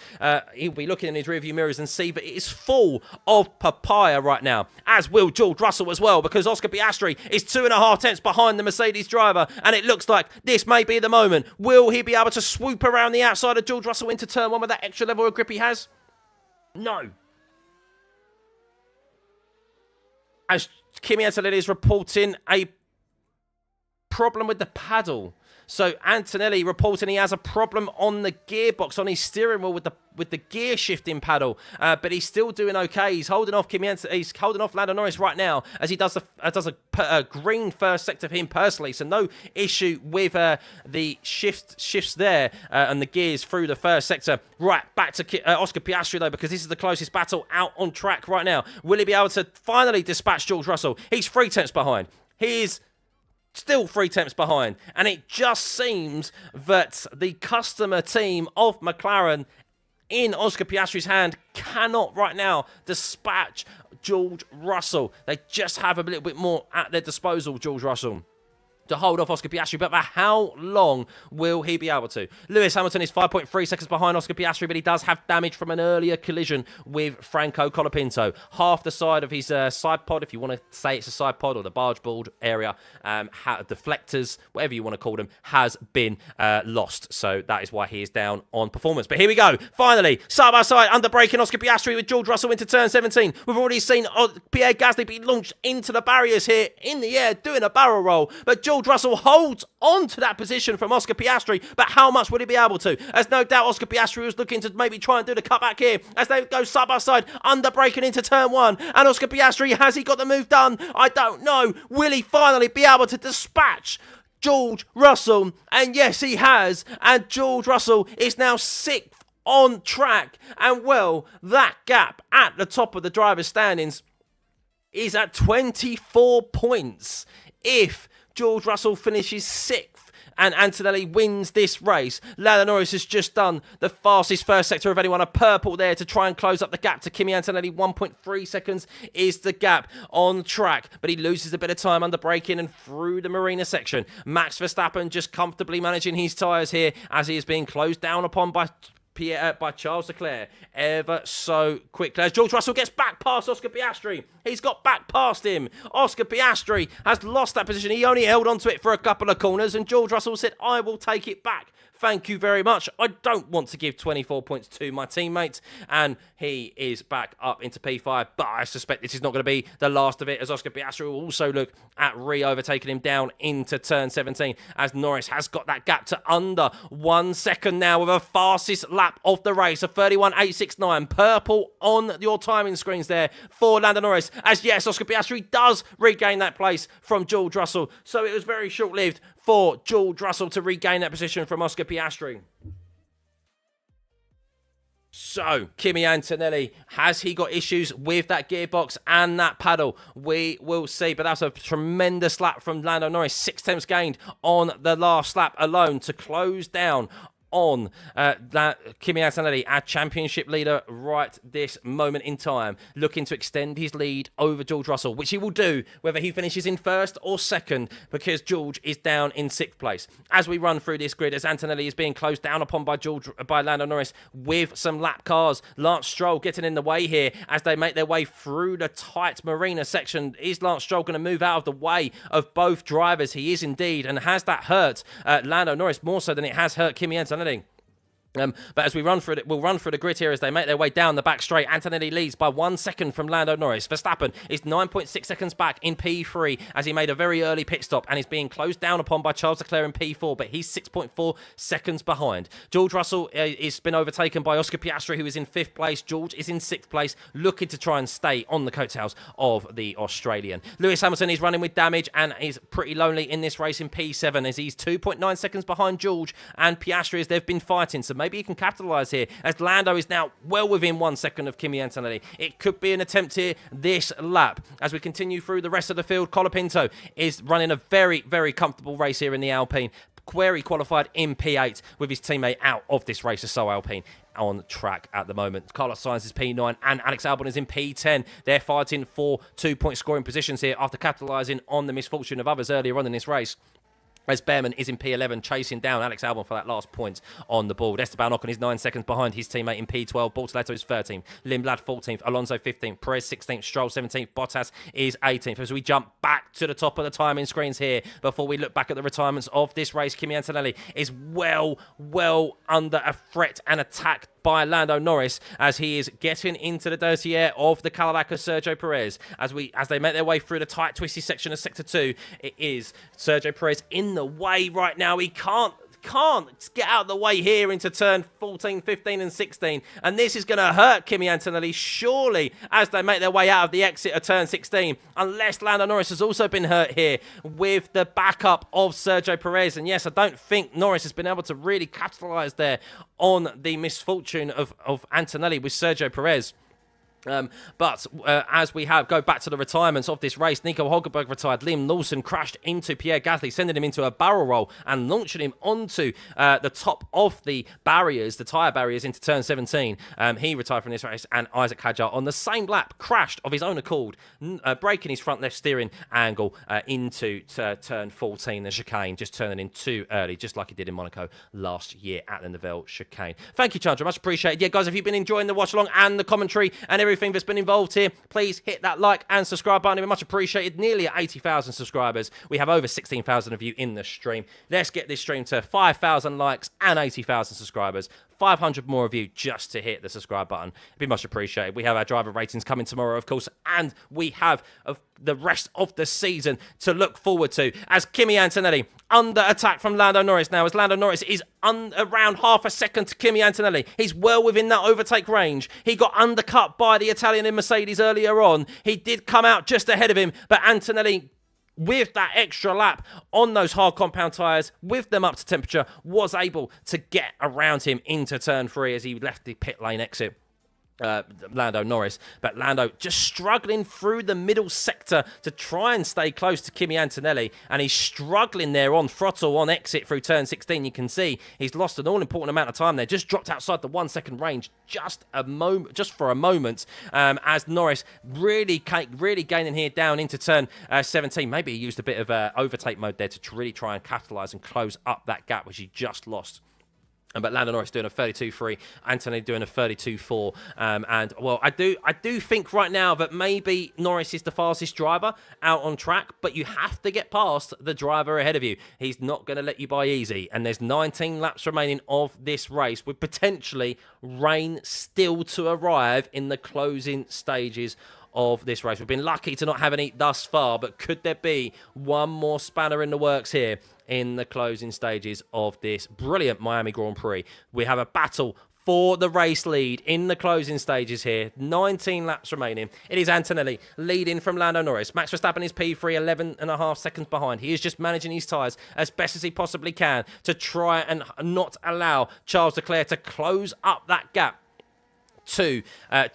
he'll be looking in his rearview mirrors and see that it is full of papaya right now, as will George Russell as well, because Oscar Piastri is 2.5 tenths behind the Mercedes driver, and it looks like this may be the moment. Will he be able to swoop around the outside of George Russell into turn 1 with that extra level of grip he has? No. As Kimi Antonelli is reporting a problem with the paddle. So Antonelli reporting he has a problem on the gearbox, on his steering wheel with the gear shifting paddle, but he's still doing okay. He's holding off he's holding off Lando Norris right now as he does a green first sector for him personally. So no issue with the shifts there and the gears through the first sector. Right, back to Oscar Piastri though, because this is the closest battle out on track right now. Will he be able to finally dispatch George Russell? He's 3 tenths behind. He is still 3 tenths behind, and it just seems that the customer team of McLaren in Oscar Piastri's hand cannot right now dispatch George Russell. They just have a little bit more at their disposal, George Russell, to hold off Oscar Piastri, but for how long will he be able to? Lewis Hamilton is 5.3 seconds behind Oscar Piastri, but he does have damage from an earlier collision with Franco Colapinto. Half the side of his side pod, if you want to say it's a side pod, or the barge board area, deflectors, whatever you want to call them, has been lost. So that is why he is down on performance. But here we go. Finally, side by side, under braking Oscar Piastri with George Russell into turn 17. We've already seen Pierre Gasly be launched into the barriers here in the air, doing a barrel roll. But George Russell holds on to that position from Oscar Piastri, but how much would he be able to? As no doubt Oscar Piastri was looking to maybe try and do the cutback here as they go side by side, under braking into turn 1. And Oscar Piastri, has he got the move done? I don't know. Will he finally be able to dispatch George Russell? And yes, he has. And George Russell is now 6th on track. And well, that gap at the top of the driver's standings is at 24 points. If George Russell finishes 6th and Antonelli wins this race, Lando Norris has just done the fastest first sector of anyone. A purple there to try and close up the gap to Kimi Antonelli. 1.3 seconds is the gap on track, but he loses a bit of time under braking and through the Marina section. Max Verstappen just comfortably managing his tyres here as he is being closed down upon by Charles Leclerc ever so quickly. As George Russell gets back past Oscar Piastri, he's got back past him. Oscar Piastri has lost that position. He only held onto it for a couple of corners, and George Russell said, I will take it back. Thank you very much. I don't want to give 24 points to my teammates. And he is back up into P5. But I suspect this is not going to be the last of it, as Oscar Piastri will also look at re-overtaking him down into turn 17, as Norris has got that gap to under 1 second now with a fastest lap of the race, a 31.869. Purple on your timing screens there for Lando Norris. As yes, Oscar Piastri does regain that place from George Russell. So it was very short-lived for George Russell to regain that position from Oscar Piastri. So, Kimi Antonelli, has he got issues with that gearbox and that paddle? We will see, but that's a tremendous lap from Lando Norris. 6 tenths gained on the last lap alone to close down on that Kimi Antonelli, our championship leader right this moment in time, looking to extend his lead over George Russell, which he will do whether he finishes in 1st or 2nd, because George is down in 6th place. As we run through this grid, as Antonelli is being closed down upon by Lando Norris with some lap cars. Lance Stroll getting in the way here as they make their way through the tight Marina section. Is Lance Stroll going to move out of the way of both drivers? He is indeed, and has that hurt Lando Norris more so than it has hurt Kimi Antonelli? But as we run through it, we'll run through the grid here as they make their way down the back straight. Antonelli leads by 1 second from Lando Norris. Verstappen is 9.6 seconds back in P3 as he made a very early pit stop and is being closed down upon by Charles Leclerc in P4, but he's 6.4 seconds behind. George Russell is been overtaken by Oscar Piastri, who is in 5th place. George is in 6th place, looking to try and stay on the coattails of the Australian. Lewis Hamilton is running with damage and is pretty lonely in this race in P7 as he's 2.9 seconds behind George and Piastri as they've been fighting. So maybe he can capitalise here as Lando is now well within 1 second of Kimi Antonelli. It could be an attempt here this lap. As we continue through the rest of the field, Colapinto is running a very, very comfortable race here in the Alpine. Query qualified in P8 with his teammate out of this race as So Alpine on track at the moment. Carlos Sainz is P9 and Alex Albon is in P10. They're fighting for 2-point scoring positions here after capitalising on the misfortune of others earlier on in this race. As Behrman is in P11, chasing down Alex Albon for that last point on the board. Esteban Ocon is 9 seconds behind his teammate in P12. Bortoleto is 13th. Lindblad 14th. Alonso 15th. Perez 16th. Stroll 17th. Bottas is 18th. As we jump back to the top of the timing screens here, before we look back at the retirements of this race, Kimi Antonelli is well under a threat and attack by Lando Norris as he is getting into the dirty air of the Cadillac of Sergio Perez. As they make their way through the tight, twisty section of Sector 2, it is Sergio Perez in the way right now. He can't get out of the way here into turn 14, 15 and 16, and this is going to hurt Kimi Antonelli surely as they make their way out of the exit of turn 16, unless Lando Norris has also been hurt here with the backup of Sergio Perez. And yes, I don't think Norris has been able to really capitalise there on the misfortune of Antonelli with Sergio Perez. But as we go back to the retirements of this race, Nico Hulkenberg retired. Liam Lawson crashed into Pierre Gasly, sending him into a barrel roll and launching him onto the top of the barriers, the tyre barriers, into turn 17. He retired from this race, and Isaac Hadjar on the same lap crashed of his own accord, breaking his front left steering angle into turn 14, the chicane, just turning in too early, just like he did in Monaco last year at the Neville chicane. Thank you, Chandra, much appreciated. Yeah, guys, if you've been enjoying the watch along and the commentary and everything that's been involved here, please hit that like and subscribe button. It'd be much appreciated. Nearly at 80,000 subscribers. We have over 16,000 of you in the stream. Let's get this stream to 5,000 likes and 80,000 subscribers. 500 more of you just to hit the subscribe button. It'd be much appreciated. We have our driver ratings coming tomorrow, of course, and we have the rest of the season to look forward to as Kimi Antonelli under attack from Lando Norris now, as Lando Norris is around half a second to Kimi Antonelli. He's well within that overtake range. He got undercut by the Italian in Mercedes earlier on. He did come out just ahead of him, but Antonelli, with that extra lap on those hard compound tyres, with them up to temperature, was able to get around him into turn 3 as he left the pit lane exit. Lando Norris, but Lando just struggling through the middle sector to try and stay close to Kimi Antonelli, and he's struggling there on throttle on exit through turn 16. You can see he's lost an all-important amount of time there, just dropped outside the 1 second range just for a moment, as Norris really gaining here down into turn 17. Maybe he used a bit of overtake mode there to really try and capitalise and close up that gap which he just lost. But Lando Norris doing a 32.3, Antonelli doing a 32.4, and well, I do think right now that maybe Norris is the fastest driver out on track, but you have to get past the driver ahead of you. He's not going to let you by easy, and there's 19 laps remaining of this race, with potentially rain still to arrive in the closing stages of this race. We've been lucky to not have any thus far, but could there be one more spanner in the works here in the closing stages of this brilliant Miami Grand Prix? We have a battle for the race lead in the closing stages here. 19 laps remaining. It is Antonelli leading from Lando Norris. Max Verstappen is P3, 11.5 seconds behind. He is just managing his tyres as best as he possibly can to try and not allow Charles Leclerc to close up that gap to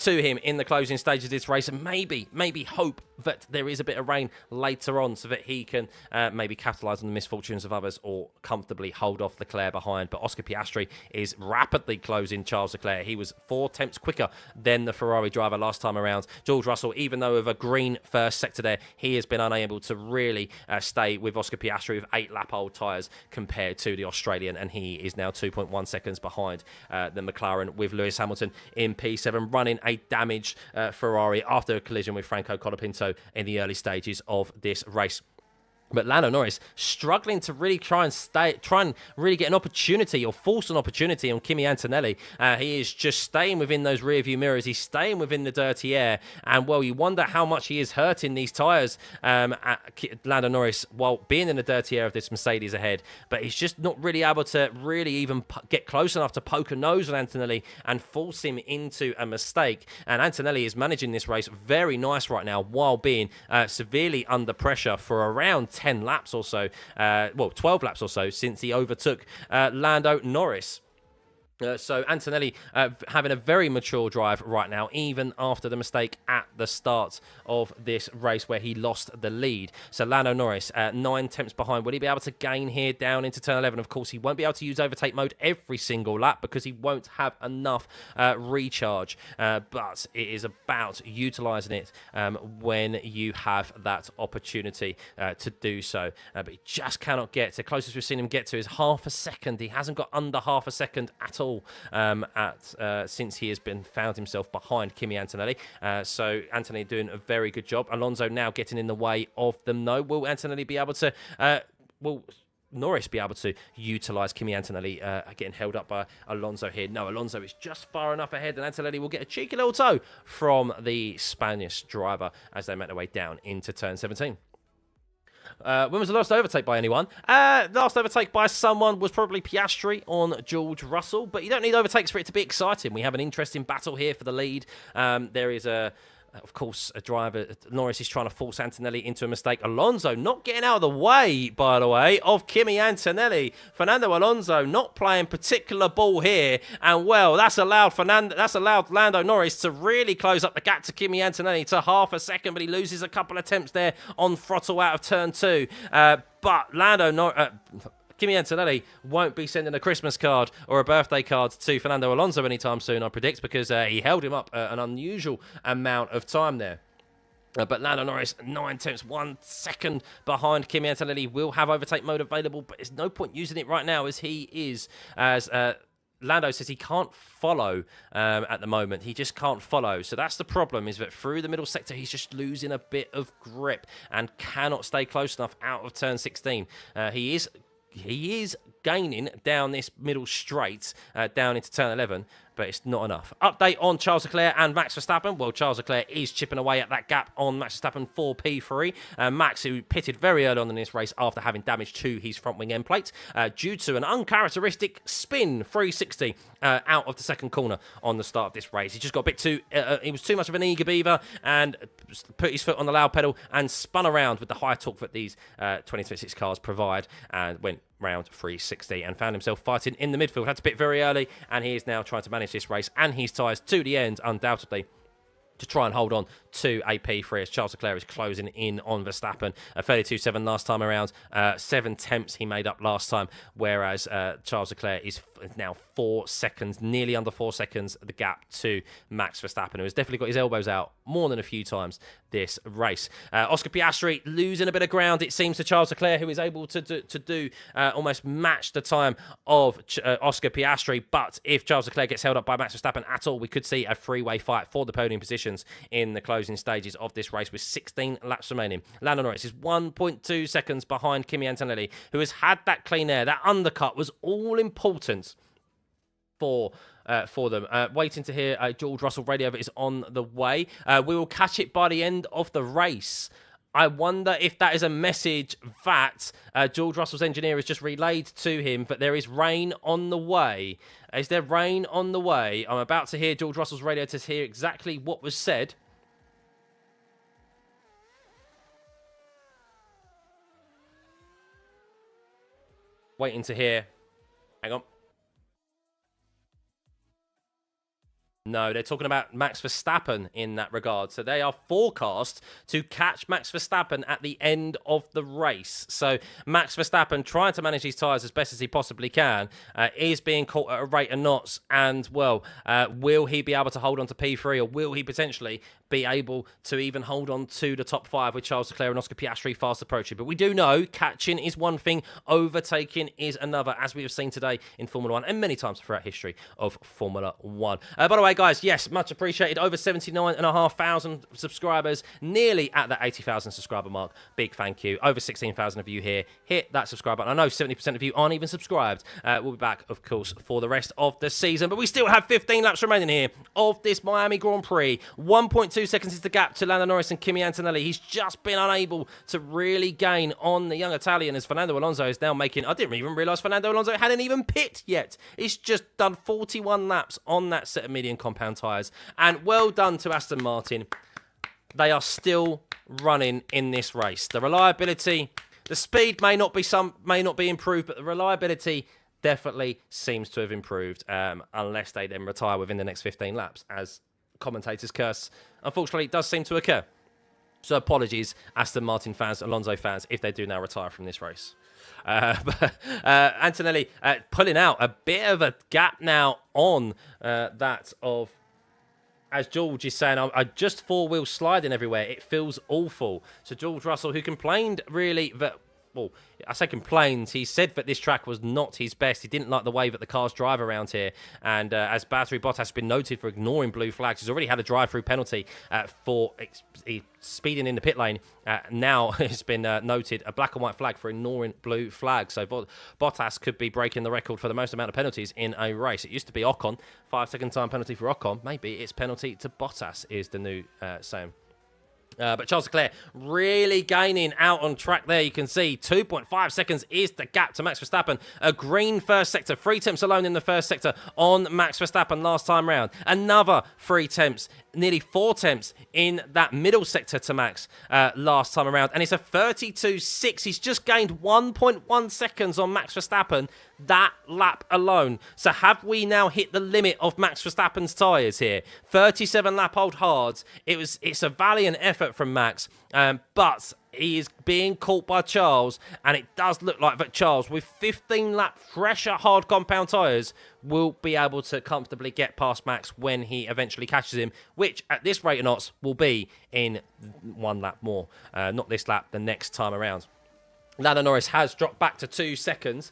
him in the closing stages of this race, and maybe hope that there is a bit of rain later on so that he can maybe capitalise on the misfortunes of others or comfortably hold off Leclerc behind. But Oscar Piastri is rapidly closing Charles Leclerc. He was 4 tenths quicker than the Ferrari driver last time around. George Russell, even though with a green first sector there, he has been unable to really stay with Oscar Piastri with 8 lap-old tyres compared to the Australian, and he is now 2.1 seconds behind the McLaren, with Lewis Hamilton in P7 running a damaged Ferrari after a collision with Franco Colapinto in the early stages of this race. But Lando Norris struggling to really try and really get an opportunity or force an opportunity on Kimi Antonelli. He is just staying within those rear view mirrors. He's staying within the dirty air. And, well, you wonder how much he is hurting these tyres, Lando Norris, while being in the dirty air of this Mercedes ahead. But he's just not really able to really even get close enough to poke a nose on Antonelli and force him into a mistake. And Antonelli is managing this race very nice right now while being severely under pressure for around 10 laps or so, 12 laps or so since he overtook Lando Norris. So Antonelli having a very mature drive right now, even after the mistake at the start of this race where he lost the lead. So Lando Norris 9 tenths behind. Will he be able to gain here down into turn 11? Of course, he won't be able to use overtake mode every single lap because he won't have enough recharge. But it is about utilising it when you have that opportunity to do so. But he just cannot get. The closest we've seen him get to is half a second. He hasn't got under half a second at all. Since he has found himself behind Kimi Antonelli. So Antonelli doing a very good job. Alonso now getting in the way of them, though. Will Antonelli be able to... will Norris be able to utilise Kimi Antonelli getting held up by Alonso here? No, Alonso is just far enough ahead, and Antonelli will get a cheeky little toe from the Spanish driver as they make their way down into turn 17. When was the last overtake by anyone? Last overtake by someone was probably Piastri on George Russell, but you don't need overtakes for it to be exciting. We have an interesting battle here for the lead. There is of course, a driver. Norris is trying to force Antonelli into a mistake. Alonso not getting out of the way, by the way, of Kimi Antonelli. Fernando Alonso not playing particular ball here, and well, that's allowed Lando Norris to really close up the gap to Kimi Antonelli to half a second, but he loses a couple of attempts there on throttle out of turn 2. But Kimi Antonelli won't be sending a Christmas card or a birthday card to Fernando Alonso anytime soon, I predict, because he held him up an unusual amount of time there. But Lando Norris, 9 tenths, 1 second behind Kimi Antonelli. Will have overtake mode available, but there's no point using it right now as Lando says he can't follow at the moment. He just can't follow. So that's the problem, is that through the middle sector, he's just losing a bit of grip and cannot stay close enough out of turn 16. He is gaining down this middle straight, down into turn 11, but it's not enough. Update on Charles Leclerc and Max Verstappen. Well, Charles Leclerc is chipping away at that gap on Max Verstappen for P3. Max, who pitted very early on in this race after having damage to his front wing end plate due to an uncharacteristic spin 360 out of the second corner on the start of this race. He just got a bit too... he was too much of an eager beaver and put his foot on the loud pedal and spun around with the high torque that these 2026 cars provide and went round 360 and found himself fighting in the midfield. Had to pit very early, and he is now trying to manage this race and his tyres to the end, undoubtedly, to try and hold on to a P3 as Charles Leclerc is closing in on Verstappen. 32.7 last time around, 7 tenths he made up last time, whereas Charles Leclerc is now 4 seconds, nearly under 4 seconds, the gap to Max Verstappen, who has definitely got his elbows out more than a few times this race. Oscar Piastri losing a bit of ground, it seems, to Charles Leclerc, who is able to almost match the time of Oscar Piastri. But if Charles Leclerc gets held up by Max Verstappen at all, we could see a three-way fight for the podium positions in the closing stages of this race with 16 laps remaining. Lando Norris is 1.2 seconds behind Kimi Antonelli, who has had that clean air. That undercut was all important for them. Waiting to hear George Russell radio that is on the way. We will catch it by the end of the race. I wonder if that is a message that George Russell's engineer has just relayed to him, that there is rain on the way. Is there rain on the way? I'm about to hear George Russell's radio to hear exactly what was said. Waiting to hear. Hang on. No, they're talking about Max Verstappen in that regard. So they are forecast to catch Max Verstappen at the end of the race. So Max Verstappen, trying to manage his tyres as best as he possibly can, is being caught at a rate of knots. And, well, will he be able to hold on to P3, or will he potentially be able to even hold on to the top 5 with Charles Leclerc and Oscar Piastri fast approaching. But we do know catching is one thing, overtaking is another, as we have seen today in Formula 1 and many times throughout history of Formula 1. By the way, guys, yes, much appreciated. Over 79,500 subscribers, nearly at that 80,000 subscriber mark. Big thank you. Over 16,000 of you here. Hit that subscribe button. I know 70% of you aren't even subscribed. We'll be back, of course, for the rest of the season. But we still have 15 laps remaining here of this Miami Grand Prix. 1.2 seconds is the gap to Lando Norris and Kimi Antonelli. He's just been unable to really gain on the young Italian as Fernando Alonso is now making... I didn't even realise Fernando Alonso hadn't even pit yet. He's just done 41 laps on that set of medium compound tyres. And well done to Aston Martin. They are still running in this race. The reliability, the speed may not be improved, but the reliability definitely seems to have improved, unless they then retire within the next 15 laps, as commentators curse. Unfortunately, it does seem to occur. So apologies, Aston Martin fans, Alonso fans, if they do now retire from this race. Antonelli pulling out a bit of a gap now on that of... As George is saying, I just four-wheel sliding everywhere. It feels awful. So George Russell, who complained really that... Well, I say complained. He said that this track was not his best. He didn't like the way that the cars drive around here. And as Valtteri Bottas has been noted for ignoring blue flags, he's already had a drive-through penalty for speeding in the pit lane. Now it's been noted a black and white flag for ignoring blue flags. So Bottas could be breaking the record for the most amount of penalties in a race. It used to be Ocon, 5-second time penalty for Ocon. Maybe it's penalty to Bottas is the new saying. But Charles Leclerc really gaining out on track there. You can see 2.5 seconds is the gap to Max Verstappen. A green first sector, 3 tenths alone in the first sector on Max Verstappen last time round. Another 3 tenths, nearly 4 tenths in that middle sector to Max last time around. And it's a 32.6. He's just gained 1.1 seconds on Max Verstappen that lap alone. So have we now hit the limit of Max Verstappen's tyres here? 37 lap old hards. It's a valiant effort from Max, but he is being caught by Charles, and it does look like that Charles, with 15 lap fresher hard compound tyres, will be able to comfortably get past Max when he eventually catches him, which at this rate of knots will be in 1 lap more. Not this lap, the next time around. Lando Norris has dropped back to 2 seconds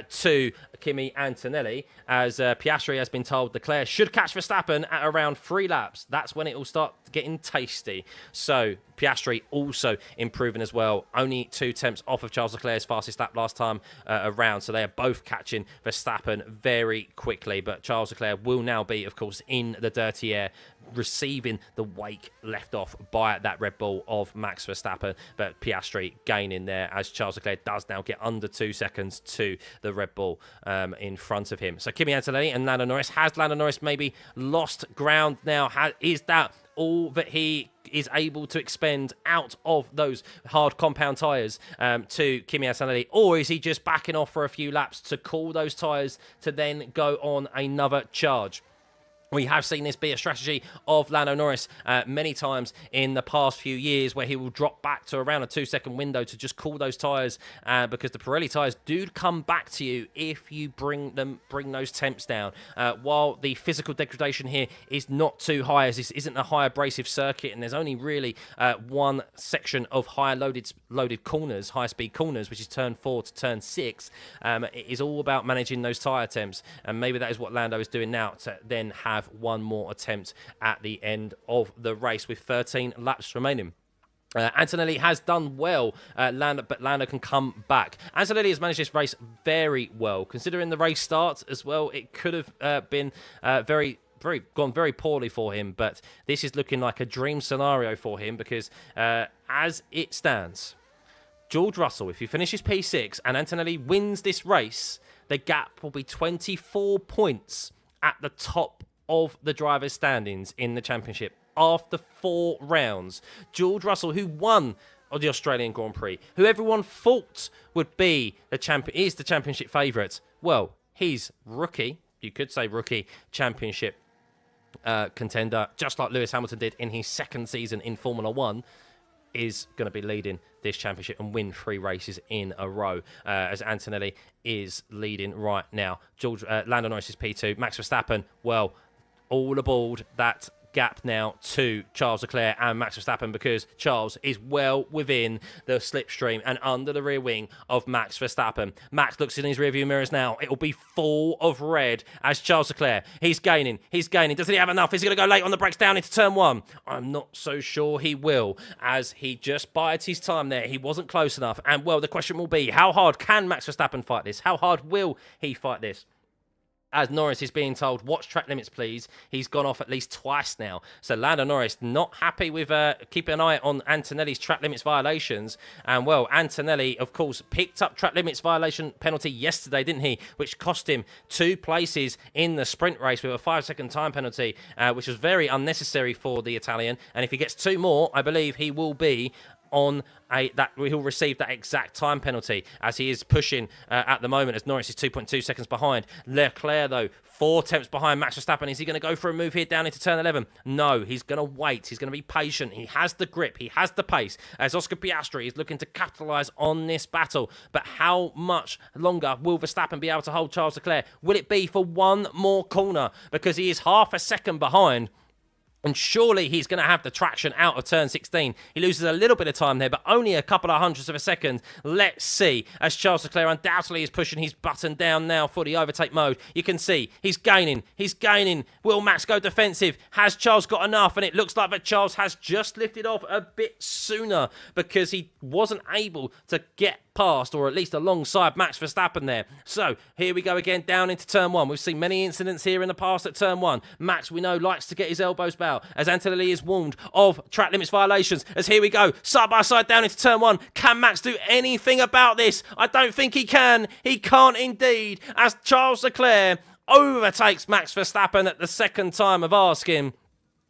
to Kimi Antonelli, as Piastri has been told Leclerc should catch Verstappen at around 3 laps. That's when it will start getting tasty. So Piastri also improving as well. Only 2 tenths off of Charles Leclerc's fastest lap last time around. So they are both catching Verstappen very quickly. But Charles Leclerc will now be, of course, in the dirty air, receiving the wake left off by that Red Bull of Max Verstappen. But Piastri gaining there, as Charles Leclerc does now get under 2 seconds to the Red Bull in front of him. So Kimi Antonelli and Lando Norris. Has Lando Norris maybe lost ground now? Is that all that he is able to expend out of those hard compound tyres to Kimi Antonelli? Or is he just backing off for a few laps to cool those tyres to then go on another charge? We have seen this be a strategy of Lando Norris many times in the past few years, where he will drop back to around a 2-second window to just cool those tyres, because the Pirelli tyres do come back to you if you bring those temps down. While the physical degradation here is not too high, as this isn't a high abrasive circuit, and there's only really one section of loaded corners, high-speed corners, which is turn 4 to turn 6. It is all about managing those tyre temps, and maybe that is what Lando is doing now, to then have one more attempt at the end of the race with 13 laps remaining. Antonelli has done well, but Lando can come back. Antonelli has managed this race very well, considering the race start as well. It could have been gone very poorly for him, but this is looking like a dream scenario for him, because as it stands, George Russell, if he finishes P6 and Antonelli wins this race, the gap will be 24 points at the top of the drivers' standings in the championship after 4 rounds. George Russell, who won the Australian Grand Prix, who everyone thought would be the champion, is the championship favourite. Well, he's rookie, you could say rookie championship contender, just like Lewis Hamilton did in his 2nd season in Formula 1, is going to be leading this championship and win 3 races in a row, as Antonelli is leading right now. Lando Norris is P2. Max Verstappen, well, all aboard that gap now to Charles Leclerc and Max Verstappen, because Charles is well within the slipstream and under the rear wing of Max Verstappen. Max looks in his rearview mirrors now. It will be full of red as Charles Leclerc. He's gaining. Doesn't he have enough? Is he going to go late on the brakes down into turn 1? I'm not so sure he will, as he just bided his time there. He wasn't close enough. And, well, the question will be, how hard can Max Verstappen fight this? How hard will he fight this? As Norris is being told, watch track limits, please. He's gone off at least twice now. So Lando Norris not happy with keeping an eye on Antonelli's track limits violations. And, well, Antonelli, of course, picked up track limits violation penalty yesterday, didn't he? Which cost him 2 places in the sprint race with a 5-second time penalty, which was very unnecessary for the Italian. And if he gets 2 more, I believe he will be on he'll receive that exact time penalty, as he is pushing at the moment, as Norris is 2.2 seconds behind. Leclerc, though, 4 tenths behind Max Verstappen. Is he going to go for a move here down into turn 11? No, he's going to wait. He's going to be patient. He has the grip. He has the pace, as Oscar Piastri is looking to capitalise on this battle. But how much longer will Verstappen be able to hold Charles Leclerc? Will it be for one more corner? Because he is half a second behind. And surely he's going to have the traction out of turn 16. He loses a little bit of time there, but only a couple of hundredths of a second. Let's see, as Charles Leclerc undoubtedly is pushing his button down now for the overtake mode. You can see he's gaining. Will Max go defensive? Has Charles got enough? And it looks like that Charles has just lifted off a bit sooner, because he wasn't able to get past, or at least alongside, Max Verstappen there. So here we go again down into turn 1. We've seen many incidents here in the past at turn 1. Max, we know, likes to get his elbows bow, as Antonelli is warned of track limits violations. As here we go, side by side down into turn 1. Can Max do anything about this? I don't think he can. He can't indeed, as Charles Leclerc overtakes Max Verstappen at the second time of asking.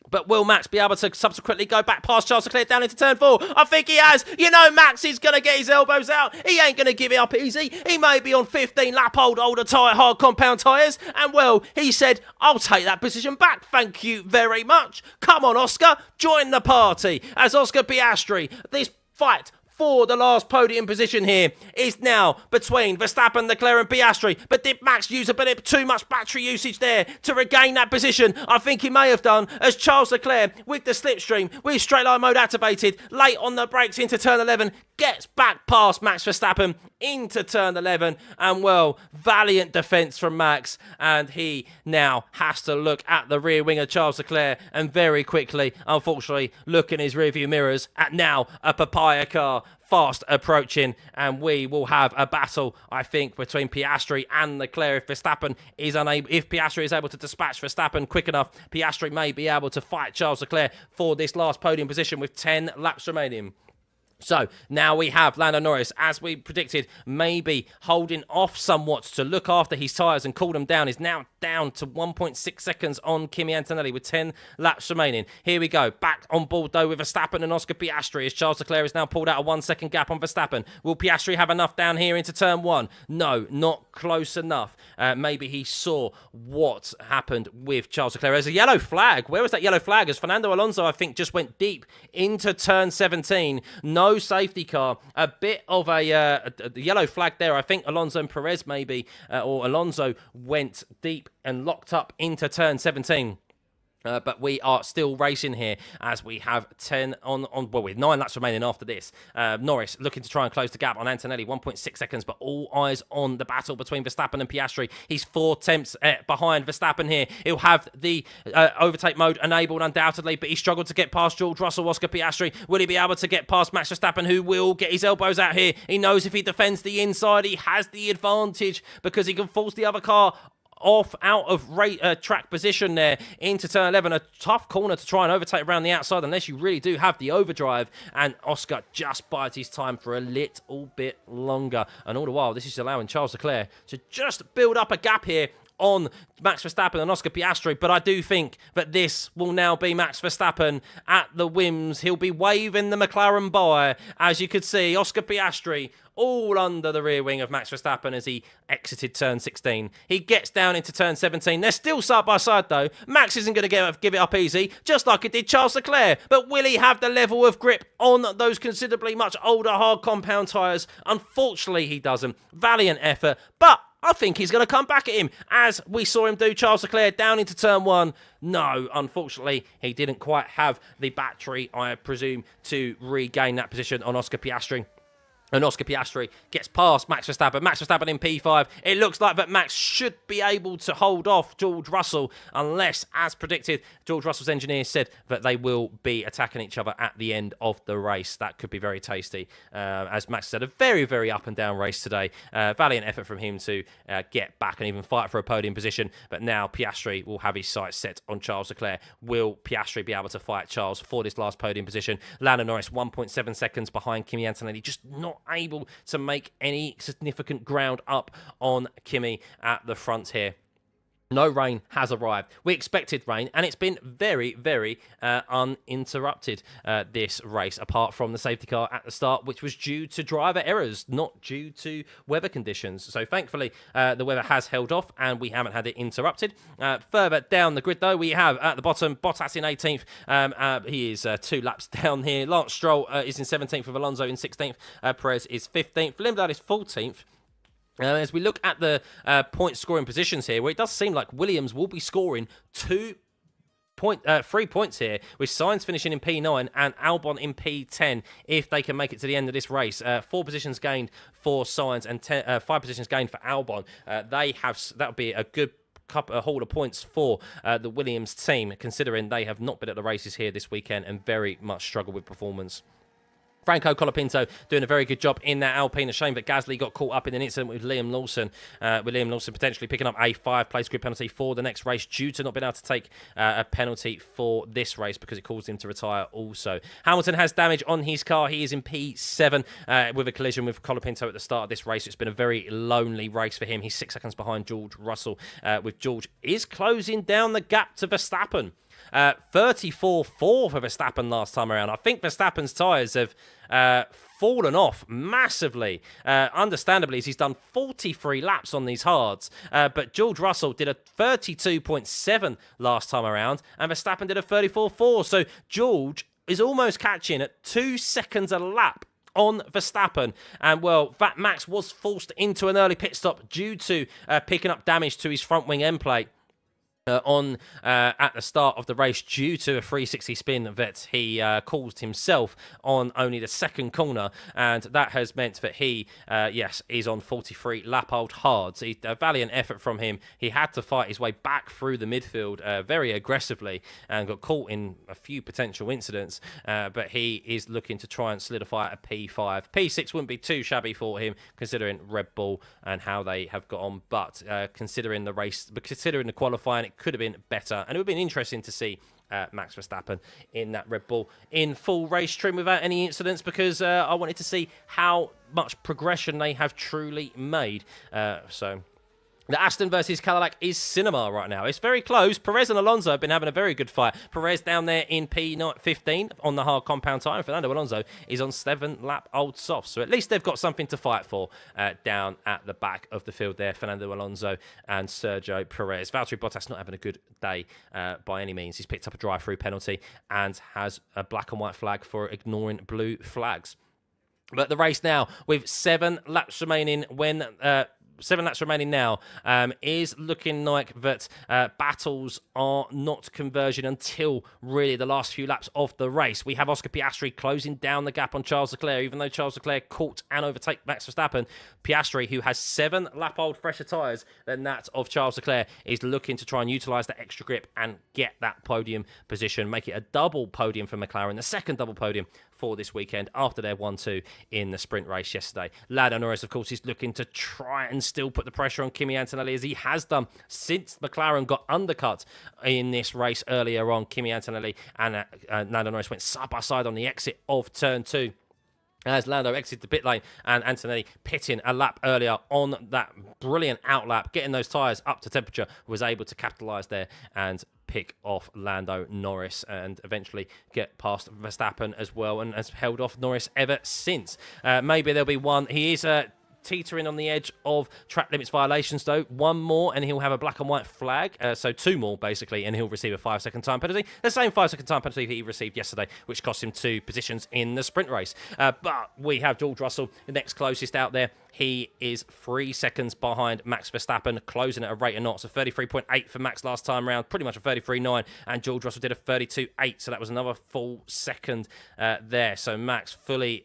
But will Max be able to subsequently go back past Charles Leclerc down into turn 4? I think he has. You know, Max is going to get his elbows out. He ain't going to give it up easy. He may be on 15 lap older tyre, hard compound tyres. And, well, he said, I'll take that position back. Thank you very much. Come on, Oscar. Join the party. As Oscar Piastri, this fight for the last podium position here is now between Verstappen, Leclerc and Piastri. But did Max use a bit of too much battery usage there to regain that position? I think he may have done, as Charles Leclerc, with the slipstream, with straight line mode activated, late on the brakes into turn 11, gets back past Max Verstappen into turn 11. And, well, valiant defence from Max. And he now has to look at the rear wing of Charles Leclerc and very quickly, unfortunately, look in his rearview mirrors at now a papaya car fast approaching, and we will have a battle, I think, between Piastri and Leclerc. If Piastri is able to dispatch Verstappen quick enough, Piastri may be able to fight Charles Leclerc for this last podium position with 10 laps remaining. So now we have Lando Norris, as we predicted, maybe holding off somewhat to look after his tyres and cool them down, is now down to 1.6 seconds on Kimi Antonelli with 10 laps remaining. Here we go, back on board though with Verstappen and Oscar Piastri, as Charles Leclerc is now pulled out a 1 second gap on Verstappen. Will Piastri have enough down here into turn 1? No, not close enough. Maybe he saw what happened with Charles Leclerc. There's a yellow flag. Where was that yellow flag? As Fernando Alonso, I think, just went deep into turn 17. No safety car. A bit of a yellow flag there. I think Alonso and Perez maybe, or Alonso went deep and locked up into turn 17. But we are still racing here, as we have 10 with 9 laps remaining after this. Norris looking to try and close the gap on Antonelli, 1.6 seconds, but all eyes on the battle between Verstappen and Piastri. He's 4 tenths behind Verstappen here. He'll have the overtake mode enabled undoubtedly, but he struggled to get past George Russell, Oscar Piastri. Will he be able to get past Max Verstappen, who will get his elbows out here? He knows if he defends the inside, he has the advantage, because he can force the other car out of track position there into turn 11. A tough corner to try and overtake around the outside unless you really do have the overdrive, and Oscar just bides his time for a little bit longer. And all the while, this is allowing Charles Leclerc to just build up a gap here on Max Verstappen and Oscar Piastri. But I do think that this will now be Max Verstappen at the whims. He'll be waving the McLaren by, as you could see, Oscar Piastri all under the rear wing of Max Verstappen as he exited turn 16. He gets down into turn 17. They're still side by side though. Max isn't going to give it up easy, just like it did Charles Leclerc. But will he have the level of grip on those considerably much older hard compound tyres? Unfortunately, he doesn't. Valiant effort, but I think he's going to come back at him, as we saw him do Charles Leclerc down into turn 1. No, unfortunately, he didn't quite have the battery, I presume, to regain that position on Oscar Piastri. And Oscar Piastri gets past Max Verstappen. Max Verstappen in P5. It looks like that Max should be able to hold off George Russell unless, as predicted, George Russell's engineers said that they will be attacking each other at the end of the race. That could be very tasty. As Max said, a very, very up and down race today. Valiant effort from him to get back and even fight for a podium position. But now Piastri will have his sights set on Charles Leclerc. Will Piastri be able to fight Charles for this last podium position? Lando Norris 1.7 seconds behind Kimi Antonelli. Just not able to make any significant ground up on Kimi at the front here. No rain has arrived. We expected rain, and it's been very, very uninterrupted this race, apart from the safety car at the start, which was due to driver errors, not due to weather conditions. So thankfully, the weather has held off, and we haven't had it interrupted. Further down the grid, though, we have at the bottom, Bottas in 18th. He is 2 laps down here. Lance Stroll is in 17th, with Alonso in 16th. Perez is 15th. Lindblad is 14th. As we look at the point scoring positions here, where it does seem like Williams will be scoring 3 points here, with Sainz finishing in P9 and Albon in P10 if they can make it to the end of this race. 4 positions gained for Sainz and 5 positions gained for Albon. That would be a good haul of points for the Williams team, considering they have not been at the races here this weekend and very much struggled with performance. Franco Colapinto doing a very good job in that Alpine. A shame that Gasly got caught up in an incident with Liam Lawson. With Liam Lawson potentially picking up a 5-place grid penalty for the next race, due to not being able to take a penalty for this race because it caused him to retire also. Hamilton has damage on his car. He is in P7 with a collision with Colapinto at the start of this race. It's been a very lonely race for him. He's 6 seconds behind George Russell, with George is closing down the gap to Verstappen. 34.4 for Verstappen last time around. I think Verstappen's tyres have fallen off massively, understandably, as he's done 43 laps on these hards. But George Russell did a 32.7 last time around, and Verstappen did a 34.4. So George is almost catching at 2 seconds a lap on Verstappen. And, well, that Max was forced into an early pit stop due to picking up damage to his front wing end plate. At the start of the race, due to a 360 spin that he caused himself on only the second corner, and that has meant that he, is on 43 lap-old hards. A valiant effort from him. He had to fight his way back through the midfield very aggressively and got caught in a few potential incidents, but he is looking to try and solidify a P5. P6 wouldn't be too shabby for him, considering Red Bull and how they have got on, but considering the qualifying, it could have been better, and it would have been interesting to see Max Verstappen in that Red Bull in full race trim without any incidents, because I wanted to see how much progression they have truly made. The Aston versus Cadillac is cinema right now. It's very close. Perez and Alonso have been having a very good fight. Perez down there in P15 on the hard compound tire. Fernando Alonso is on 7-lap-old softs. So at least they've got something to fight for down at the back of the field there. Fernando Alonso and Sergio Perez. Valtteri Bottas not having a good day by any means. He's picked up a drive-through penalty and has a black and white flag for ignoring blue flags. But the race now, with 7 laps remaining now, is looking like that battles are not converging until really the last few laps of the race. We have Oscar Piastri closing down the gap on Charles Leclerc, even though Charles Leclerc caught and overtake Max Verstappen. Piastri, who has 7 lap-old fresher tyres than that of Charles Leclerc, is looking to try and utilise that extra grip and get that podium position, make it a double podium for McLaren, the second double podium for this weekend after their 1-2 in the sprint race yesterday. Lando Norris, of course, is looking to try and still put the pressure on Kimi Antonelli, as he has done since McLaren got undercut in this race earlier on. Kimi Antonelli and Lando Norris went side by side on the exit of turn 2. As Lando exited the pit lane, and Antonelli pitting a lap earlier on that brilliant outlap, getting those tyres up to temperature, was able to capitalise there and pick off Lando Norris and eventually get past Verstappen as well, and has held off Norris ever since. Maybe there'll be one. He is teetering on the edge of track limits violations, though. 1 more and he'll have a black and white flag. So 2 more, basically, and he'll receive a 5-second time penalty. The same 5-second time penalty that he received yesterday, which cost him 2 positions in the sprint race. But we have George Russell, the next closest out there. he is 3 seconds behind Max Verstappen, closing at a rate of knots. So 33.8 for Max last time round, pretty much a 33.9, and George Russell did a 32.8, so that was another full second there. So Max fully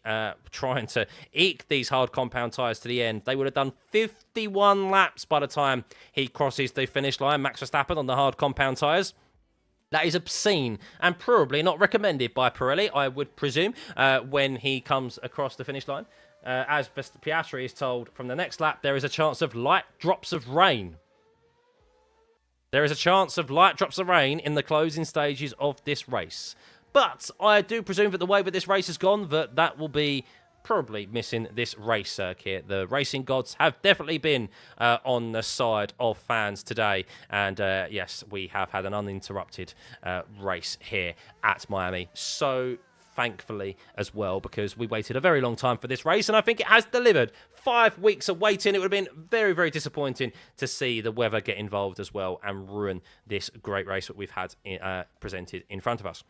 trying to eke these hard compound tyres to the end. They would have done 51 laps by the time he crosses the finish line, Max Verstappen on the hard compound tyres. That is obscene and probably not recommended by Pirelli, I would presume, when he comes across the finish line. As Piastri is told from the next lap, there is a chance of light drops of rain. There is a chance of light drops of rain in the closing stages of this race. But I do presume that the way that this race has gone, that will be probably missing this race circuit. The racing gods have definitely been on the side of fans today. And yes, we have had an uninterrupted race here at Miami. So thankfully as well, because we waited a very long time for this race, and I think it has delivered. 5 weeks of waiting, it would have been very, very disappointing to see the weather get involved as well and ruin this great race that we've had presented in front of us.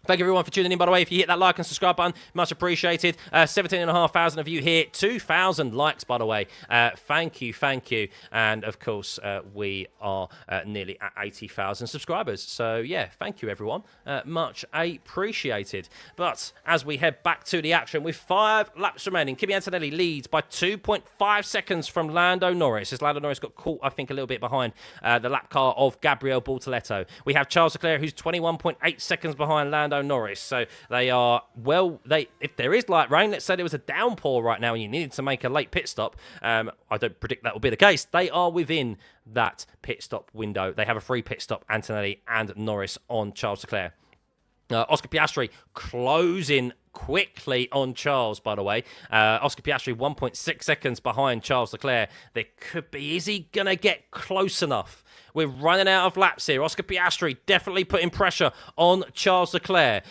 Thank you everyone for tuning in, by the way. If you hit that like and subscribe button, much appreciated. 17,500 of you here, 2,000 likes, by the way. Thank you. And of course, we are nearly at 80,000 subscribers. So yeah, thank you everyone. Much appreciated. But as we head back to the action with 5 laps remaining, Kimi Antonelli leads by 2.5 seconds from Lando Norris. As Lando Norris got caught, I think, a little bit behind the lap car of Gabriel Bortoleto. We have Charles Leclerc, who's 21.8 seconds behind Lando Norris. So they are, well, if there is light rain, let's say there was a downpour right now and you needed to make a late pit stop, I don't predict that will be the case. They are within that pit stop window. They have a free pit stop, Antonelli and Norris on Charles Leclerc. Oscar Piastri closing quickly on Charles, by the way. Oscar Piastri 1.6 seconds behind Charles Leclerc. There could be, is he going to get close enough? We're running out of laps here. Oscar Piastri definitely putting pressure on Charles Leclerc.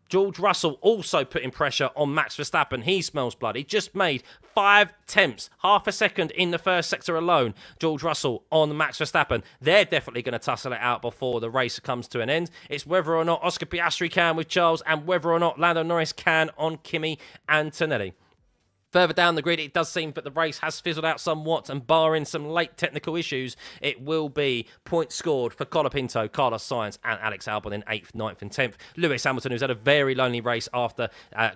George Russell also putting pressure on Max Verstappen. He smells blood. He just made 5 tenths, half a second in the first sector alone. George Russell on Max Verstappen. They're definitely going to tussle it out before the race comes to an end. It's whether or not Oscar Piastri can with Charles and whether or not Lando Norris can on Kimi Antonelli. Further down the grid, it does seem that the race has fizzled out somewhat, and barring some late technical issues, it will be points scored for Colapinto, Carlos Sainz, and Alex Albon in 8th, 9th, and 10th. Lewis Hamilton, who's had a very lonely race after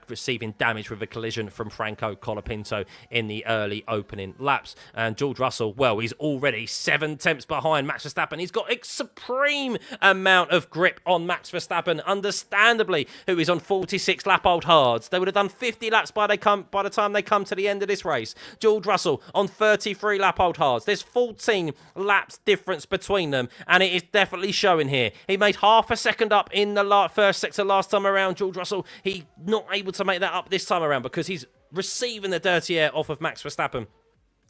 receiving damage with a collision from Franco Colapinto in the early opening laps. And George Russell, well, he's already 7 tenths behind Max Verstappen. He's got a supreme amount of grip on Max Verstappen, understandably, who is on 46 lap-old hards. They would have done 50 laps by the time they come to the end of this race. George Russell on 33 lap-old hards. There's 14 laps difference between them, and it is definitely showing here. He made half a second up in the first sector last time around. George Russell, he's not able to make that up this time around because he's receiving the dirty air off of Max Verstappen.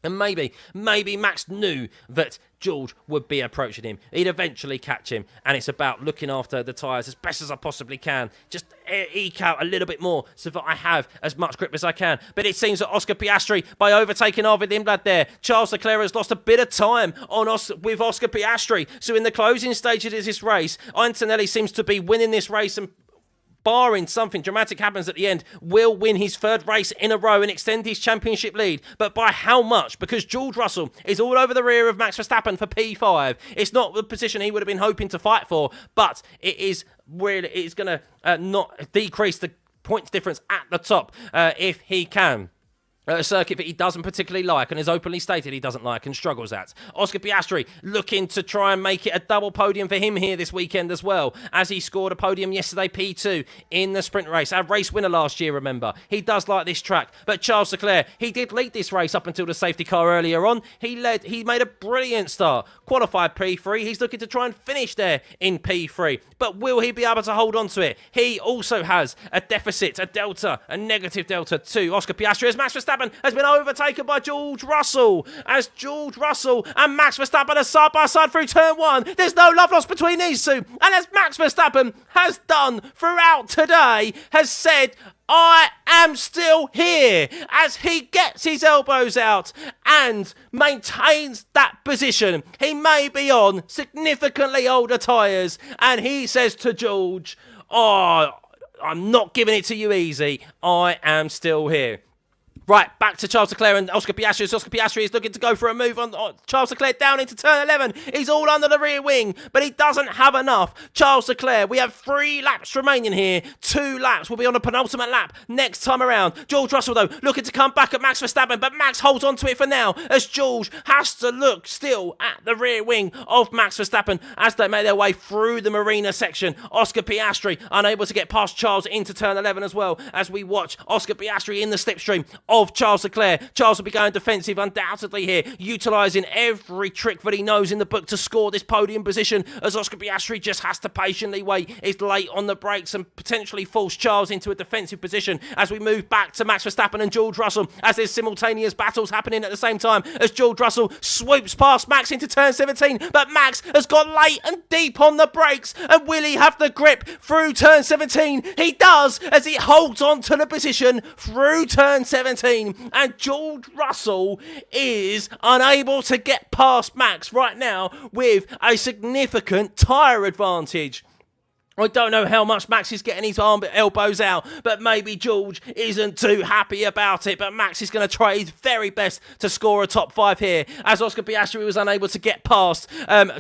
And maybe Max knew that George would be approaching him. He'd eventually catch him. And it's about looking after the tyres as best as I possibly can. Just eke out a little bit more so that I have as much grip as I can. But it seems that Oscar Piastri, by overtaking Arvid Lindblad there, Charles Leclerc has lost a bit of time with Oscar Piastri. So in the closing stages of this race, Antonelli seems to be winning this race, and barring something dramatic happens at the end, will win his 3rd race in a row and extend his championship lead. But by how much? Because George Russell is all over the rear of Max Verstappen for P5. It's not the position he would have been hoping to fight for, but it is really, it's going to not decrease the points difference at the top if he can. A circuit that he doesn't particularly like and has openly stated he doesn't like and struggles at. Oscar Piastri looking to try and make it a double podium for him here this weekend as well, as he scored a podium yesterday, P2, in the sprint race. Our race winner last year, remember. He does like this track. But Charles Leclerc, he did lead this race up until the safety car earlier on. He made a brilliant start. Qualified P3. He's looking to try and finish there in P3. But will he be able to hold on to it? He also has a deficit, a delta, a negative delta to Oscar Piastri as Max Verstappen has been overtaken by George Russell. As George Russell and Max Verstappen are side by side through turn 1. There's no love lost between these two. And as Max Verstappen has done throughout today, has said, I am still here, as he gets his elbows out and maintains that position. He may be on significantly older tyres, and he says to George, oh, I'm not giving it to you easy. I am still here. Right, back to Charles Leclerc and Oscar Piastri. Oscar Piastri is looking to go for a move on Charles Leclerc down into turn 11. He's all under the rear wing, but he doesn't have enough. Charles Leclerc, we have 3 laps remaining here. 2 laps will be on the penultimate lap next time around. George Russell, though, looking to come back at Max Verstappen, but Max holds on to it for now as George has to look still at the rear wing of Max Verstappen as they make their way through the Marina section. Oscar Piastri unable to get past Charles into turn 11 as well as we watch Oscar Piastri in the slipstream of Charles Leclerc. Charles will be going defensive undoubtedly here, utilising every trick that he knows in the book to score this podium position as Oscar Piastri just has to patiently wait. He's late on the brakes and potentially force Charles into a defensive position as we move back to Max Verstappen and George Russell as there's simultaneous battles happening at the same time as George Russell swoops past Max into turn 17, but Max has got late and deep on the brakes, and will he have the grip through turn 17? He does as he holds on to the position through turn 17. And George Russell is unable to get past Max right now with a significant tyre advantage. I don't know how much Max is getting his elbows out, but maybe George isn't too happy about it. But Max is going to try his very best to score a top 5 here, as Oscar Piastri was unable to get past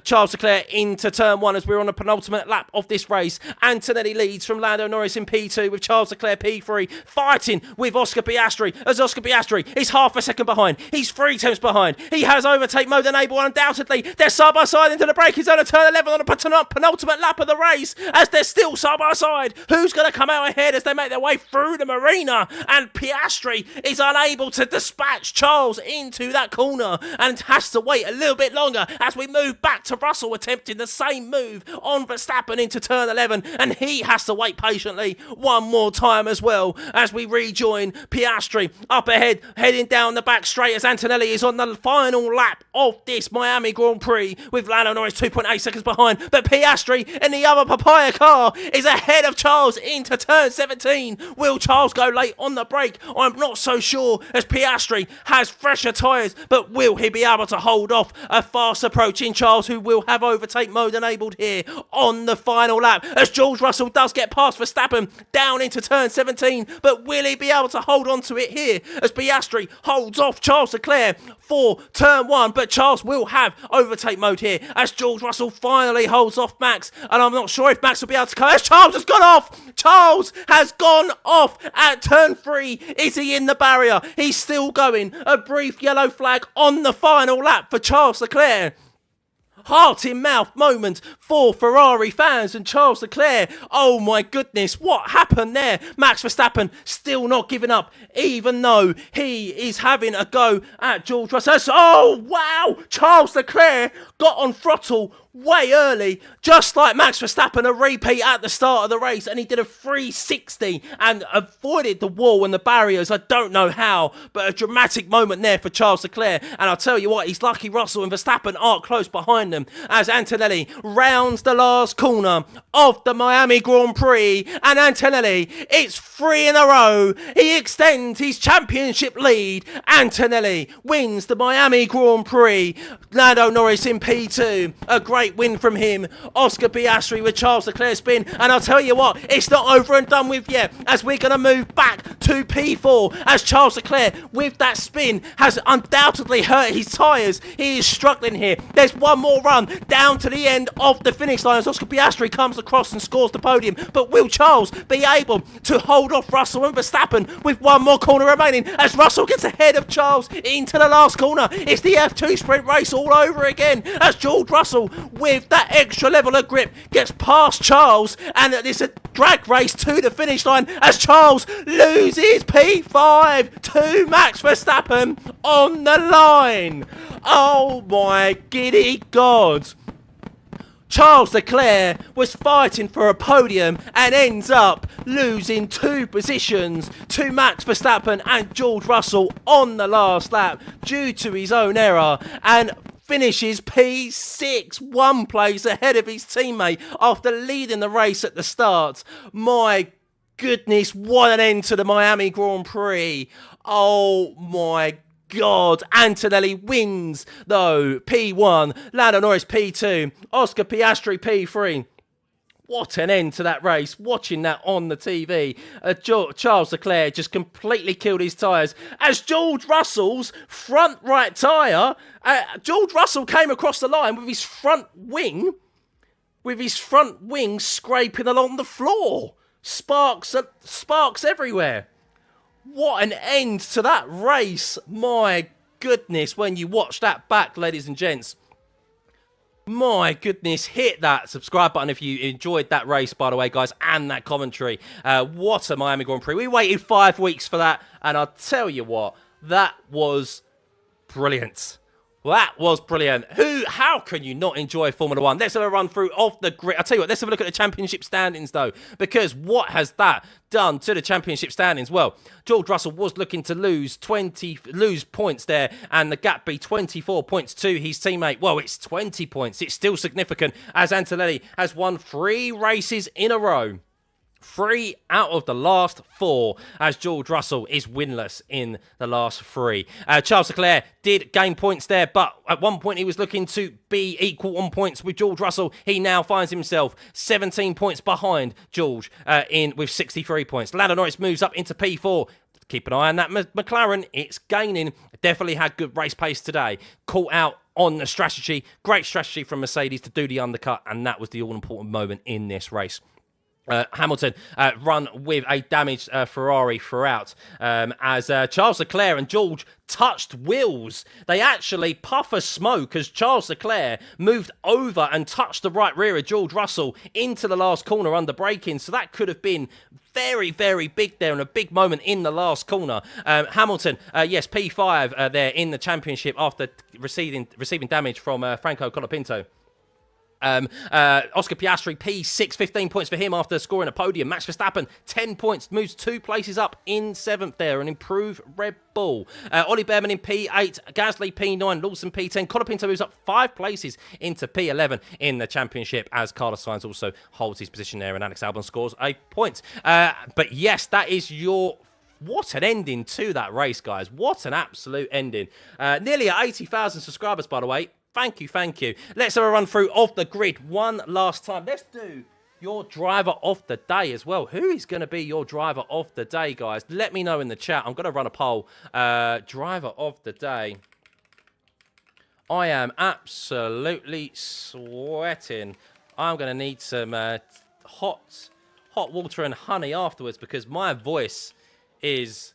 Charles Leclerc into turn 1 as we're on the penultimate lap of this race. Antonelli leads from Lando Norris in P2 with Charles Leclerc P3, fighting with Oscar Piastri as Oscar Piastri is half a second behind. He's 3 tenths behind. He has overtake mode enabled undoubtedly. They're side by side into the braking zone at turn 11 on the penultimate lap of the race. As they're still side by side. Who's going to come out ahead as they make their way through the Marina? And Piastri is unable to dispatch Charles into that corner and has to wait a little bit longer as we move back to Russell attempting the same move on Verstappen into turn 11, and he has to wait patiently one more time as well as we rejoin Piastri up ahead, heading down the back straight as Antonelli is on the final lap of this Miami Grand Prix with Lando Norris 2.8 seconds behind, but Piastri in the other papaya car is ahead of Charles into turn 17. Will Charles go late on the brake? I'm not so sure as Piastri has fresher tyres, but will he be able to hold off a fast approaching Charles who will have overtake mode enabled here on the final lap as George Russell does get past Verstappen down into turn 17, but will he be able to hold on to it here as Piastri holds off Charles Leclerc for turn 1, but Charles will have overtake mode here as George Russell finally holds off Max, and I'm not sure if Max will be able to come as Charles has gone off. Charles has gone off at turn 3. Is he in the barrier? He's still going. A brief yellow flag on the final lap for Charles Leclerc. Heart in mouth moment for Ferrari fans and Charles Leclerc. Oh my goodness, what happened there? Max Verstappen still not giving up, even though he is having a go at George Russell. Oh wow, Charles Leclerc got on throttle way early, just like Max Verstappen, a repeat at the start of the race, and he did a 360 and avoided the wall and the barriers. I don't know how, but a dramatic moment there for Charles Leclerc, and I'll tell you what, he's lucky Russell and Verstappen aren't close behind them as Antonelli rounds the last corner of the Miami Grand Prix, and Antonelli, it's 3 in a row. He extends his championship lead. Antonelli wins the Miami Grand Prix. Lando Norris in P2, a great win from him. Oscar Piastri with Charles Leclerc spin, and I'll tell you what, it's not over and done with yet as we're going to move back to P4 as Charles Leclerc with that spin has undoubtedly hurt his tyres. He is struggling here. There's one more run down to the end of the finish line as Oscar Piastri comes across and scores the podium, but will Charles be able to hold off Russell and Verstappen with one more corner remaining as Russell gets ahead of Charles into the last corner? It's the F2 sprint race all over again as George Russell with that extra level of grip gets past Charles, and it's a drag race to the finish line as Charles loses P5 to Max Verstappen on the line. Oh my giddy God. Charles Leclerc was fighting for a podium and ends up losing 2 positions to Max Verstappen and George Russell on the last lap due to his own error, and finishes P6, 1 place ahead of his teammate after leading the race at the start. My goodness, what an end to the Miami Grand Prix. Oh my God. Antonelli wins though, P1, Lando Norris P2, Oscar Piastri P3. What an end to that race. Watching that on the TV. Charles Leclerc just completely killed his tyres. As George Russell's front right tyre, George Russell came across the line with his front wing scraping along the floor. Sparks everywhere. What an end to that race. My goodness, when you watch that back, ladies and gents. My goodness, hit that subscribe button if you enjoyed that race, by the way, guys, and that commentary. What a Miami Grand Prix. We waited 5 weeks for that, and I'll tell you what, that was brilliant. That was brilliant. How can you not enjoy Formula One? Let's have a run through of the grid. I'll tell you what, let's have a look at the championship standings, though, because what has that done to the championship standings? Well, George Russell was looking to lose points there, and the gap be 24 points to his teammate. Well, it's 20 points. It's still significant, as Antonelli has won 3 races in a row. 3 out of the last 4, as George Russell is winless in the last 3. Charles Leclerc did gain points there, but at one point he was looking to be equal on points with George Russell. He now finds himself 17 points behind George with 63 points. Lando Norris moves up into P4. Keep an eye on that McLaren. It's gaining. Definitely had good race pace today. Caught out on the strategy. Great strategy from Mercedes to do the undercut, and that was the all-important moment in this race. Hamilton run with a damaged Ferrari throughout as Charles Leclerc and George touched wheels. They actually puff a smoke as Charles Leclerc moved over and touched the right rear of George Russell into the last corner under braking. So that could have been very, very big there and a big moment in the last corner. Hamilton, yes, P5 there in the championship after receiving damage from Franco Colapinto. Oscar Piastri, P6, 15 points for him after scoring a podium. Max Verstappen, 10 points, moves 2 places up in 7th there, an improved Red Bull. Ollie Behrman in P8, Gasly P9, Lawson P10. Colapinto moves up 5 places into P11 in the championship, as Carlos Sainz also holds his position there, and Alex Albon scores a point. But yes, that is your... What an ending to that race, guys. What an absolute ending. Nearly at 80,000 subscribers, by the way. Thank you, thank you. Let's have a run through of the grid one last time. Let's do your driver of the day as well. Who is going to be your driver of the day, guys? Let me know in the chat. I'm going to run a poll. Driver of the day. I am absolutely sweating. I'm going to need some hot water and honey afterwards because my voice is...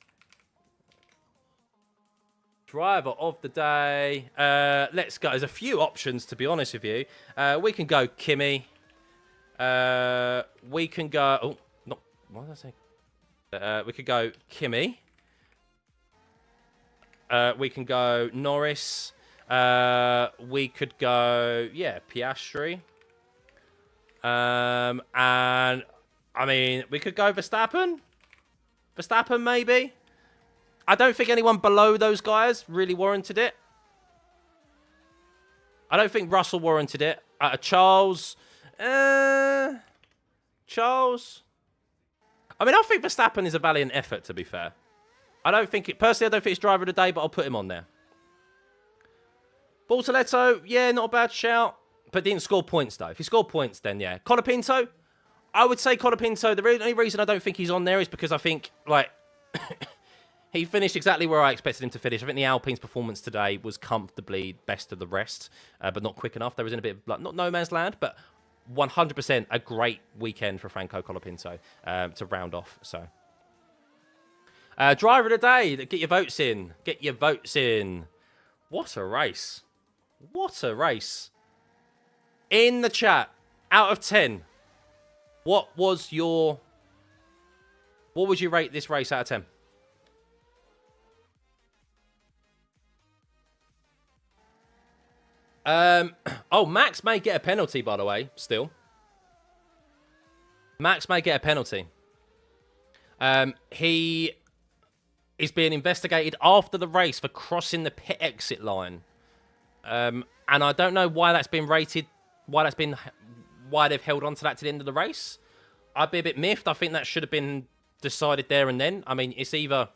Driver of the day. Let's go. There's a few options, to be honest with you. We can go Kimi. We can go... Oh, not... What did I say? We could go Kimi. We can go Norris. We could go... Yeah, Piastri. And... I mean, we could go Verstappen. Verstappen, maybe. I don't think anyone below those guys really warranted it. I don't think Russell warranted it. Charles. Charles. I mean, I think Verstappen is a valiant effort, to be fair. I don't think it... Personally, I don't think it's driver of the day, but I'll put him on there. Bortoletto, yeah, not a bad shout. But didn't score points, though. If he scored points, then yeah. Colapinto, I would say Colapinto. The only reason I don't think he's on there is because I think, like... He finished exactly where I expected him to finish. I think the Alpine's performance today was comfortably best of the rest, but not quick enough. There was in a bit of, like, not no man's land, but 100% a great weekend for Franco Colapinto to round off. So, driver of the day, get your votes in. Get your votes in. What a race. What a race. In the chat, out of 10, what would you rate this race out of 10? Oh, Max may get a penalty, by the way, still. Max may get a penalty. He is being investigated after the race for crossing the pit exit line. And I don't know why that's been rated, why they've held on to that to the end of the race. I'd be a bit miffed. I think that should have been decided there and then. I mean, it's either...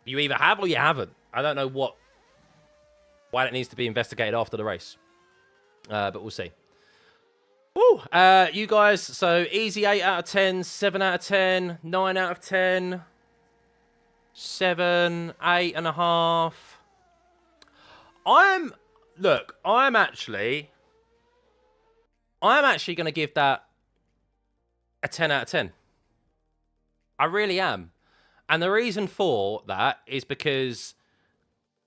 You either have or you haven't. I don't know why that needs to be investigated after the race. But we'll see. Woo! You guys, so easy 8 out of 10, 7 out of 10, 9 out of 10, 7, 8.5. I'm actually going to give that a 10 out of 10. I really am. And the reason for that is because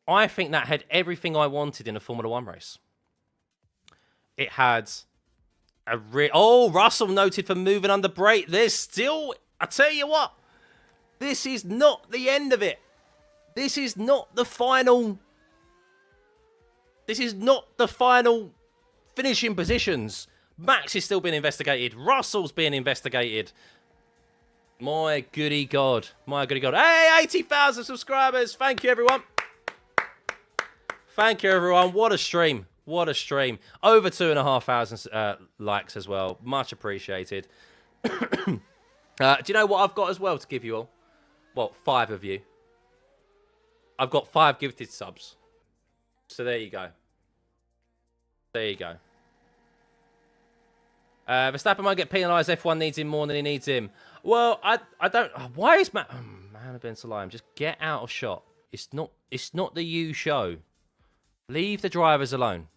I think that had everything I wanted in a Formula 1 race. It had Russell noted for moving under brake. There's still, I tell you what, this is not the end of it. This is not the final. This is not the final finishing positions. Max is still being investigated. Russell's being investigated. My goody God. My goody God. Hey, 80,000 subscribers. Thank you, everyone. Thank you, everyone. What a stream. What a stream. Over 2,500 likes as well. Much appreciated. Do you know what I've got as well to give you all? Well, 5 of you. I've got 5 gifted subs. So there you go. There you go. Verstappen might get penalised. F1 needs him more than he needs him. Well, I don't. Why is man Ben Salim? Just get out of shot. It's not the you show. Leave the drivers alone.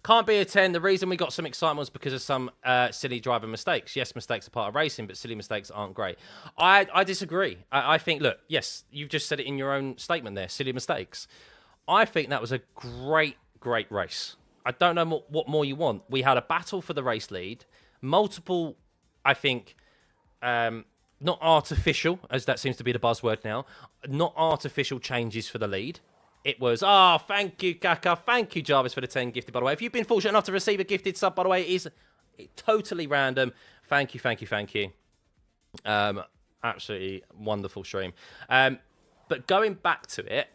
Can't be a 10. The reason we got some excitement was because of some silly driver mistakes. Yes, mistakes are part of racing, but silly mistakes aren't great. I disagree. I think, look, yes, you've just said it in your own statement there, silly mistakes. I think that was a great race. I don't know what more you want. We had a battle for the race lead. Multiple, I think, not artificial, as that seems to be the buzzword now, not artificial changes for the lead. It was, thank you, Kaka. Thank you, Jarvis, for the 10 gifted, by the way. If you've been fortunate enough to receive a gifted sub, by the way, it is totally random. Thank you. Absolutely wonderful stream. But going back to it,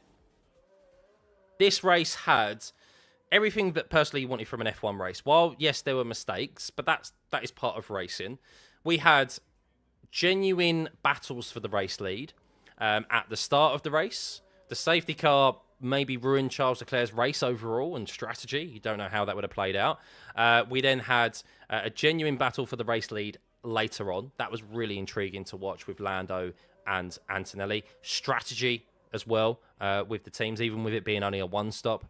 this race had everything that personally you wanted from an F1 race. While, yes, there were mistakes, but that is part of racing. We had genuine battles for the race lead at the start of the race. The safety car maybe ruined Charles Leclerc's race overall and strategy. You don't know how that would have played out. We then had a genuine battle for the race lead later on. That was really intriguing to watch with Lando and Antonelli. Strategy as well with the teams, even with it being only a one-stop.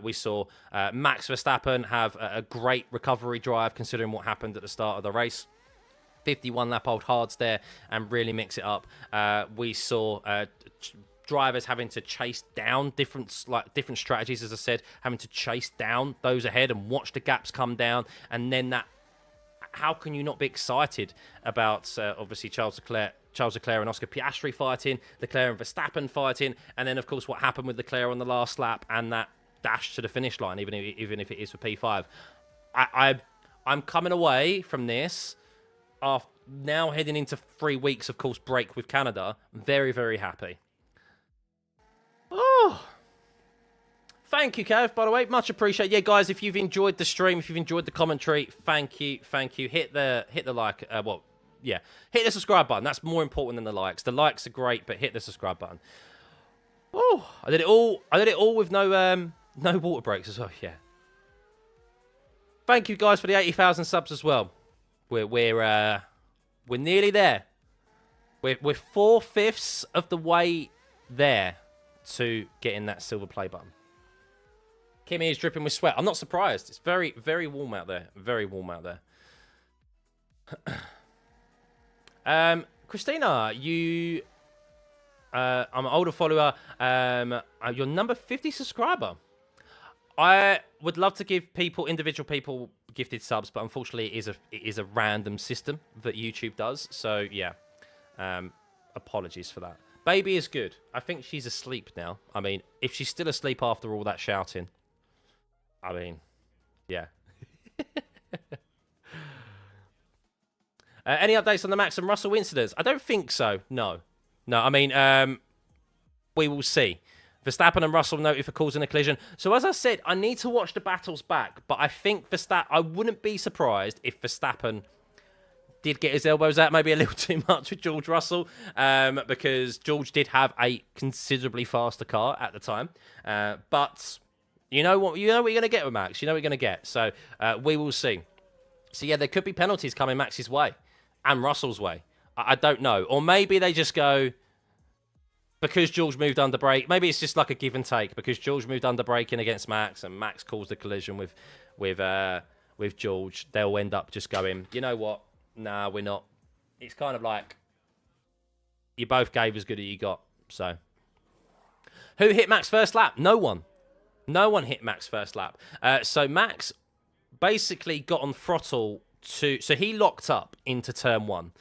We saw Max Verstappen have a great recovery drive considering what happened at the start of the race. 51-lap-old hards there and really mix it up. We saw drivers having to chase down different strategies, as I said, having to chase down those ahead and watch the gaps come down. And then that, how can you not be excited about, obviously, Charles Leclerc and Oscar Piastri fighting, Leclerc and Verstappen fighting, and then, of course, what happened with Leclerc on the last lap and that dash to the finish line, even if it is for P5. I'm coming away from this, after now heading into 3 weeks, of course, break with Canada, very, very happy. Oh, thank you, Kev, by the way. Much appreciated. Yeah, guys, if you've enjoyed the stream, if you've enjoyed the commentary, thank you. Hit the like, hit the subscribe button. That's more important than the likes. The likes are great, but hit the subscribe button. Oh, I did it all with no water breaks as well. Yeah. Thank you, guys, for the 80,000 subs as well. We're nearly there. We're 4/5 of the way there to getting that silver play button. Kimmy is dripping with sweat. I'm not surprised. It's very, very warm out there. Very warm out there. Christina, you... I'm an older follower. You're number 50 subscriber. I would love to give individual people gifted subs, but unfortunately it is a random system that YouTube does. So, yeah. Apologies for that. Baby is good. I think she's asleep now. I mean, if she's still asleep after all that shouting, I mean, yeah. Any updates on the Max and Russell incidents? I don't think so. No. I mean, we will see. Verstappen and Russell noted for causing a collision. So as I said, I need to watch the battles back, but I think I wouldn't be surprised if Verstappen did get his elbows out maybe a little too much with George Russell, because George did have a considerably faster car at the time. But you know what you're going to get with Max. You know what you're going to get. So we will see. So, yeah, there could be penalties coming Max's way and Russell's way. I don't know. Or maybe they just go, because George moved under brake, maybe it's just like a give and take, because George moved under braking against Max and Max caused a collision with George. They'll end up just going, you know what? Nah, we're not. It's kind of like, you both gave as good as you got. So, who hit Max first lap? No one. No one hit Max first lap. So Max basically got on throttle so he locked up into turn 1.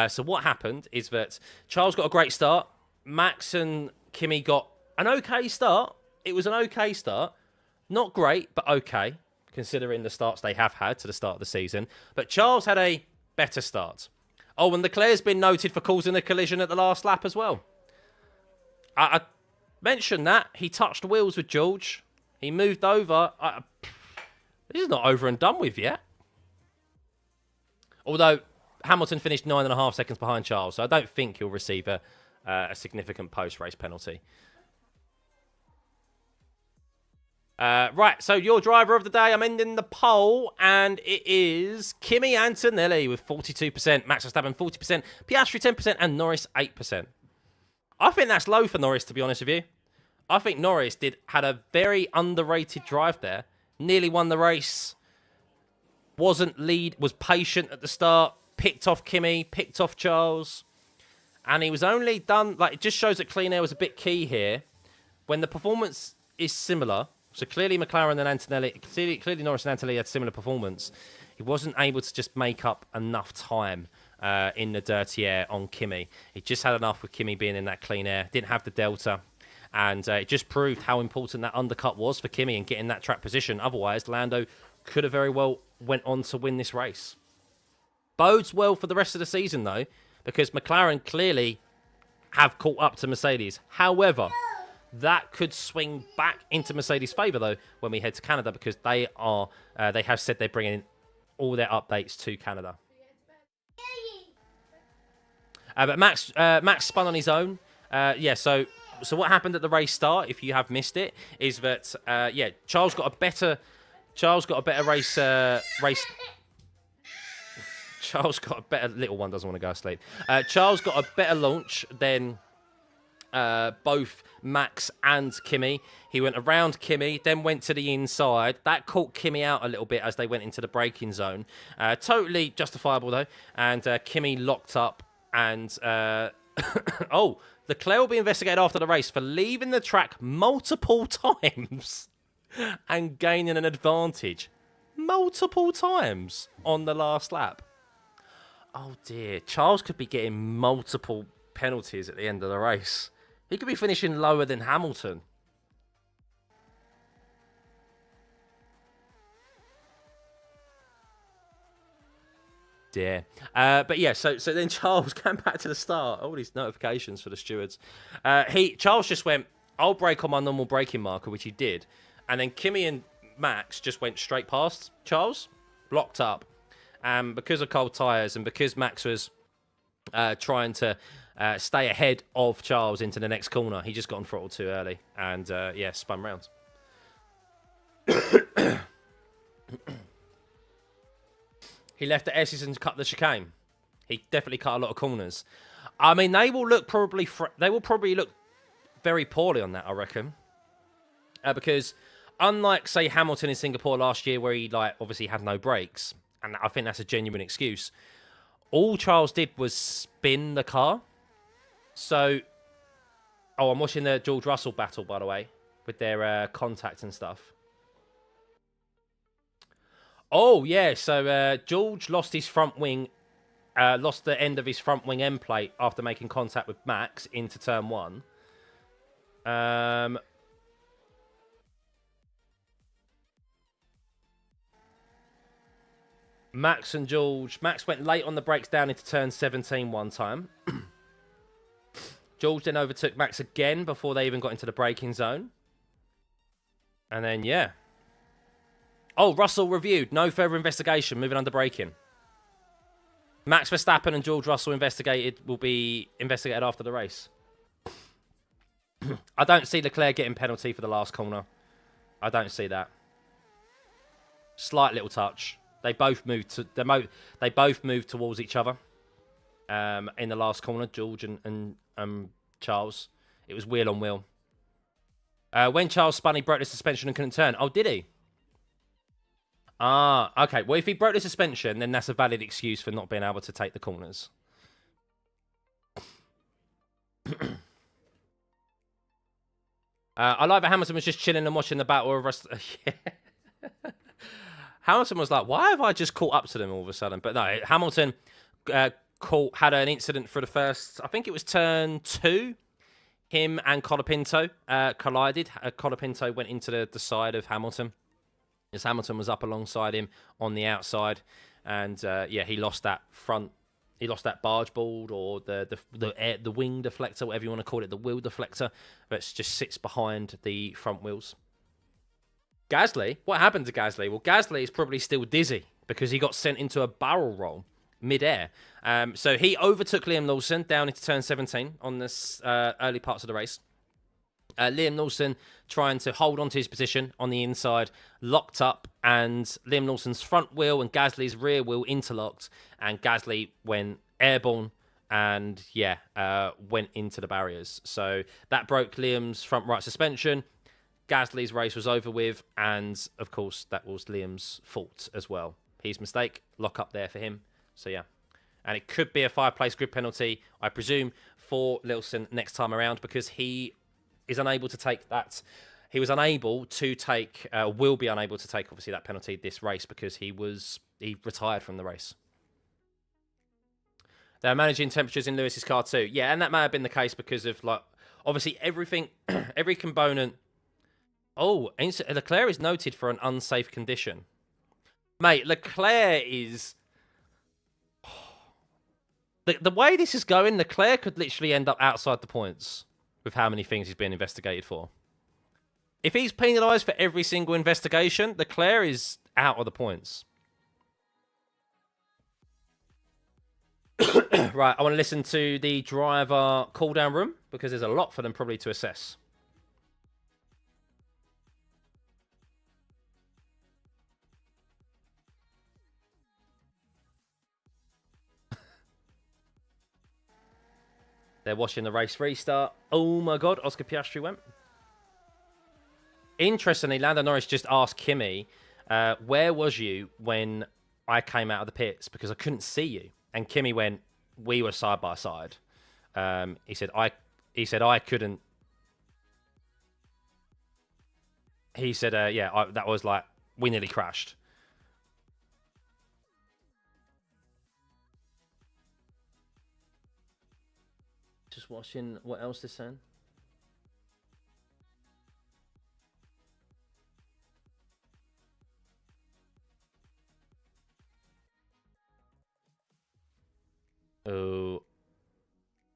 So what happened is that Charles got a great start. Max and Kimi got an okay start. It was an okay start. Not great, but okay, considering the starts they have had to the start of the season. But Charles had a better start. Oh, and Leclerc's been noted for causing a collision at the last lap as well. I mentioned that. He touched wheels with George. He moved over. This is not over and done with yet. Although Hamilton finished 9.5 seconds behind Charles, so I don't think he'll receive a significant post-race penalty. Right, so your driver of the day, I'm ending the poll, and it is Kimi Antonelli with 42%, Max Verstappen 40%, Piastri 10%, and Norris 8%. I think that's low for Norris, to be honest with you. I think Norris had a very underrated drive there. Nearly won the race. Was patient at the start. Picked off Kimi, picked off Charles. And he was only done, it just shows that clean air was a bit key here. When the performance is similar, so clearly McLaren and Antonelli, clearly Norris and Antonelli had similar performance. He wasn't able to just make up enough time in the dirty air on Kimi. He just had enough with Kimi being in that clean air. Didn't have the delta. And it just proved how important that undercut was for Kimi and getting that track position. Otherwise, Lando could have very well went on to win this race. Bodes well for the rest of the season, though, because McLaren clearly have caught up to Mercedes. However, that could swing back into Mercedes' favour, though, when we head to Canada, because they have said they're bringing all their updates to Canada. But Max spun on his own. So what happened at the race start, if you have missed it, is that Charles got a better race. Charles got a better, little one doesn't want to go to sleep. Charles got a better launch than both Max and Kimi. He went around Kimi, then went to the inside. That caught Kimi out a little bit as they went into the braking zone. Totally justifiable though. And Kimi locked up and Leclerc will be investigated after the race for leaving the track multiple times and gaining an advantage multiple times on the last lap. Oh dear, Charles could be getting multiple penalties at the end of the race. He could be finishing lower than Hamilton. Dear. But yeah, so then Charles came back to the start. All these notifications for the stewards. Charles just went, I'll brake on my normal braking marker, which he did. And then Kimi and Max just went straight past Charles, blocked up. Because of cold tyres and because Max was trying to stay ahead of Charles into the next corner, he just got on throttle too early and, spun round. He left the S's and cut the chicane. He definitely cut a lot of corners. I mean, they will probably look very poorly on that, I reckon. Because unlike, say, Hamilton in Singapore last year, where he obviously had no brakes, and I think that's a genuine excuse, all Charles did was spin the car. So, I'm watching the George Russell battle, by the way, with their contact and stuff. Oh, yeah, so George lost his front wing, lost the end of his front wing end plate after making contact with Max into turn 1. Max and George. Max went late on the brakes down into turn 17 one time. George then overtook Max again before they even got into the braking zone. And then, yeah. Oh, Russell reviewed. No further investigation. Moving under braking. Max Verstappen and George Russell will be investigated after the race. I don't see Leclerc getting penalty for the last corner. I don't see that. Slight little touch. They both moved to they both moved towards each other. In the last corner, George and Charles. It was wheel on wheel. When Charles spun, he broke the suspension and couldn't turn. Oh, did he? Ah, okay. Well, if he broke the suspension, then that's a valid excuse for not being able to take the corners. I like that Hamilton was just chilling and watching the battle of us. Yeah. Hamilton was like, why have I just caught up to them all of a sudden? But no, Hamilton had an incident for the first, I think it was turn 2. Him and Colapinto collided. Colapinto went into the side of Hamilton, as Hamilton was up alongside him on the outside. And yeah, he lost that front. He lost that barge board or the wing deflector, whatever you want to call it, the wheel deflector that just sits behind the front wheels. Gasly, what happened to Gasly? Well, Gasly is probably still dizzy because he got sent into a barrel roll mid-air. So he overtook Liam Lawson down into turn 17 on this early parts of the race. Liam Lawson trying to hold on to his position on the inside, locked up, and Liam Lawson's front wheel and Gasly's rear wheel interlocked, and Gasly went airborne and, yeah, went into the barriers. So that broke Liam's front right suspension. Gasly's race was over with, and, of course, that was Liam's fault as well. His mistake, lock up there for him. So, yeah. And it could be a 5-place grid penalty, I presume, for Lilson next time around, because he is unable to take that. He was unable to take, will be unable to take, obviously, that penalty this race because he retired from the race. They're managing temperatures in Lewis's car too. Yeah, and that may have been the case because of, like, obviously everything, every component. Oh, Leclerc is noted for an unsafe condition. Mate, Leclerc is... The way this is going, Leclerc could literally end up outside the points with how many things he's been investigated for. If he's penalised for every single investigation, Leclerc is out of the points. Right, I want to listen to the driver cool-down room because there's a lot for them probably to assess. They're watching the race restart. Oh my God, Oscar Piastri went. Interestingly, Lando Norris just asked Kimi, where was you when I came out of the pits? Because I couldn't see you. And Kimi went, we were side by side. He said, I couldn't. He said, yeah, that was like, we nearly crashed. Just watching what else they're saying. Oh,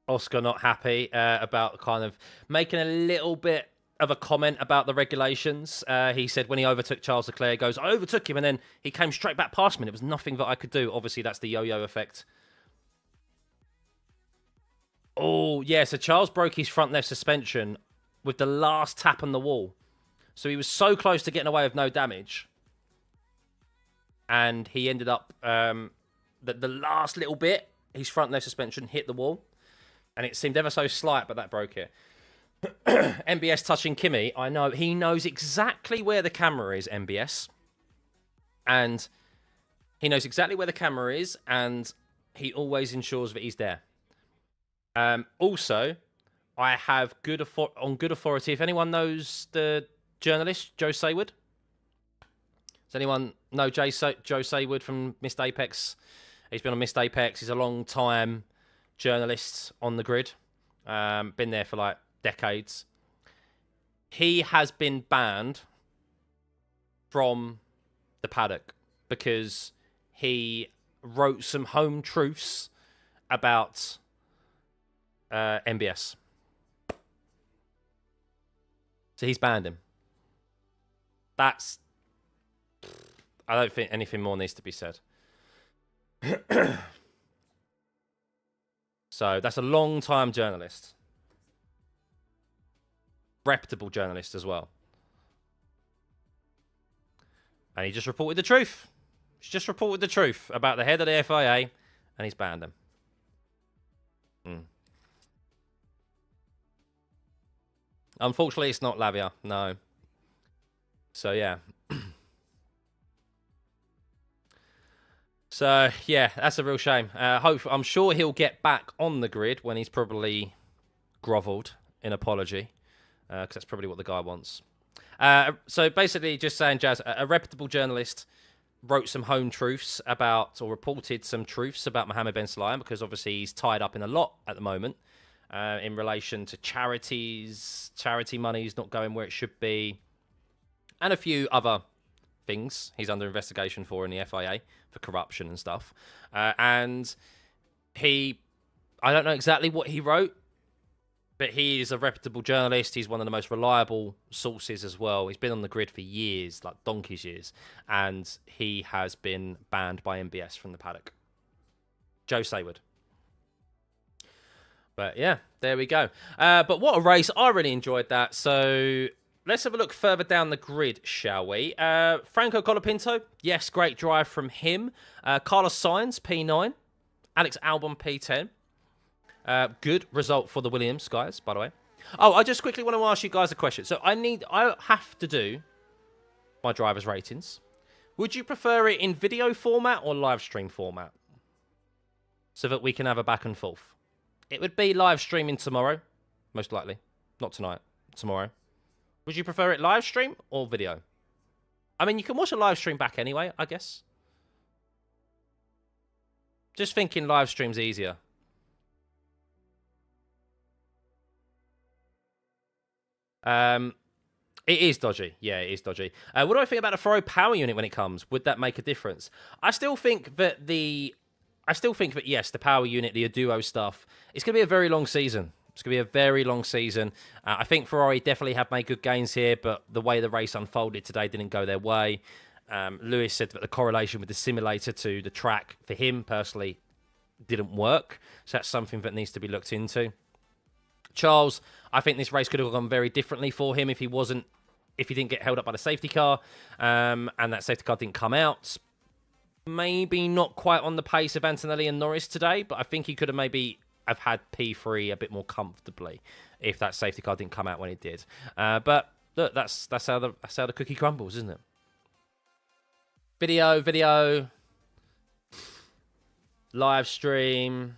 Oscar not happy about kind of making a little bit of a comment about the regulations. He said when he overtook Charles Leclerc, he goes, I overtook him, and then he came straight back past me. There was nothing that I could do. Obviously, that's the yo-yo effect. Oh, yeah, so Charles broke his front left suspension with the last tap on the wall. So he was so close to getting away with no damage. And he ended up, the last little bit, his front left suspension hit the wall. And it seemed ever so slight, but that broke it. MBS touching Kimi. I know, he knows exactly where the camera is, MBS. And he knows exactly where the camera is, and he always ensures that he's there. Also, I have on good authority, if anyone knows the journalist, Joe Saywood. Does anyone know Joe Saywood from Missed Apex? He's been on Missed Apex. He's a long time journalist on the grid. Been there for like decades. He has been banned from the paddock because he wrote some home truths about MBS. So he's banned him. I don't think anything more needs to be said. So that's a long-time journalist. Reputable journalist as well. And he just reported the truth. He's just reported the truth about the head of the FIA, and he's banned them. Unfortunately, it's not Lavia. No. So, yeah. So, yeah, that's a real shame. I'm sure he'll get back on the grid when he's probably grovelled in apology, because that's probably what the guy wants. So, basically, just saying, Jazz, a reputable journalist wrote some home truths about, or reported some truths about Mohammed Ben Sulayem, because obviously he's tied up in a lot at the moment. In relation to charities, charity money's not going where it should be, and a few other things he's under investigation for in the FIA for corruption and stuff. And I don't know exactly what he wrote, but he is a reputable journalist. He's one of the most reliable sources as well. He's been on the grid for years, like donkey's years, and he has been banned by MBS from the paddock. Joe Sayward. But yeah, there we go. But what a race. I really enjoyed that. So let's have a look further down the grid, shall we? Franco Colapinto. Yes, great drive from him. Carlos Sainz, P9. Alex Albon, P10. Good result for the Williams guys, by the way. Oh, I just quickly want to ask you guys a question. So I have to do my driver's ratings. Would you prefer it in video format or live stream format? So that we can have a back and forth. It would be live streaming tomorrow, most likely. Not tonight, tomorrow. Would you prefer it live stream or video? I mean, you can watch a live stream back anyway, I guess. Just thinking live stream's easier. It is dodgy. Yeah, it is dodgy. What do I think about the Ferrari power unit when it comes? Would that make a difference? I still think that yes, the power unit, the Aduo stuff, it's going to be a very long season. It's going to be a very long season. I think Ferrari definitely have made good gains here, but the way the race unfolded today didn't go their way. Lewis said that the correlation with the simulator to the track, for him personally, didn't work. So that's something that needs to be looked into. Charles, I think this race could have gone very differently for him if he didn't get held up by the safety car, and that safety car didn't come out. Maybe not quite on the pace of Antonelli and Norris today, but I think he could have maybe have had P3 a bit more comfortably if that safety car didn't come out when it did. But look, that's how the cookie crumbles, isn't it? Video, live stream,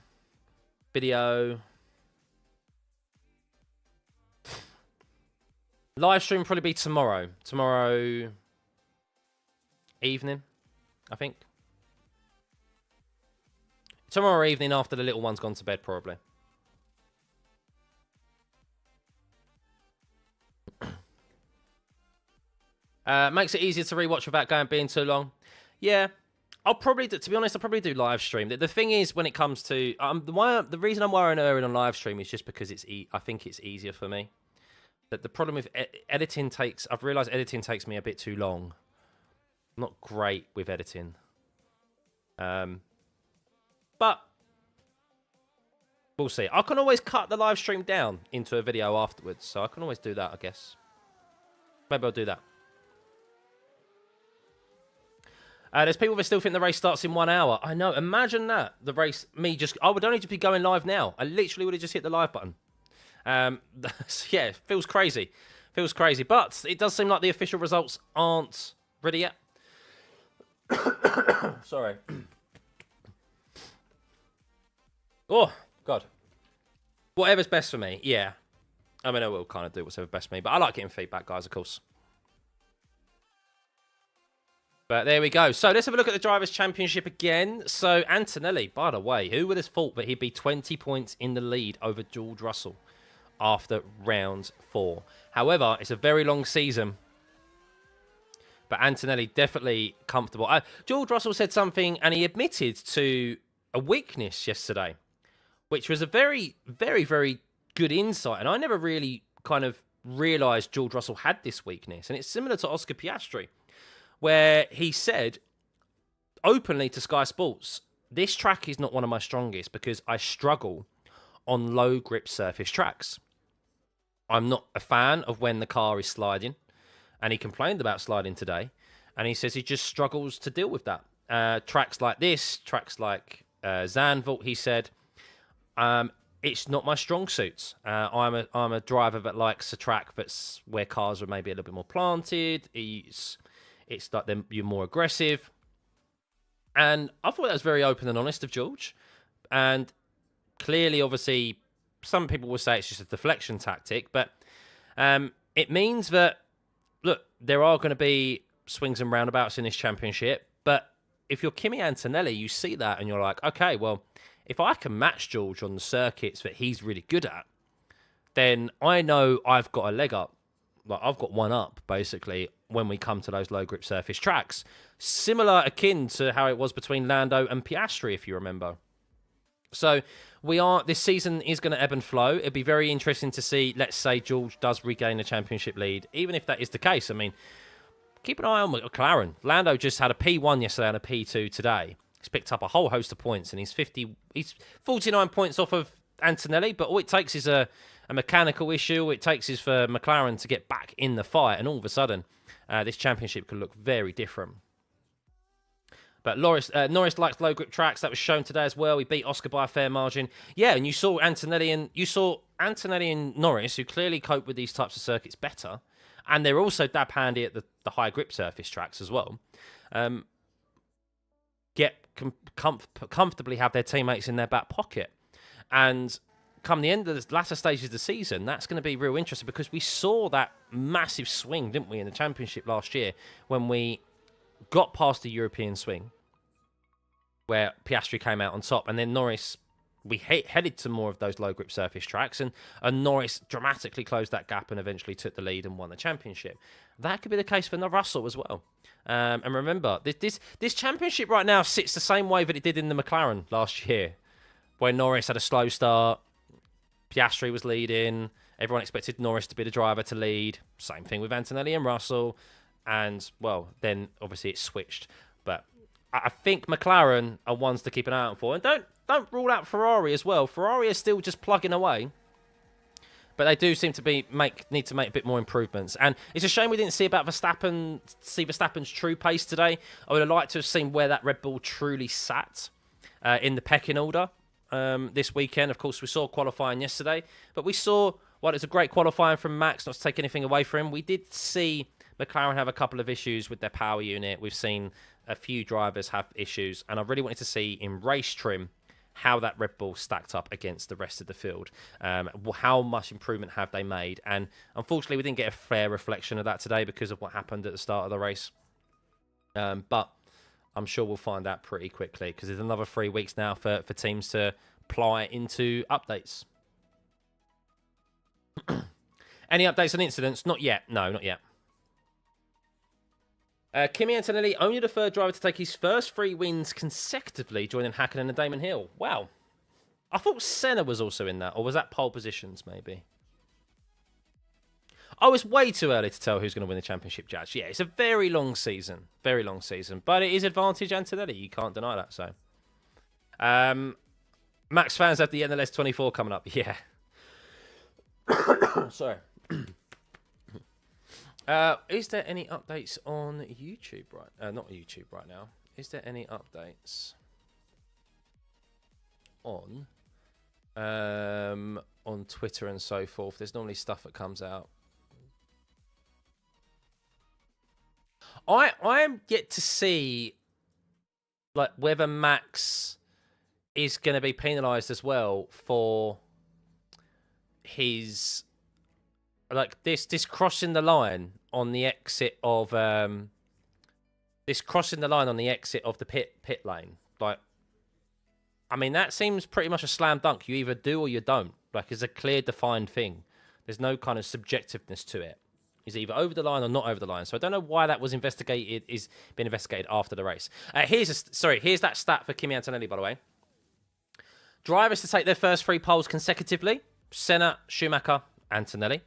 video. Live stream will probably be tomorrow evening, I think. Tomorrow evening after the little one's gone to bed, probably. Makes it easier to rewatch without being too long. Yeah, I'll probably do, to be honest, I'll probably do live stream. The thing is, when it comes to the reason I'm wearing erring on live stream is just because I think it's easier for me. That the problem with editing I've realised editing takes me a bit too long. I'm not great with editing. But we'll see. I can always cut the live stream down into a video afterwards, so I can always do that, I guess. Maybe I'll do that. There's people that still think the race starts in 1 hour. I know. Imagine that. The race, I would only just be going live now. I literally would have just hit the live button. Yeah, it feels crazy. Feels crazy. But it does seem like the official results aren't ready yet. Sorry. Oh, God. Whatever's best for me, yeah. I mean, I will kind of do whatever's best for me, but I like getting feedback, guys, of course. But there we go. So let's have a look at the Drivers' Championship again. So Antonelli, by the way, who would have thought that he'd be 20 points in the lead over George Russell after round 4? However, it's a very long season. But Antonelli definitely comfortable. George Russell said something, and he admitted to a weakness yesterday, which was a very, very, very good insight. And I never really kind of realised George Russell had this weakness. And it's similar to Oscar Piastri, where he said openly to Sky Sports, this track is not one of my strongest because I struggle on low grip surface tracks. I'm not a fan of when the car is sliding. And he complained about sliding today. And he says he just struggles to deal with that. tracks like this, tracks like Zandvoort, he said, it's not my strong suits. I'm a driver that likes a track that's where cars are maybe a little bit more planted. It's like you're more aggressive. And I thought that was very open and honest of George. And clearly, obviously, some people will say it's just a deflection tactic, but it means that, look, there are going to be swings and roundabouts in this championship, but if you're Kimi Antonelli, you see that and you're like, okay, well, if I can match George on the circuits that he's really good at, then I know I've got a leg up. Like, I've got one up, basically, when we come to those low grip surface tracks. Similar, akin to how it was between Lando and Piastri, if you remember. So this season is going to ebb and flow. It'd be very interesting to see, let's say George does regain the championship lead. Even if that is the case, I mean, keep an eye on McLaren. Lando just had a P1 yesterday and a P2 today. He's picked up a whole host of points, and he's 49 points off of Antonelli, but all it takes is a mechanical issue. All it takes is for McLaren to get back in the fight, and all of a sudden, this championship could look very different. But Norris likes low grip tracks. That was shown today as well. He beat Oscar by a fair margin. Yeah, and you saw Antonelli and Norris, who clearly cope with these types of circuits better, and they're also dab handy at the high grip surface tracks as well. Comfortably have their teammates in their back pocket. And come the end of the latter stages of the season, that's going to be real interesting, because we saw that massive swing, didn't we, in the championship last year when we got past the European swing where Piastri came out on top, and then Norris, we headed to more of those low grip surface tracks, and Norris dramatically closed that gap and eventually took the lead and won the championship. That could be the case for Russell as well. And remember, this championship right now sits the same way that it did in the McLaren last year, where Norris had a slow start, Piastri was leading, everyone expected Norris to be the driver to lead. Same thing with Antonelli and Russell, and, well, then obviously it switched. But I think McLaren are ones to keep an eye out for. And don't rule out Ferrari as well. Ferrari is still just plugging away, but they do seem to need to make a bit more improvements. And it's a shame we didn't see Verstappen's true pace today. I would have liked to have seen where that Red Bull truly sat in the pecking order this weekend. Of course, we saw qualifying yesterday, but we saw, well, it's a great qualifying from Max, not to take anything away from him. We did see McLaren have a couple of issues with their power unit. We've seen a few drivers have issues, and I really wanted to see in race trim how that Red Bull stacked up against the rest of the field. How much improvement have they made? And unfortunately, we didn't get a fair reflection of that today because of what happened at the start of the race. But I'm sure we'll find out pretty quickly, because there's another 3 weeks now for teams to ply into updates. Any updates on incidents? Not yet. No, not yet. Kimi Antonelli, only the third driver to take his first 3 wins consecutively, joining Hakkinen and Damon Hill. Wow. I thought Senna was also in that, or was that pole positions, maybe? Oh, it's way too early to tell who's going to win the championship, Judge. Yeah, it's a very long season. Very long season. But it is advantage Antonelli. You can't deny that, so. Max fans have the NLS 24 coming up. Yeah. Sorry. Is there any updates on YouTube not YouTube right now. Is there any updates on Twitter and so forth? There's normally stuff that comes out. I am yet to see, like, whether Max is going to be penalised as well for his, like, this crossing the line on the exit of the pit lane. Like, I mean, that seems pretty much a slam dunk. You either do or you don't. Like, it's a clear defined thing. There's no kind of subjectiveness to it. He's either over the line or not over the line. So I don't know why that was investigated. Is been investigated after the race. Here's that stat for Kimi Antonelli, by the way. Drivers to take their first 3 poles consecutively: Senna, Schumacher, Antonelli.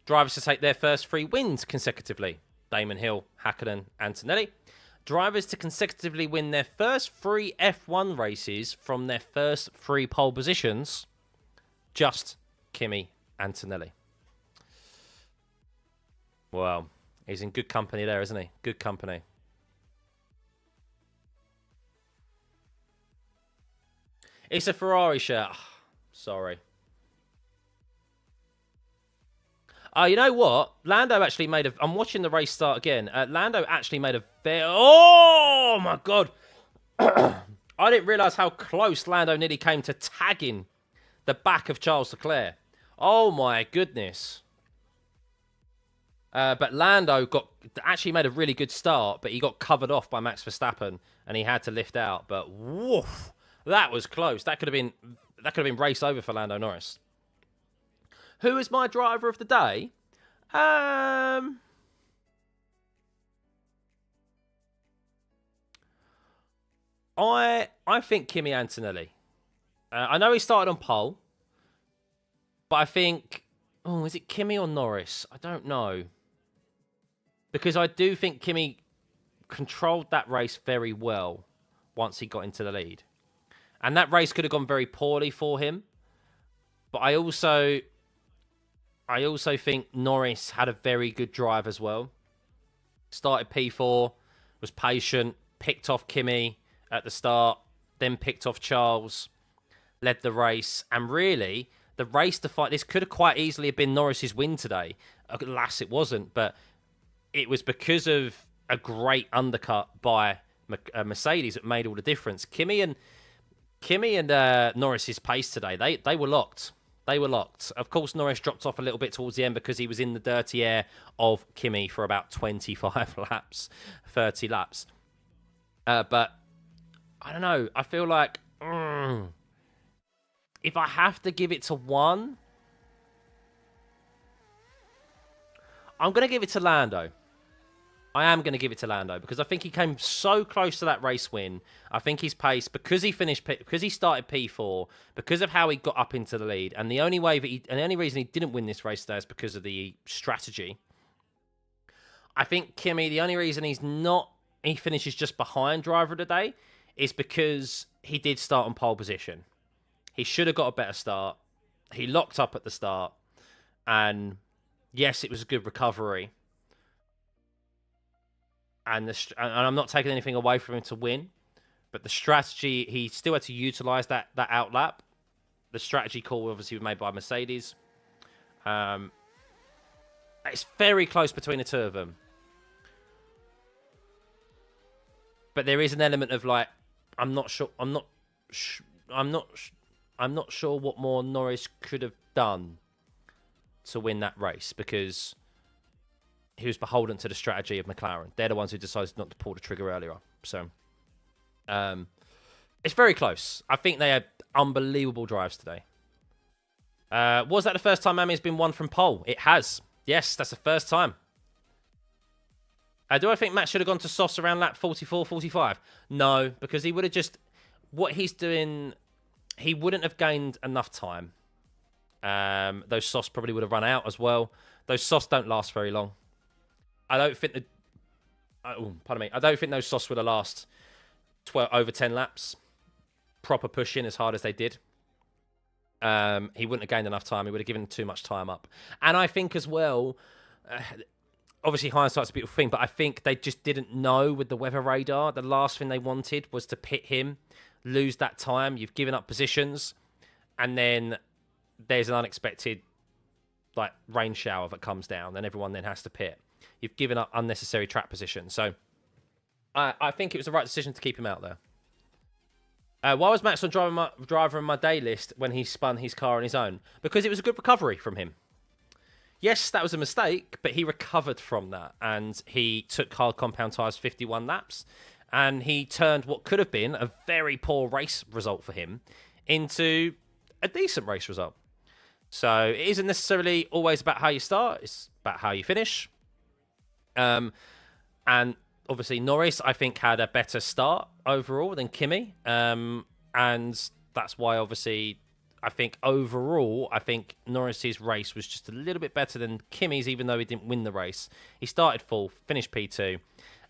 Drivers to take their first 3 wins consecutively: Damon Hill, Hakkinen, Antonelli. Drivers to consecutively win their first 3 F1 races from their first 3 pole positions: just Kimi Antonelli. Well, he's in good company there, isn't he? Good company. It's a Ferrari shirt. Sorry. You know what? Lando actually made a... I'm watching the race start again. Lando actually made a very... Oh, my God. I didn't realise how close Lando nearly came to tagging the back of Charles Leclerc. Oh, my goodness. But Lando actually made a really good start, but he got covered off by Max Verstappen, and he had to lift out. But, woof, that was close. That could have been race over for Lando Norris. Who is my driver of the day? I think Kimi Antonelli. I know he started on pole, but I think... Oh, is it Kimi or Norris? I don't know. Because I do think Kimi controlled that race very well once he got into the lead. And that race could have gone very poorly for him. But I also think Norris had a very good drive as well. Started P4, was patient, picked off Kimi at the start, then picked off Charles, led the race. And really, the race to fight, this could have quite easily been Norris's win today. Alas, it wasn't, but it was because of a great undercut by Mercedes that made all the difference. Kimi and Norris's pace today, they were locked. They were locked. Of course, Norris dropped off a little bit towards the end because he was in the dirty air of Kimi for about 25 laps, 30 laps. But I don't know. I feel like if I have to give it to one, I'm going to give it to Lando. I am going to give it to Lando because I think he came so close to that race win. I think his pace, because he started P4, because of how he got up into the lead, and the only reason he didn't win this race today is because of the strategy. I think Kimi, the only reason he finishes just behind driver of the day is because he did start on pole position. He should have got a better start. He locked up at the start, and yes, it was a good recovery. And I'm not taking anything away from him to win, but the strategy, he still had to utilise that outlap. The strategy call obviously was made by Mercedes. It's very close between the two of them. But there is an element of like, I'm not sure what more Norris could have done to win that race, because he was beholden to the strategy of McLaren. They're the ones who decided not to pull the trigger earlier. So, it's very close. I think they had unbelievable drives today. Was that the first time Mami's been won from pole? It has. Yes, that's the first time. Do I think Matt should have gone to softs around lap 44, 45? No, because he would have just... What he's doing... He wouldn't have gained enough time. Those softs probably would have run out as well. Those softs don't last very long. I don't think I don't think those softs would have lasted over 10 laps. Proper pushing as hard as they did. He wouldn't have gained enough time. He would have given too much time up. And I think as well, obviously hindsight's a beautiful thing, but I think they just didn't know with the weather radar. The last thing they wanted was to pit him, lose that time. You've given up positions, and then there's an unexpected rain shower that comes down, and everyone then has to pit. You've given up unnecessary track position. So I think it was the right decision to keep him out there. Why was Max on driver on my day list when he spun his car on his own? Because it was a good recovery from him. Yes, that was a mistake, but he recovered from that. And he took hard compound tyres 51 laps. And he turned what could have been a very poor race result for him into a decent race result. So it isn't necessarily always about how you start. It's about how you finish. And obviously Norris, I think, had a better start overall than Kimi. And that's why, obviously, I think overall, Norris's race was just a little bit better than Kimi's, even though he didn't win the race. He started full, finished P2,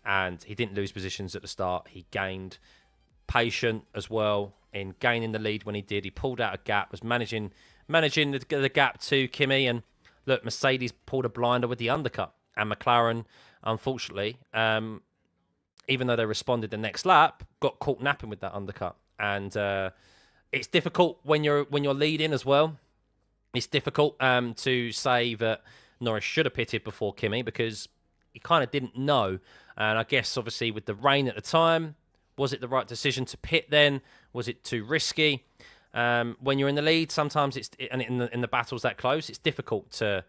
and he didn't lose positions at the start. He gained patient as well in gaining the lead when he did. He pulled out a gap, was managing the gap to Kimi, and look, Mercedes pulled a blinder with the undercut. And McLaren, unfortunately, even though they responded the next lap, got caught napping with that undercut. And It's difficult when you're leading as well. It's difficult to say that Norris should have pitted before Kimi because he kind of didn't know. And I guess, obviously, with the rain at the time, was it the right decision to pit then? Was it too risky? When you're in the lead, sometimes and in the battles that close, it's difficult to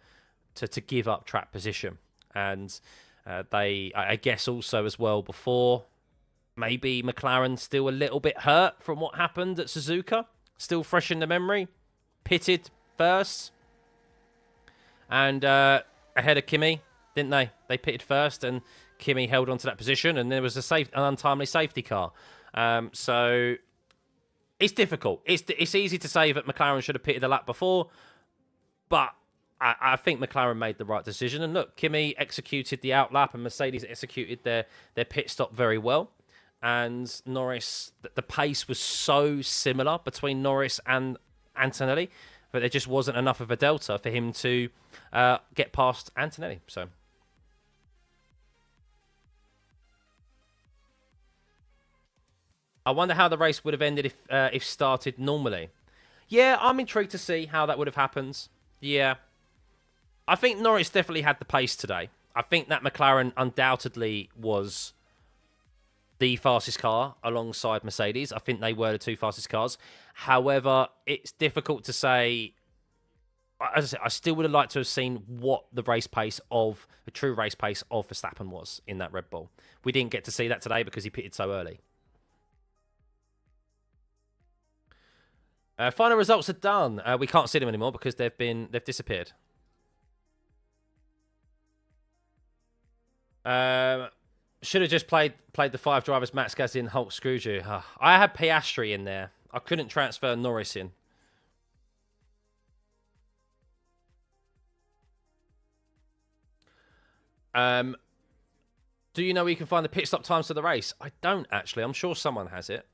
give up track position. And I guess also as well before, maybe McLaren still a little bit hurt from what happened at Suzuka, still fresh in the memory, pitted first, and ahead of Kimi, didn't they? They pitted first, and Kimi held on to that position, and there was an untimely safety car. So it's difficult. It's easy to say that McLaren should have pitted a lap before, but I think McLaren made the right decision. And look, Kimi executed the outlap, and Mercedes executed their pit stop very well. And Norris, the pace was so similar between Norris and Antonelli, but there just wasn't enough of a delta for him to get past Antonelli. So I wonder how the race would have ended if started normally. Yeah, I'm intrigued to see how that would have happened. Yeah. I think Norris definitely had the pace today. I think that McLaren undoubtedly was the fastest car alongside Mercedes. I think they were the two fastest cars. However, it's difficult to say. As I said, I still would have liked to have seen what the true race pace of Verstappen was in that Red Bull. We didn't get to see that today because he pitted so early. Final results are done. We can't see them anymore because they've disappeared. Should have just played the 5 drivers, Max Gasly, Hulk Scrooge. I had Piastri in there. I couldn't transfer Norris in. Do you know where you can find the pit stop times for the race? I don't, actually. I'm sure someone has it.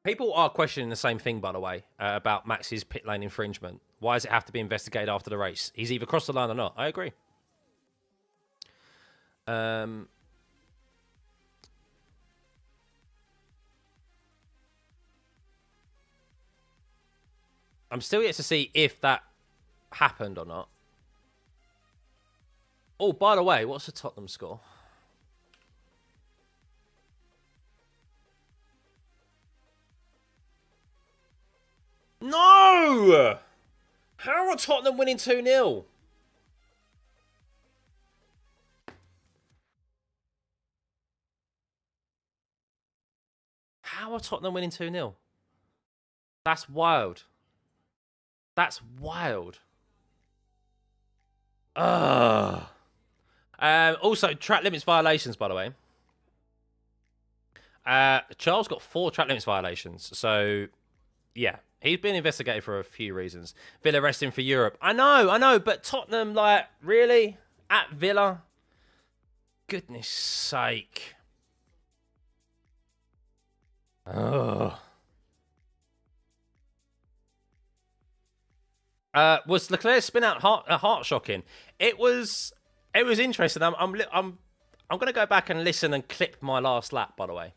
People are questioning the same thing, by the way, about Max's pit lane infringement. Why does it have to be investigated after the race? He's either crossed the line or not. I agree. I'm still yet to see if that happened or not. Oh, by the way, what's the Tottenham score? No! How are Tottenham winning 2-0? How are Tottenham winning 2-0? That's wild. That's wild. Ugh. Also, track limits violations, by the way. Charles got 4 track limits violations. So, yeah. He's been investigated for a few reasons. Villa resting for Europe. I know. But Tottenham, like, really? At Villa? Goodness sake. Oh. Was Leclerc's spin out heart shocking? It was interesting. I'm going to go back and listen and clip my last lap, by the way.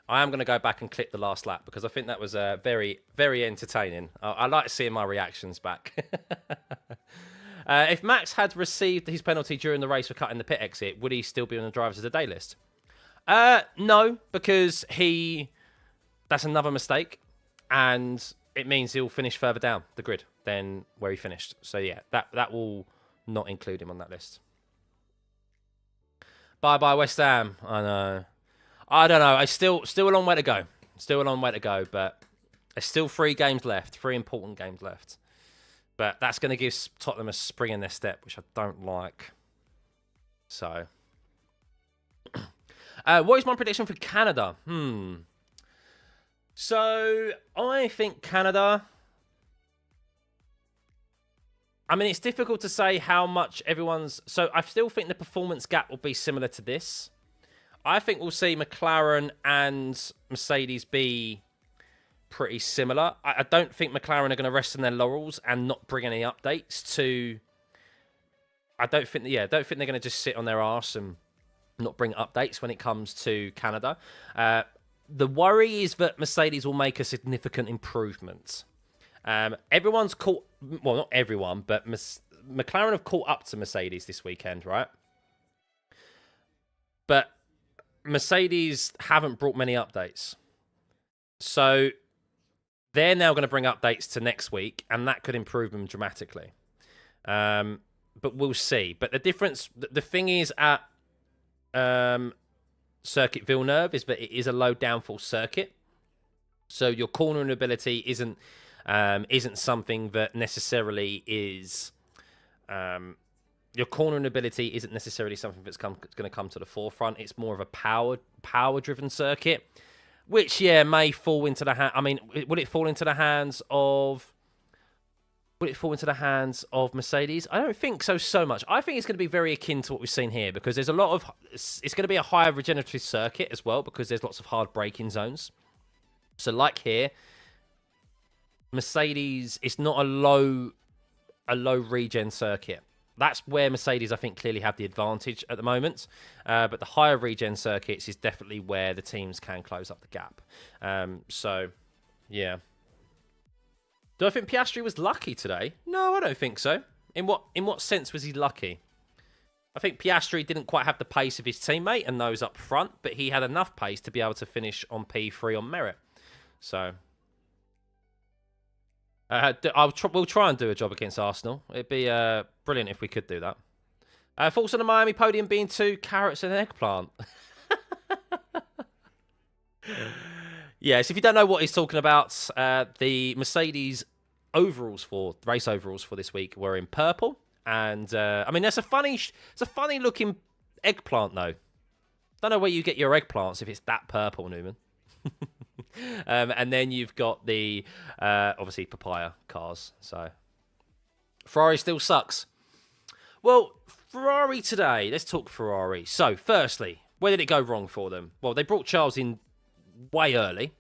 I am going to go back and clip the last lap because I think that was very, very entertaining. I like seeing my reactions back. If Max had received his penalty during the race for cutting the pit exit, would he still be on the drivers of the day list? No, because that's another mistake, and it means he'll finish further down the grid than where he finished. So yeah, that will not include him on that list. Bye West Ham. I know. I don't know. It's still a long way to go. Still a long way to go, but there's still 3 games left. 3 important games left. But that's going to give Tottenham a spring in their step, which I don't like. So, what is my prediction for Canada? So, I think Canada... I mean, it's difficult to say how much everyone's... So, I still think the performance gap will be similar to this. I think we'll see McLaren and Mercedes be pretty similar. I don't think McLaren are going to rest on their laurels and not bring any updates to I don't think they're going to just sit on their arse and not bring updates when it comes to Canada. The worry is that Mercedes will make a significant improvement. Everyone's caught, well, not everyone, but McLaren have caught up to Mercedes this weekend, right? But Mercedes haven't brought many updates. So they're now going to bring updates to next week, and that could improve them dramatically. But we'll see. But the difference, the thing is at Circuit Villeneuve is that it is a low downforce circuit. So your cornering ability isn't something that necessarily is... your cornering ability isn't necessarily something that's going to come to the forefront. It's more of a power-driven circuit, which, yeah, may fall into the hand. I mean, would it fall into the hands of... Would it fall into the hands of Mercedes? I don't think so much. I think it's going to be very akin to what we've seen here because there's a lot of... It's going to be a higher regenerative circuit as well because there's lots of hard braking zones. So like here, Mercedes, it's not a low regen circuit. That's where Mercedes, I think, clearly have the advantage at the moment. But the higher regen circuits is definitely where the teams can close up the gap. So, yeah. Do I think Piastri was lucky today? No, I don't think so. In what sense was he lucky? I think Piastri didn't quite have the pace of his teammate and those up front, but he had enough pace to be able to finish on P3 on merit. So, we'll try and do a job against Arsenal. It'd be brilliant if we could do that. Thoughts on the Miami podium being 2 carrots and an eggplant? Yes, if you don't know what he's talking about, the Mercedes race overalls for this week were in purple, and I mean it's a funny looking eggplant though. Don't know where you get your eggplants if it's that purple, Newman. And then you've got the obviously papaya cars. So Ferrari still sucks. Well, Ferrari today. Let's talk Ferrari. So firstly, where did it go wrong for them? Well, they brought Charles in way early,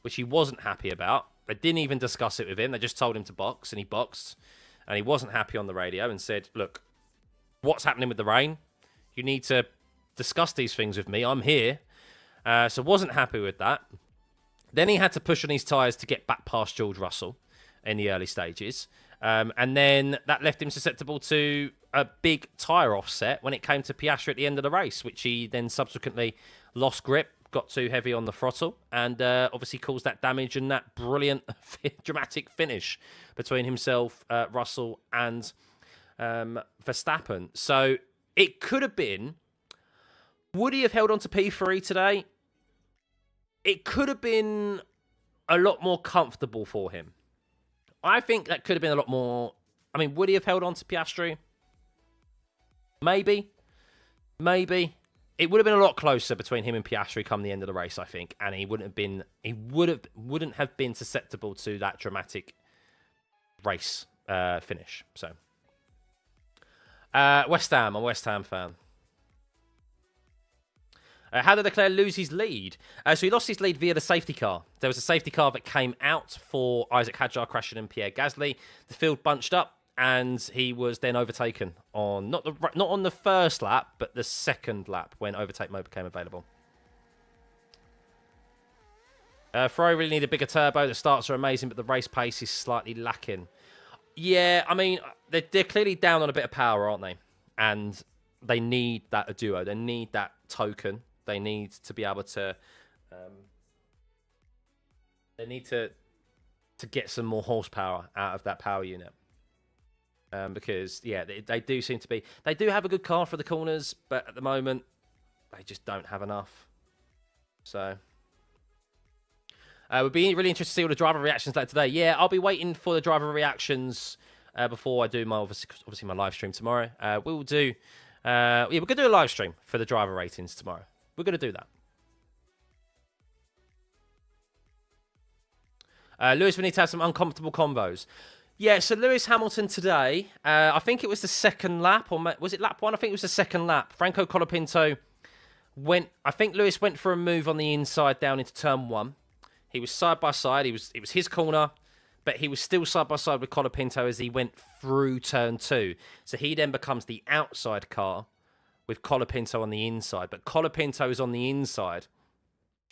which he wasn't happy about. They didn't even discuss it with him. They just told him to box, and he boxed. And he wasn't happy on the radio and said, look, what's happening with the rain? You need to discuss these things with me. I'm here. So wasn't happy with that. Then he had to push on his tyres to get back past George Russell in the early stages. And then that left him susceptible to a big tyre offset when it came to Piastri at the end of the race, which he then subsequently lost grip, got too heavy on the throttle, and obviously caused that damage and that brilliant, dramatic finish between himself, Russell, and Verstappen. So it could have been... Would he have held on to P3 today? It could have been a lot more comfortable for him. I think that could have been a lot more... I mean, would he have held on to Piastri? Maybe. It would have been a lot closer between him and Piastri come the end of the race, I think, and he wouldn't have been susceptible to that dramatic race finish. So, West Ham, I'm a West Ham fan. How did Leclerc lose his lead? So he lost his lead via the safety car. There was a safety car that came out for Isaac Hadjar crashing and Pierre Gasly. The field bunched up, and he was then overtaken on not on the first lap, but the second lap when overtake mode became available. Ferrari really need a bigger turbo. The starts are amazing, but the race pace is slightly lacking. Yeah, I mean, they're clearly down on a bit of power, aren't they? And they need that duo. They need that token. They need to be able to... they need to get some more horsepower out of that power unit. Because, yeah, they do seem to be... They do have a good car for the corners, but at the moment, they just don't have enough. So... we'd be really interested to see all the driver reactions later today. Yeah, I'll be waiting for the driver reactions before I do my obviously my live stream tomorrow. We'll do... we're going to do a live stream for the driver ratings tomorrow. We're going to do that. Lewis, we need to have some uncomfortable combos. Yeah, so Lewis Hamilton today, I think it was the second lap, or was it lap 1? I think it was the second lap. Franco Colapinto I think Lewis went for a move on the inside down into turn 1. He was side by side. It was his corner. but he was still side by side with Colapinto as he went through turn 2. So he then becomes the outside car with Colapinto on the inside, but Colapinto is on the inside.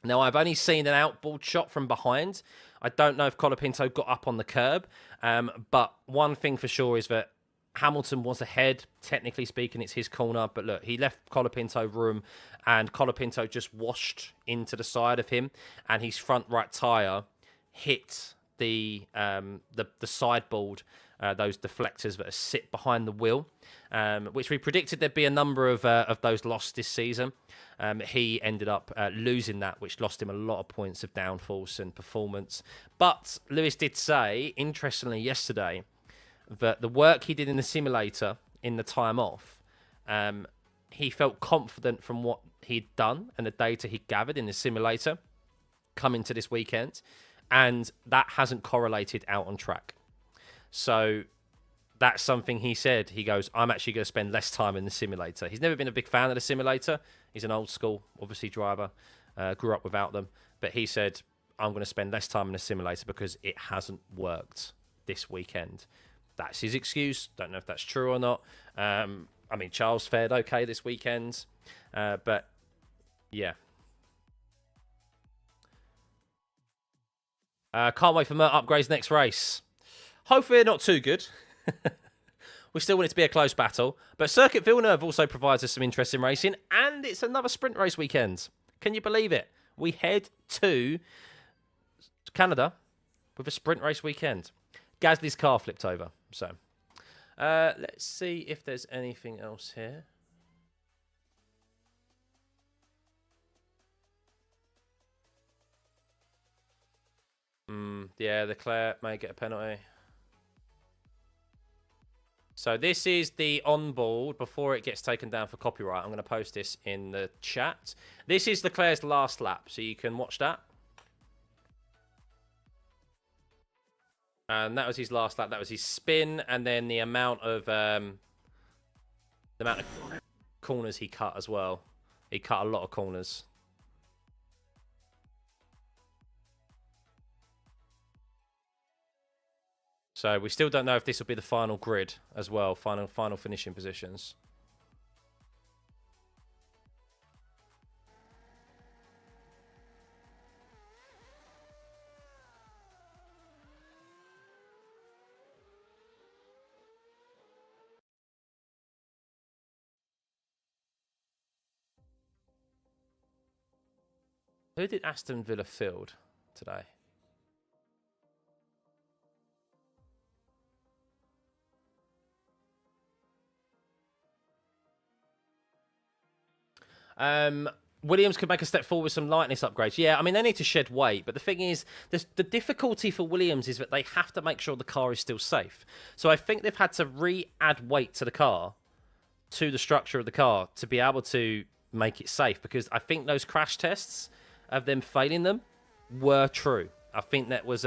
Now, I've only seen an outboard shot from behind. I don't know if Colapinto got up on the curb, but one thing for sure is that Hamilton was ahead. Technically speaking, it's his corner, but look, he left Colapinto room, and Colapinto just washed into the side of him, and his front right tyre hit the sideboard, those deflectors that sit behind the wheel, which we predicted there'd be a number of those lost this season. He ended up losing that, which lost him a lot of points of downforce and performance. But Lewis did say, interestingly, yesterday, that the work he did in the simulator in the time off, he felt confident from what he'd done and the data he'd gathered in the simulator coming to this weekend, and that hasn't correlated out on track. So that's something he said. He goes, I'm actually going to spend less time in the simulator. He's never been a big fan of the simulator. He's an old school, obviously, driver. Grew up without them. But he said, I'm going to spend less time in the simulator because it hasn't worked this weekend. That's his excuse. Don't know if that's true or not. I mean, Charles fared okay this weekend. But, yeah. Can't wait for Mert Upgrade's next race. Hopefully not too good. We still want it to be a close battle. But Circuit Villeneuve also provides us some interesting racing. And it's another sprint race weekend. Can you believe it? We head to Canada with a sprint race weekend. Gasly's car flipped over. So let's see if there's anything else here. Yeah, Leclerc may get a penalty. So this is the onboard before it gets taken down for copyright. I'm going to post this in the chat. This is Leclerc's last lap, so you can watch that. And that was his last lap. That was his spin, and then the amount of corners he cut as well. He cut a lot of corners. So we still don't know if this will be the final grid as well, final finishing positions. Who did Aston Villa field today? Williams could make a step forward with some lightness upgrades. Yeah, I mean, they need to shed weight. But the thing is, the difficulty for Williams is that they have to make sure the car is still safe. So I think they've had to re-add weight to the car, to the structure of the car, to be able to make it safe. Because I think those crash tests of them failing them were true. I think that was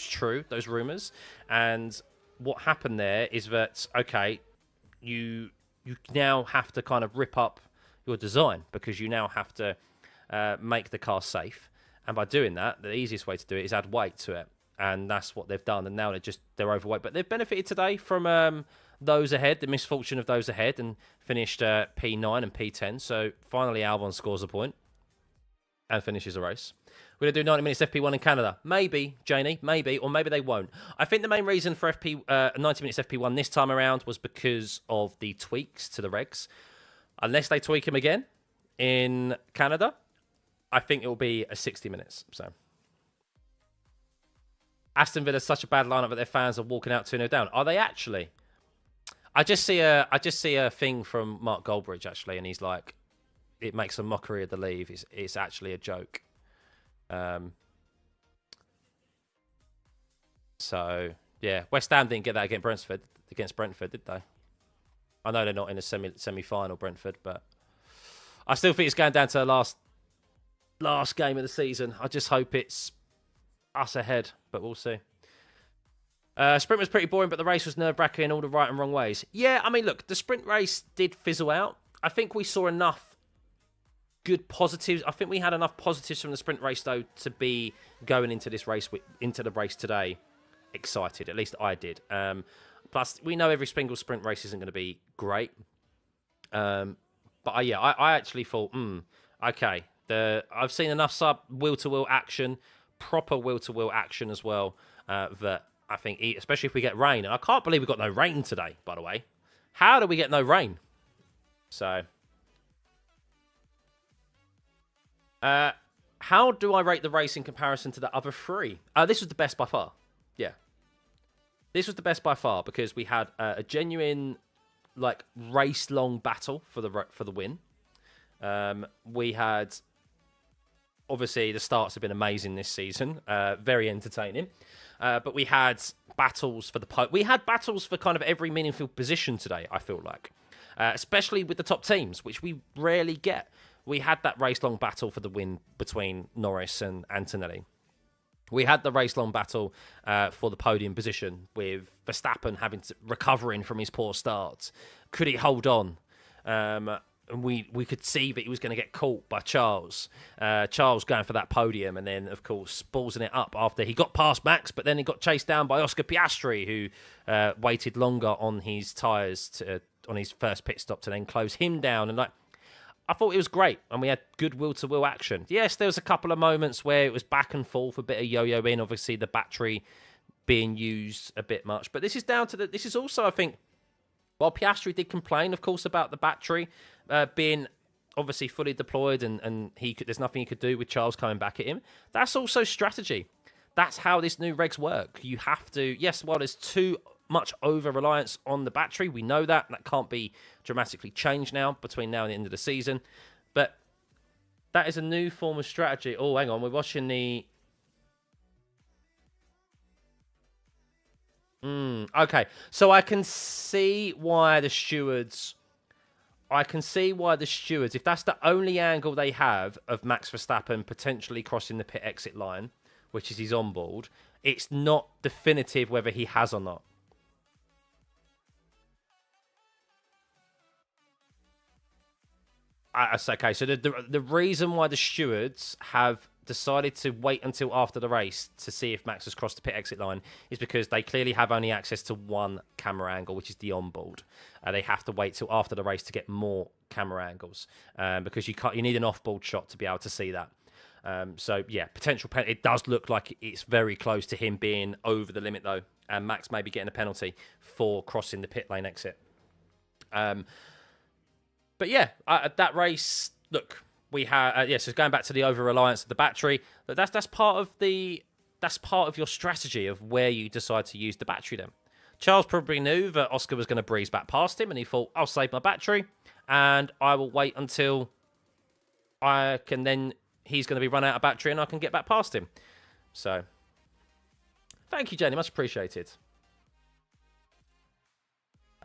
true, those rumours. And what happened there is that, okay, you now have to kind of rip up your design because you now have to make the car safe, and by doing that, the easiest way to do it is add weight to it, and that's what they've done. And now they're overweight, but they've benefited today from those ahead, the misfortune of those ahead, and finished P9 and P10. So finally, Albon scores a point and finishes a race. We're going to do 90 minutes FP1 in Canada. Maybe, Janie, maybe, or maybe they won't. I think the main reason for 90 minutes FP1 this time around was because of the tweaks to the regs. Unless they tweak him again in Canada, I think it will be a 60 minutes. So Aston Villa's such a bad lineup that their fans are walking out 2-0 down. Are they actually? I just see a thing from Mark Goldbridge actually, and he's like, it makes a mockery of the leave. It's actually a joke. So yeah, West Ham didn't get that against Brentford, did they? I know they're not in a semi-final, Brentford, but I still think it's going down to the last game of the season. I just hope it's us ahead, but we'll see. Sprint was pretty boring, but the race was nerve-wracking in all the right and wrong ways. Yeah, I mean, look, the sprint race did fizzle out. I think we saw enough good positives. I think we had enough positives from the sprint race, though, to be going into this race, into the race today, excited. At least I did. Plus, we know every single sprint race isn't going to be great. But I actually thought, okay, I've seen enough wheel-to-wheel action, proper wheel-to-wheel action as well, that I think, especially if we get rain, and I can't believe we got no rain today, by the way. How do we get no rain? So, how do I rate the race in comparison to the other three? This was the best by far. Yeah. This was the best by far because we had a genuine, like, race-long battle for the win. We had, obviously, the starts have been amazing this season. Very entertaining. But we had battles for we had battles for kind of every meaningful position today, I feel like. Especially with the top teams, which we rarely get. We had that race-long battle for the win between Norris and Antonelli. We had the race-long battle for the podium position with Verstappen recovering from his poor start. Could he hold on? And we could see that he was going to get caught by Charles. Charles going for that podium and then, of course, ballsing it up after he got past Max, but then he got chased down by Oscar Piastri, who waited longer on his tyres on his first pit stop to then close him down. And I thought it was great, and we had good wheel-to-wheel action. Yes, there was a couple of moments where it was back and forth, a bit of yo-yoing, obviously the battery being used a bit much. But this is down to this is also, I think, while Piastri did complain, of course, about the battery being obviously fully deployed and there's nothing he could do with Charles coming back at him. That's also strategy. That's how this new regs work. You have to, yes, while there's too much over-reliance on the battery, we know that. That can't be dramatically changed now between now and the end of the season. But that is a new form of strategy. Oh, hang on. We're watching the... Okay. So I can see why the stewards... if that's the only angle they have of Max Verstappen potentially crossing the pit exit line, which is his onboard, it's not definitive whether he has or not. Okay, so the reason why the stewards have decided to wait until after the race to see if Max has crossed the pit exit line is because they clearly have only access to one camera angle, which is the onboard. They have to wait till after the race to get more camera angles because you need an off-board shot to be able to see that. So yeah, potential penalty. It does look like it's very close to him being over the limit though, and Max may be getting a penalty for crossing the pit lane exit. But yeah, that race, look, we had so going back to the over reliance of the battery. But that's part of your strategy of where you decide to use the battery. Then Charles probably knew that Oscar was going to breeze back past him, and he thought, "I'll save my battery, and I will wait until I can then." He's going to be run out of battery, and I can get back past him. So, thank you, Jenny, much appreciated.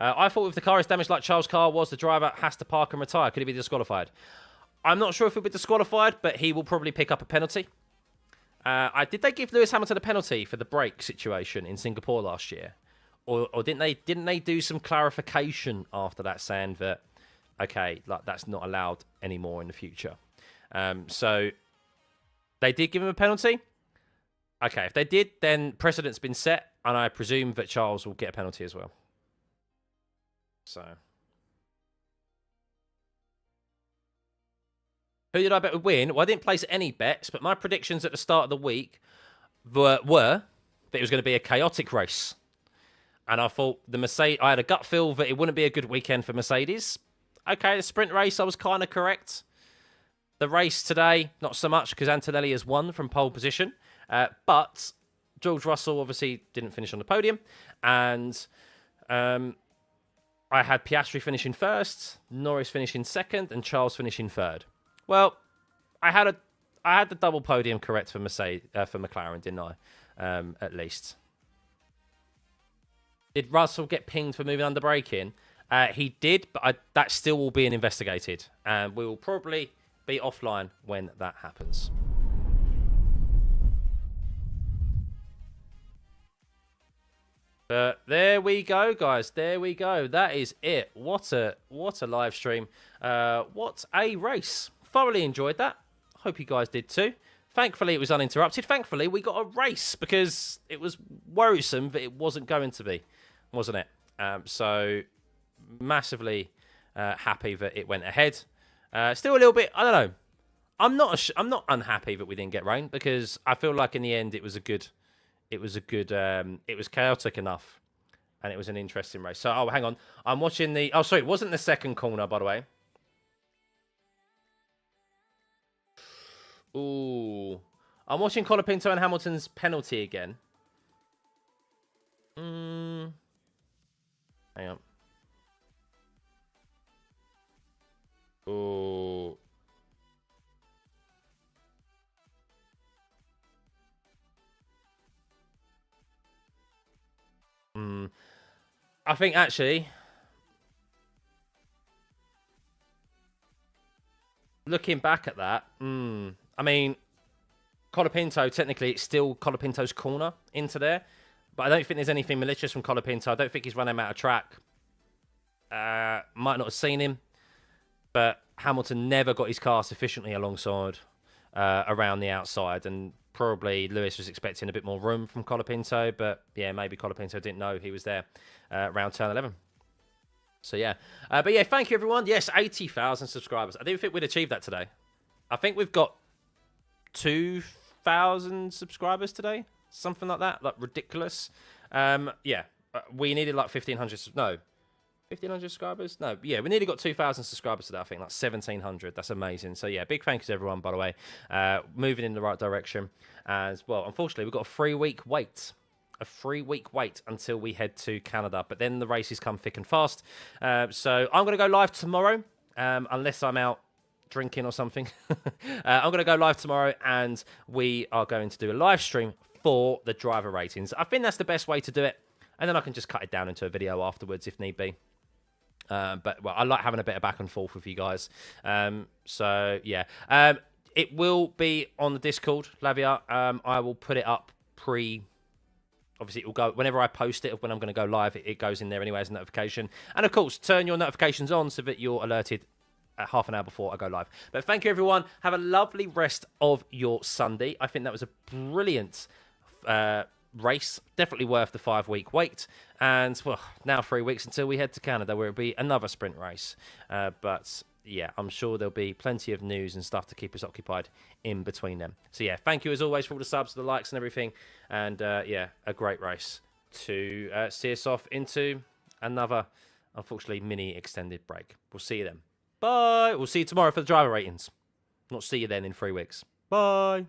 I thought if the car is damaged like Charles' car was, the driver has to park and retire. Could he be disqualified? I'm not sure if he'll be disqualified, but he will probably pick up a penalty. Did they give Lewis Hamilton a penalty for the brake situation in Singapore last year? Or didn't they do some clarification after that saying that, okay, like that's not allowed anymore in the future? So they did give him a penalty? Okay, if they did, then precedent's been set, and I presume that Charles will get a penalty as well. So, who did I bet would win? Well, I didn't place any bets, but my predictions at the start of the week were that it was going to be a chaotic race. And I thought I had a gut feel that it wouldn't be a good weekend for Mercedes. Okay, the sprint race, I was kind of correct. The race today, not so much, because Antonelli has won from pole position. But George Russell obviously didn't finish on the podium. And I had Piastri finishing first, Norris finishing second, and Charles finishing third. Well, I had the double podium correct for McLaren, didn't I? At least. Did Russell get pinged for moving under braking? He did, but that still will be investigated, and we will probably be offline when that happens. But there we go, guys. There we go. That is it. What a live stream. What a race. Thoroughly enjoyed that. Hope you guys did too. Thankfully, it was uninterrupted. Thankfully, we got a race because it was worrisome that it wasn't going to be, wasn't it? So, massively happy that it went ahead. Still a little bit, I don't know. I'm not unhappy that we didn't get rain because I feel like in the end it was chaotic enough, and it was an interesting race. So, oh, hang on, I'm watching the. Oh, sorry, it wasn't the second corner, by the way. Ooh. I'm watching Colapinto and Hamilton's penalty again. Hang on. Ooh. I think actually, looking back at that, I mean, Colapinto, technically, it's still Colapinto's corner into there. But I don't think there's anything malicious from Colapinto. I don't think he's run him out of track. Might not have seen him. But Hamilton never got his car sufficiently alongside around the outside. And probably Lewis was expecting a bit more room from Colapinto. But yeah, maybe Colapinto didn't know he was there around turn 11. So yeah. But yeah, thank you, everyone. Yes, 80,000 subscribers. I didn't think we'd achieve that today. I think we've got 2,000 subscribers today, something like that, like ridiculous. Yeah, we needed like 1,500. No, 1,500 subscribers. No, yeah, we nearly got 2,000 subscribers today. I think like 1,700. That's amazing. So yeah, big thanks to everyone, by the way. Moving in the right direction as well. Unfortunately, we've got a 3-week wait. A 3-week wait until we head to Canada, but then the races come thick and fast. So I'm going to go live tomorrow, unless I'm out drinking or something. I'm going to go live tomorrow, and we are going to do a live stream for the driver ratings. I think that's the best way to do it, and then I can just cut it down into a video afterwards if need be. But well, I like having a bit of back and forth with you guys. So yeah, it will be on the Discord, Lavia. I will put it up Obviously, it will go whenever I post it. When I'm going to go live, it goes in there anyway as a notification. And of course, turn your notifications on so that you're alerted half an hour before I go live. But thank you, everyone. Have a lovely rest of your Sunday. I think that was a brilliant race. Definitely worth the 5-week wait. And well, now 3 weeks until we head to Canada, where it'll be another sprint race. But yeah, I'm sure there'll be plenty of news and stuff to keep us occupied in between them. So yeah, thank you as always for all the subs, the likes and everything. And yeah, a great race to see us off into another, unfortunately, mini extended break. We'll see you then. Bye. We'll see you tomorrow for the driver ratings. Not see you then in 3 weeks. Bye.